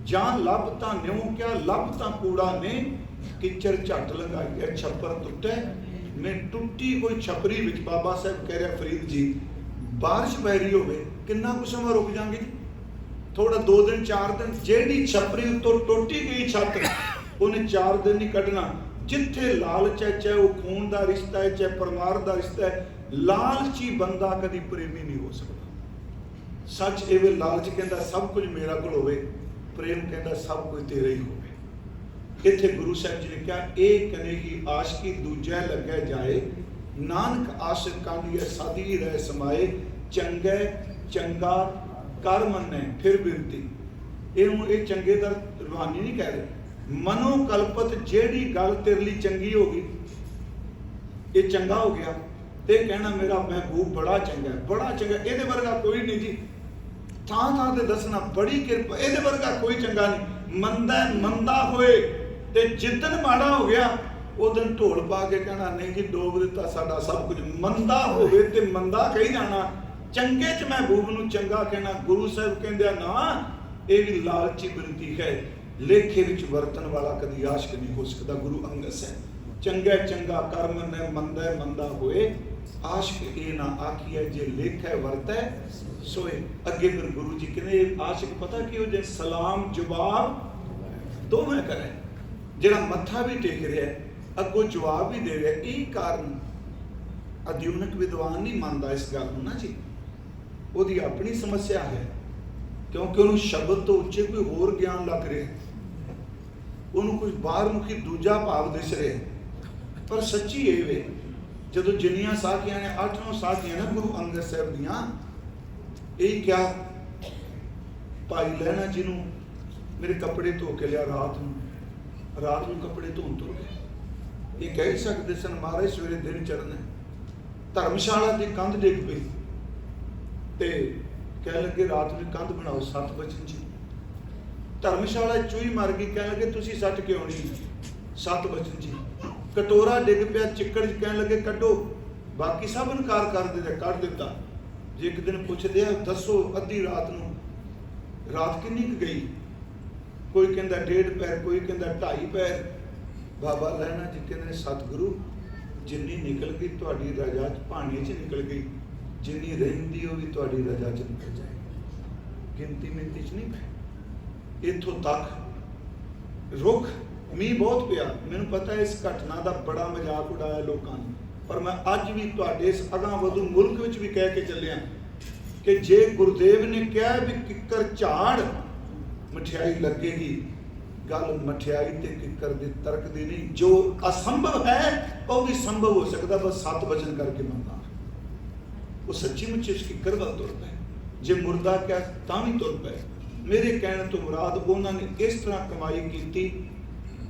ਜਾਂ ਲੱਭ ਤਾਂ ਨਿਉ ਕਿਆ, ਲੱਭ ਤਾਂ ਕੂੜਾ ਨੇ, ਕਿਚਰ ਝੱਟ ਲੰਘਾਈ ਹੈ ਛੱਪਰ ਟੁੱਟੇ ਮੈਂ ਟੁੱਟੀ ਕੋਈ ਛਪਰੀ ਵਿੱਚ। ਬਾਬਾ ਸਾਹਿਬ ਕਹਿ ਰਿਹਾ ਫਰੀਦ ਜੀ, ਬਾਰਿਸ਼ ਪੈ ਰਹੀ ਹੋਵੇ ਕਿੰਨਾ ਕੁ ਸਮਾਂ ਰੁਕ ਜਾਂਗੇ ਜੀ, ਥੋੜਾ 2 ਦਿਨ 4 ਦਿਨ। ਜਿਹੜੀ ਛਪਰੀ ਉੱਤੋਂ ਟੁੱਟੀ ਗਈ ਛੱਤ, ਉਹਨੇ 4 ਦਿਨ ਨਹੀਂ ਕੱਢਣਾ। ਜਿੱਥੇ ਲਾਲਚ ਹੈ, ਚਾਹੇ ਉਹ ਖੂਨ ਦਾ ਰਿਸ਼ਤਾ ਹੈ, ਚਾਹੇ ਪਰਿਵਾਰ ਦਾ ਰਿਸ਼ਤਾ ਹੈ, ਲਾਲਚੀ ਬੰਦਾ ਕਦੀ ਪ੍ਰੇਮੀ ਨਹੀਂ ਹੋ ਸਕਦਾ। ਸੱਚ ਇਹ ਵੇ, ਲਾਲਚ ਕਹਿੰਦਾ ਸਭ ਕੁਝ ਮੇਰਾ ਕੋਲ ਹੋਵੇ, ਪ੍ਰੇਮ ਕਹਿੰਦਾ ਸਭ ਕੁਝ ਤੇਰਾ ਹੀ ਹੋਵੇ। ਇੱਥੇ ਗੁਰੂ ਸਾਹਿਬ ਜੀ ਨੇ ਕਿਹਾ ਇਹ ਕਨੇਗੀ ਆਸ਼ਕੀ ਦੂਜੇ ਲੱਗੇ ਜਾਏ, ਨਾਨਕ ਆਸ਼ਿਕ ਕਾਂਡੀਏ ਸਾਦੀ ਰਹਿ ਸਮਾਏ, ਚੰਗੇ ਚੰਗਾ ਕਰ ਮੰਨੇ ਫਿਰ ਬਿਰਤੀ। ਇਹ ਚੰਗੇ ਦਾ ਰਵਾਨੀ ਨਹੀਂ ਕਹਿ ਰਹੇ, ਮਨੋ ਕਲਪਤ ਜਿਹੜੀ ਗੱਲ ਤੇਰੇ ਲਈ ਚੰਗੀ ਹੋ ਗਈ, ਇਹ ਚੰਗਾ ਹੋ ਗਿਆ ਤੇ ਕਹਿਣਾ ਮੇਰਾ ਮਹਿਬੂਬ ਬੜਾ ਚੰਗਾ, ਬੜਾ ਚੰਗਾ, ਇਹਦੇ ਵਰਗਾ ਕੋਈ ਨਹੀਂ ਜੀ। ਥਾਂ ਥਾਂ ਤੇ ਦੱਸਣਾ ਬੜੀ ਕਿਰਪਾ, ਇਹਦੇ ਵਰਗਾ ਕੋਈ ਚੰਗਾ ਨਹੀਂ। ਮੰਦਾ ਹੋਏ ਤੇ ਜਿੱਦਣ ਮਾੜਾ ਹੋ ਗਿਆ ਉਦੋਂ ਢੋਲ ਪਾ ਕੇ ਕਹਿਣਾ ਨਹੀਂ ਜੀ ਡੋਬ ਦਿੱਤਾ ਸਾਡਾ ਸਭ ਕੁਝ। ਮੰਦਾ ਹੋਵੇ ਤੇ ਮੰਦਾ ਕਹੀ ਜਾਣਾ, ਚੰਗੇ ਚ ਮਹਿਬੂਬ ਨੂੰ ਚੰਗਾ ਕਹਿਣਾ। ਗੁਰੂ ਸਾਹਿਬ ਕਹਿੰਦੇ ਨਾ ਇਹ ਵੀ ਲਾਲਚੀ ਬਿਰਤੀ ਹੈ, ਲੇਖੇ ਵਿੱਚ ਵਰਤਣ ਵਾਲਾ ਕਦੀ ਆਸ਼ਕ ਨਹੀਂ ਹੋ ਸਕਦਾ। ਗੁਰੂ ਅੰਗਦ ਸਾਹਿਬ ਚੰਗਾ ਚੰਗਾ ਕਰ ਮੰਨੇ, ਮੰਦਾ ਮੰਦਾ ਹੋਏ, ਆਸ਼ਕ ਇਹ ਨਾ ਆਖੀਏ ਜੇ ਲੇਖੇ ਵਰਤੈ ਸੋਏ। ਅੱਗੇ ਫਿਰ ਗੁਰੂ ਜੀ ਕਹਿੰਦੇ ਆਸ਼ਕ ਪਤਾ ਕੀ ਹੋ ਜੇ ਸਲਾਮ ਜਵਾਬ ਦੋਵੇਂ ਕਰੇ, ਜਿਹੜਾ ਮੱਥਾ ਵੀ ਟੇਕ ਰਿਹਾ ਅੱਗੋਂ ਜਵਾਬ ਵੀ ਦੇ ਰਿਹਾ। ਇਹ ਕਾਰਨ ਅਧਿਉਨਕ ਵਿਦਵਾਨ ਨਹੀਂ ਮੰਨਦਾ ਇਸ ਗੱਲ ਨੂੰ ਨਾ ਜੀ, ਉਹਦੀ ਆਪਣੀ ਸਮੱਸਿਆ ਹੈ, ਕਿਉਂਕਿ ਉਹਨੂੰ ਸ਼ਬਦ ਤੋਂ ਉੱਚੇ ਕੋਈ ਹੋਰ ਗਿਆਨ ਲੱਗ ਰਿਹਾ, ਉਹਨੂੰ ਕੋਈ ਬਾਹਰਮੁਖੀ ਦੂਜਾ ਭਾਵ ਦਿਸ ਰਿਹਾ। ਪਰ ਸੱਚੀ ਇਹ ਵੇ, ਜਦੋਂ ਜਿੰਨੀਆਂ ਸਾਖੀਆਂ ਨੇ 8-9 ਸਾਖੀਆਂ ਨੇ ਗੁਰੂ ਅੰਗਦ ਸਾਹਿਬ ਦੀਆਂ, ਇਹ ਕਿਹਾ ਭਾਈ ਲਹਿਣਾ ਜੀ ਨੂੰ ਮੇਰੇ ਕੱਪੜੇ ਧੋ ਕੇ ਲਿਆ ਰਾਤ ਨੂੰ ਕੱਪੜੇ ਧੋਣ ਤੁਰ ਗਏ। ਇਹ ਕਹਿ ਸਕਦੇ ਸਨ ਮਹਾਰਾਜ ਸਵੇਰੇ ਦਿਨ ਚੜ੍ਹਨਾ। ਧਰਮਸ਼ਾਲਾ ਦੀ ਕੰਧ ਡਿੱਗ ਪਈ ਤੇ ਕਹਿ ਲੱਗੇ ਰਾਤ ਨੂੰ ਕੰਧ ਬਣਾਓ 7 ਵਜੇ ਜੀ। ਧਰਮਸ਼ਾਲਾ ਚੂਹੀ ਮਰ ਗਈ, ਕਹਿ ਲੱਗੇ ਤੁਸੀਂ ਸੱਟ ਕਿਉਂ ਨਹੀਂ 7 ਵਜੇ ਜੀ। ਕਟੋਰਾ ਡਿੱਗ ਪਿਆ ਚਿੱਕੜ ਚ, ਕਹਿਣ ਲੱਗੇ ਕੱਢੋ, ਬਾਕੀ ਸਭ ਇਨਕਾਰ ਕਰ ਦਿੱਤਾ, ਕੱਢ ਦਿੱਤਾ। ਜੇ ਇੱਕ ਦਿਨ ਪੁੱਛਦੇ ਆ ਦੱਸੋ ਅੱਧੀ ਰਾਤ ਨੂੰ ਰਾਤ ਕਿੰਨੀ ਕੁ ਗਈ, ਕੋਈ ਕਹਿੰਦਾ 1.5 ਪੈਰ, ਕੋਈ ਕਹਿੰਦਾ 2.5 ਪੈਰ। ਬਾਬਾ ਲਹਿਣਾ ਜੀ ਕਹਿੰਦੇ ਸਤਿਗੁਰੂ ਜਿੰਨੀ ਨਿਕਲ ਗਈ ਤੁਹਾਡੀ ਰਜਾ ਚ ਭਾਣੇ ਚ ਨਿਕਲ ਗਈ, ਜਿੰਨੀ ਰਹਿੰਦੀ ਉਹ ਵੀ ਤੁਹਾਡੀ ਰਜਾ ਚ ਨਿਕਲ ਜਾਏ, ਗਿਣਤੀ ਮਿੰਤੀ ਚ ਨਹੀਂ ਪੈ। ਇੱਥੋਂ ਤੱਕ ਰੁੱਖ ਮੀਂਹ ਬਹੁਤ ਪਿਆ, ਮੈਨੂੰ ਪਤਾ ਇਸ ਘਟਨਾ ਦਾ ਬੜਾ ਮਜ਼ਾਕ ਉਡਾਇਆ ਲੋਕਾਂ ਨੇ, ਪਰ ਮੈਂ ਅੱਜ ਵੀ ਤੁਹਾਡੇ ਇਸ ਅਗਾਂਹ ਵਧੂ ਮੁਲਕ ਵਿੱਚ ਵੀ ਕਹਿ ਕੇ ਚੱਲਿਆ ਕਿ ਜੇ ਗੁਰਦੇਵ ਨੇ ਕਿਹਾ ਵੀ ਕਿੱਕਰ ਝਾੜ ਮਠਿਆਈ ਲੱਗੇਗੀ, ਗੱਲ ਮਠਿਆਈ ਤੇ ਕਿੱਕਰ ਦੇ ਤਰਕ ਦੀ ਨਹੀਂ। ਜੋ ਅਸੰਭਵ ਹੈ ਉਹ ਵੀ ਸੰਭਵ ਹੋ ਸਕਦਾ, ਬਸ 7 ਵਚਨ ਕਰਕੇ ਮੰਨਣਾ। ਉਹ ਸੱਚੀ ਮੁੱਚੀ ਉਸ ਕਿੱਕਰ ਵੱਲ ਤੁਰ ਪਏ, ਜੇ ਮੁਰਦਾ ਕਿਹਾ ਤਾਂ ਵੀ ਤੁਰ ਪਏ। ਮੇਰੇ ਕਹਿਣ ਤੋਂ ਮੁਰਾਦ ਉਹਨਾਂ ਨੇ ਇਸ ਤਰ੍ਹਾਂ ਕਮਾਈ ਕੀਤੀ,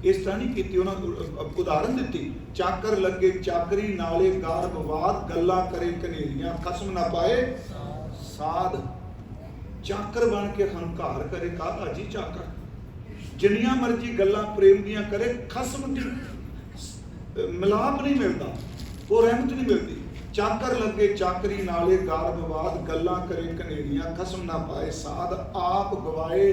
ਇਸ ਤਰ੍ਹਾਂ ਨਹੀਂ ਕੀਤੀ। ਉਹਨਾਂ ਉਦਾਹਰਨ ਦਿੱਤੀ, ਚਾਕਰ ਲੱਗੇ ਚਾਕਰੀ ਨਾਲੇ ਗਾਰ ਵਿਵਾਦ, ਗੱਲਾਂ ਕਰੇ ਕਨੇਰੀਆਂ ਖਸਮ ਨਾ ਪਾਏ ਸਾਧ। ਚਾਕਰ ਬਣ ਕੇ ਹੰਕਾਰ ਕਰੇ, ਕਾਹਦਾ ਜੀ ਚਾਕਰ, ਜਿੰਨੀਆਂ ਮਰਜ਼ੀ ਗੱਲਾਂ ਪ੍ਰੇਮ ਦੀਆਂ ਕਰੇ, ਖਸਮ ਦੀ ਮਿਲਾਪ ਨਹੀਂ ਮਿਲਦਾ, ਉਹ ਰਹਿਮਤ ਨਹੀਂ ਮਿਲਦੀ। ਚਾਕਰ ਲੱਗੇ ਚਾਕਰੀ ਨਾਲੇ ਗਾਰ ਵਿਵਾਦ, ਗੱਲਾਂ ਕਰੇ ਕਨੇਰੀਆਂ ਖਸਮ ਨਾ ਪਾਏ ਸਾਧ। ਆਪ ਗਵਾਏ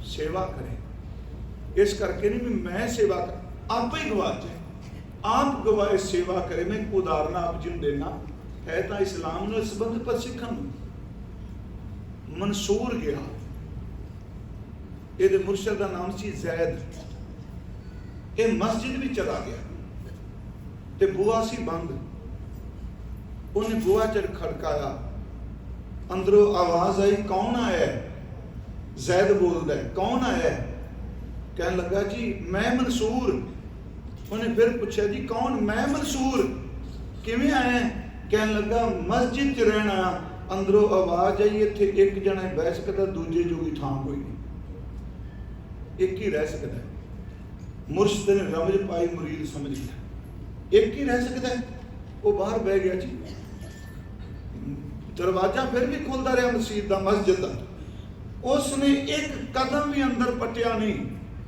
ਸੇਵਾ ਕਰੇ, ਇਸ ਕਰਕੇ ਨਹੀਂ ਵੀ ਮੈਂ ਸੇਵਾ ਕਰ, ਆਪ ਹੀ ਗਵਾਚੇ, ਆਪ ਗਵਾਏ ਸੇਵਾ ਕਰੇ। ਮੈਂ ਇੱਕ ਉਦਾਹਰਨ ਆਪ ਜੀ ਨੂੰ ਦੇਣਾ ਹੈ ਤਾਂ ਇਸਲਾਮ ਨਾਲ ਸੰਬੰਧ ਪਰ ਸਿੱਖਣ ਨੂੰ। ਮਨਸੂਰ ਗਿਆ, ਇਹਦੇ ਮੁਰਸ਼ਦ ਦਾ ਨਾਮ ਸੀ ਜ਼ੈਦ। ਇਹ ਮਸਜਿਦ ਵਿੱਚ ਚਲਾ ਗਿਆ ਤੇ ਬੂਹਾ ਸੀ ਬੰਦ। ਉਹਨੇ ਬੂਹਾ ਚੜ ਖੜਕਾਇਆ, ਅੰਦਰੋਂ ਆਵਾਜ਼ ਆਈ ਕੌਣ ਆਇਆ? ਜ਼ੈਦ ਬੋਲਦਾ ਕੌਣ ਆਇਆ? कहन लगा जी मैं मंसूर। उन्हें फिर पूछा जी कौन? मैं मंसूर, किवें आया? कहन लगा मस्जिद च रहना, अंदरों आवाज आई इत्थे एक जना बह सकदा, दूजे जोगी थां कोई नहीं, एक ही रह सकता है। मुर्शद ने रमज पाई, मुरीद समझ गया, एक ही रह सकता है। वो बाहर बह गया जी, दरवाजा फिर भी खुलता रहा मस्जिद का, मस्जिद का। उसने एक कदम भी अंदर पटिया नहीं,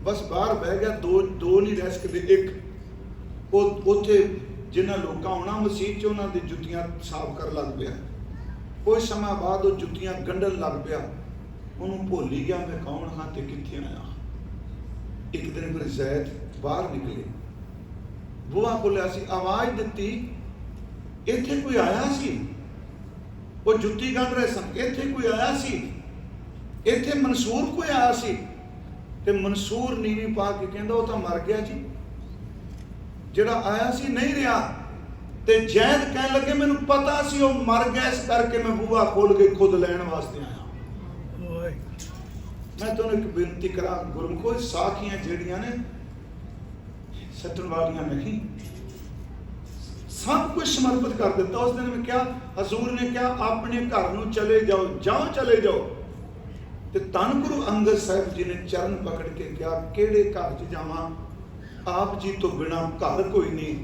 बस बाहर बह गया। दो नहीं रह सकते, एक उत्थे जिन्हें लोग आना मसीह च उन्होंने जुत्तियां साफ कर लग पिया। कुछ समय बाद वो जुत्तियां गंढन लग पिया, उन्होंने भुल ही गया मैं कौन हाँ तो कित्थे आया। एक दिन फिर जैद बाहर निकले, बूहा खोलिया सी, आवाज दी इत्थे कोई आया सी। वो जुत्ती गंढ रहे सन, इत्थे कोई आया सी, इत्थे मंसूर कोई आया सी। ते मंसूर नीवी पा के कहंदा वो तो मर गया जी, जिहड़ा आया सी नहीं रहा। ते जैद कहन लगे मैनू पता सी वो मर गया, इस करके मैं बूहा खोल के खुद लैण वास्ते आया। मैं तुहानूं एक बेनती करा गुरमुखो, साखियां जिहड़ियां ने सट्टण वालियां नहीं, सब कुछ समर्पित कर दिता। उस दिन में क्या हजूर ने क्या अपने घर नूं चले जाओ, जाओ चले जाओ। ते धन गुरु अंगद साहिब जी ने चरण पकड़ के क्या केड़े घर च जावां, आप जी तो बिना घर कोई नहीं।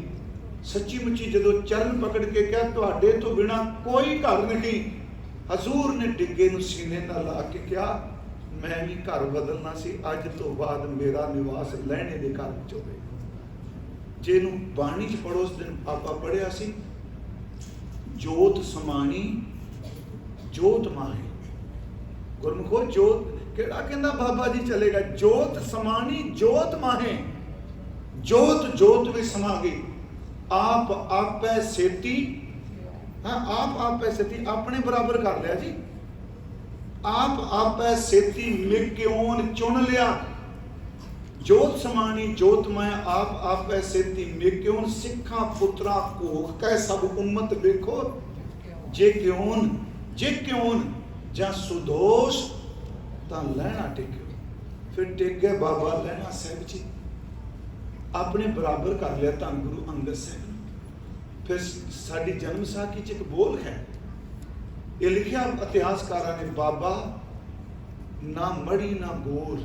सच्ची मुच्ची जदों चरण पकड़ के क्या तुहाडे तो बिना कोई घर नहीं। हजूर ने डिग्गे नूं सीने नाल ला के क्या मैं भी घर बदलना सी, अज तो बाद मेरा निवास लहणे दे घर विच होवे। जे नूं बाणी च पढ़ो, उस दिन आपा पढ़िया सी, जोत समाणी जोत माहे। गुरमुखो जोत केड़ा कहंदा बाबा जी चलेगा, जोत समाणी जोत माहे। जोत जोत में समा गई, आप आपै सेती। हाँ, आप आपै सेती अपने बराबर कर लिया जी। आप आपै सेती मिक्योन चुन लिया। जोत समाणी जोत मैं, आप आपै सेती मिक्योन। सिखा पुत्रा घोख कै सब उम्मत देखो, जे क्यों जा सुदोष तां लहना टेक्यो। फिर टेक गए बाबा लहना साहिब जी, अपने बराबर कर लिया धन गुरु अंगद साहिब। फिर साडी जन्म साखी च एक बोल है, ये लिखिया इतिहासकारां ने, बाबा ना मड़ी ना गोर,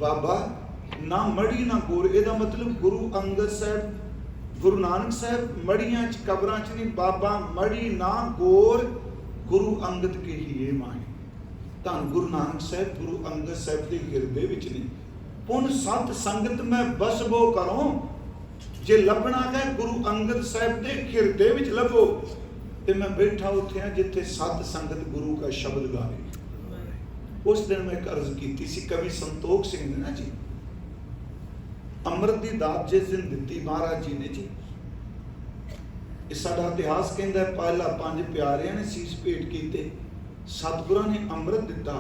बाबा ना मड़ी ना गोर। ਇਹਦਾ मतलब गुरु अंगद साहिब, गुरु नानक साहिब मड़ियां च कबरां च नहीं, बाबा मड़ी ना गोर, गुरु अंगद के ही ये माए। धन गुरु नानक साहिब गुरु अंगद साहिब के हिरदे विच नहीं। पुन सत संगत में बसबो करो, जे लभना है गुरु अंगद साहिब के हिरदे विच लभो। ते मैं बैठा उत्थे हां जिथे सत संगत गुरु का शब्द गा रही। उस दिन मैं एक अर्ज की सी, कवि संतोख सिंह ने ना जी, अमृत की दात जिस दिन दी महाराज जी ने जी, साडा इतिहास कहता है पहला 5 प्यारियां ने सीस भेंट कीते, सतगुरां ने अमृत दिता,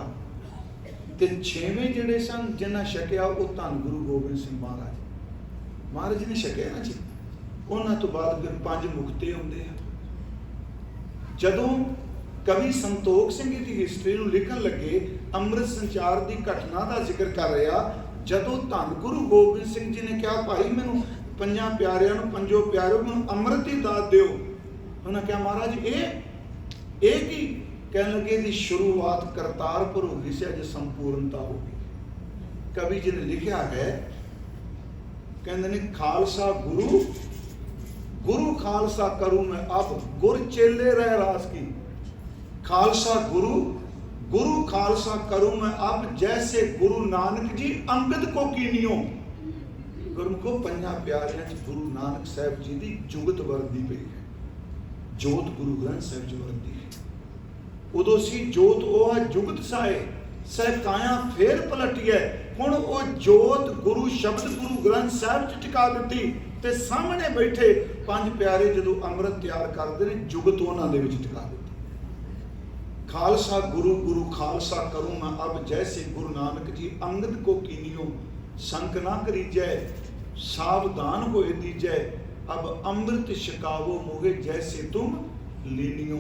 ते 6वें जिहड़े सन जिन्हां छकिया वो धन गुरु गोबिंद सिंह महाराज जी ने छकिया ना जी। उन्हां तो बाद फिर 5 मुक्ते आउंदे आ। जदों कवि संतोख सिंह की हिस्टरी नूं लिखण लगे, अमृत संचार की घटना का जिक्र कर रहा, जदों धन गुरु गोबिंद सिंह जी ने कहा भाई मैनूं 5 प्यारियां नूं 5 प्यारों मैनूं अमृत की दात दिओ। उन्होंने कहा महाराज ये की? कहने लगे दी शुरुआत करतारपुर हो गई से, अज संपूर्णता हो गई। कवि जी ने लिखा है, कहते ने खालसा गुरु गुरु खालसा करूं मैं अब, गुर चेले रह रास की। खालसा गुरु गुरु खालसा करूं मैं अब, जैसे गुरु नानक जी अंगद को कीनियो। गुरमुखो 5 प्यारियां च गुरु नानक साहिब जी की जुगत वरदी पई है, जोत गुरु ग्रंथ साहिब जी वरदी है। उदों सी जोत वो है जुगत साए सह काया फेर पलटी है। हुण वो जोत गुरु शब्द गुरु ग्रंथ साहिब च टिका दी, ते सामने बैठे 5 प्यारे जदों अमृत तैयार करते हैं, जुगत उन्हां दे विच टिका दी। खालसा गुरु गुरु खालसा करूं मैं अब, जैसे गुरु नानक जी अंगद को कीनियो। संक ना करीजै सावधान होए दीजै, अब अमृत छकावो मोहे, जैसे तुम लीनियो।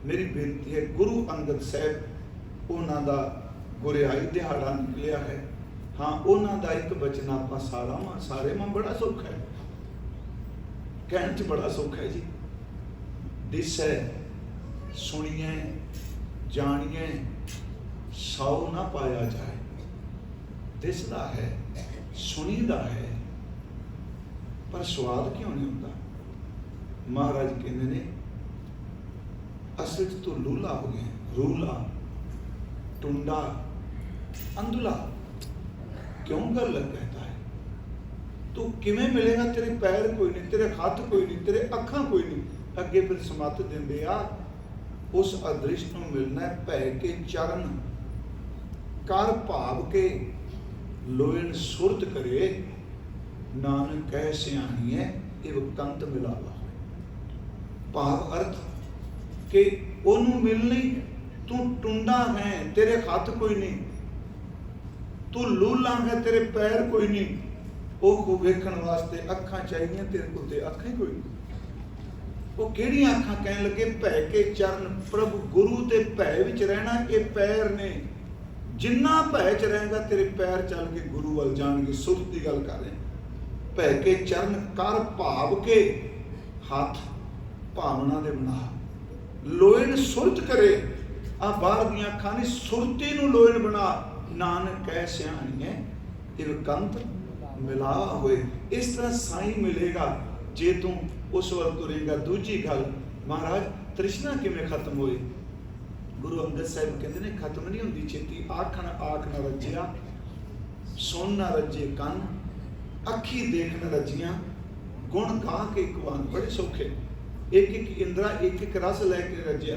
मेरी बेनती है, गुरु अंगद साहिब उन्हां दा गुरियाई दिहाड़ा निकलिया है। हाँ उन्हां दा एक बचन आपां सारे मां बड़ा सौखा है, कहण च बड़ा सौखा है जी। दिसै सुनिए जानिए सौ ना पाया जाए। दिसदा है सुनीदा है पर स्वाद क्यों नहीं होता। महाराज कहते ने असल तो लूला हो गए, रूला टुंडा अंधुला क्यों गल कहता है। तू किवें मिलेगा, तेरे पैर कोई नहीं, तेरे हाथ कोई नहीं, तेरे अखां कोई नहीं। अगे फिर समत देंदे आ उस अदृश्ट नूं मिलना है भै के चरण कर भाव के लोयन सुरत करे। नानक कह सियाणीए इव कंत मिलावा। भाव अर्थ कि ओनू मिलनी, तू टुंडा है तेरे हाथ कोई नहीं, तू लूला है तेरे पैर कोई नहीं, वो वेखण वास्ते अखां चाहिए, तेरे को ते अखां ही कोई नहीं। वो किहड़ियां अखां कहण लगे भै के चरण प्रभु गुरु ते भै विच रहना। ये पैर ने, जिन्ना भै च रहेगा तेरे पैर चल के गुरु वल जाणगे। सुरत की गल कर रहे हैं। भै के चरण कर भाव के हाथ भावना दे बना लोयन सुरत करे। आ बाहर दियां अखां ने सुरती नूं लोयन बना। नानक कह सियाणीए इव कंत मिला होए। इस तरह साईं मिलेगा जे तू उस वल तुरेगा। दूजी गल महाराज तृष्णा किवें खत्म होए। गुरु अंगद साहिब कहते ने खत्म नहीं होंदी छेती। आखण आख न रजिया, सुन न रजे कन, अखी देख न रजियां, गुण गा के कवान। बड़े सौखे, एक एक इंद्रा एक एक रस लैके रजिया।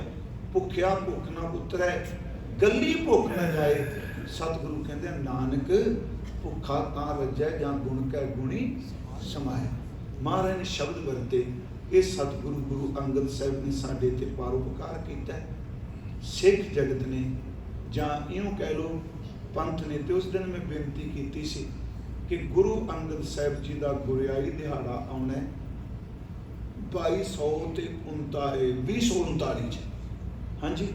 भुखिया भुख न उतरै, गली भुख न जाए। सतगुरु कहते नानक भुखा तां रजै जां गुण कै गुणी समाए। महाराज ने शब्द वरते। ये सतगुरु गुरु अंगद साहिब ने साडे ते परोपकार कीता। सिख जगत ने जां इउं कह लो पंथ ने। तो उस दिन मैं बेनती की सी कि गुरु अंगद साहिब जी का गुरियाई दिहाड़ा आना 2039 हाँ जी।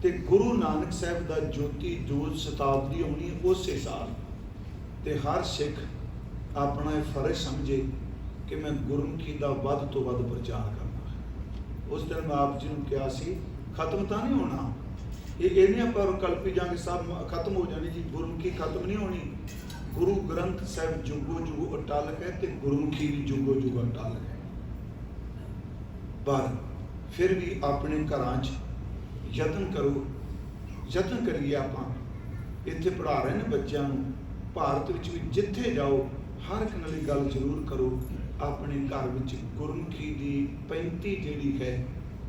तो गुरु नानक साहिब का ज्योति जोत शताब्दी आनी उस साल। तो हर सिख अपना फर्ज समझे कि मैं गुरमुखी का वध तो वध प्रचार करना है। उस दिन मैं आप जी ने कहा सी खत्म तो नहीं होना, ये नहीं आप कल्पी जाके सब खत्म हो जानी जी। गुरमुखी खत्म नहीं होनी। गुरु ग्रंथ साहिब जुगो जुगो अटल है तो गुरमुखी भी जुगो जुगो अटल है। पर फिर भी अपने घर यत्न करो, यत्न करिए। आप इत्थे पढ़ा रहे हैं बच्चों को, भारत विच भी जिथे जाओ हर एक नाल गल जरूर करो। अपने घर विच गुरमुखी की 35 जिहड़ी है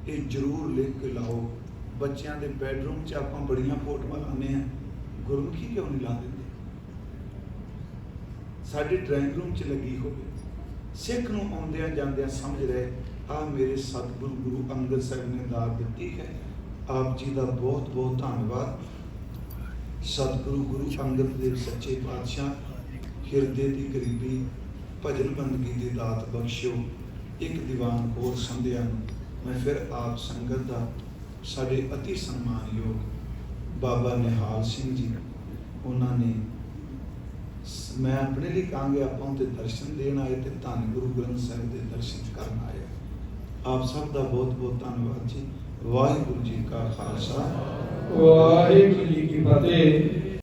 ये जरूर लिख के लाओ। बच्चों के बैडरूम च आप बड़ियां फोटोआं लाने हैं, गुरमुखी क्यों नहीं ला देंगे। साडे ड्राइंग रूम च लगी हो। सिख नूं आउंदियां जांदियां समझ रहे आ मेरे सतगुरु गुरु अंगद साहिब ने दात दी है। आप जी का बहुत बहुत धन्यवाद। सतगुरु गुरु अंगद देव सच्चे पातशाह हिरदे की गरीबी भजन बंदगी की दात बख्शो। एक दीवान होर संध्या मैं फिर आप संगत का साढ़े अति सन्मानयोग बाबा निहाल सिंह जी उन्होंने मैं अपने लिए कहांगे आप दर्शन देना आए तो धन गुरु ग्रंथ साहिब के दर्शन करना आए। आप सब का बहुत बहुत धन्यवाद जी। वाहिगुरू जी का खालसा वाहिगुरू जी की फतेह।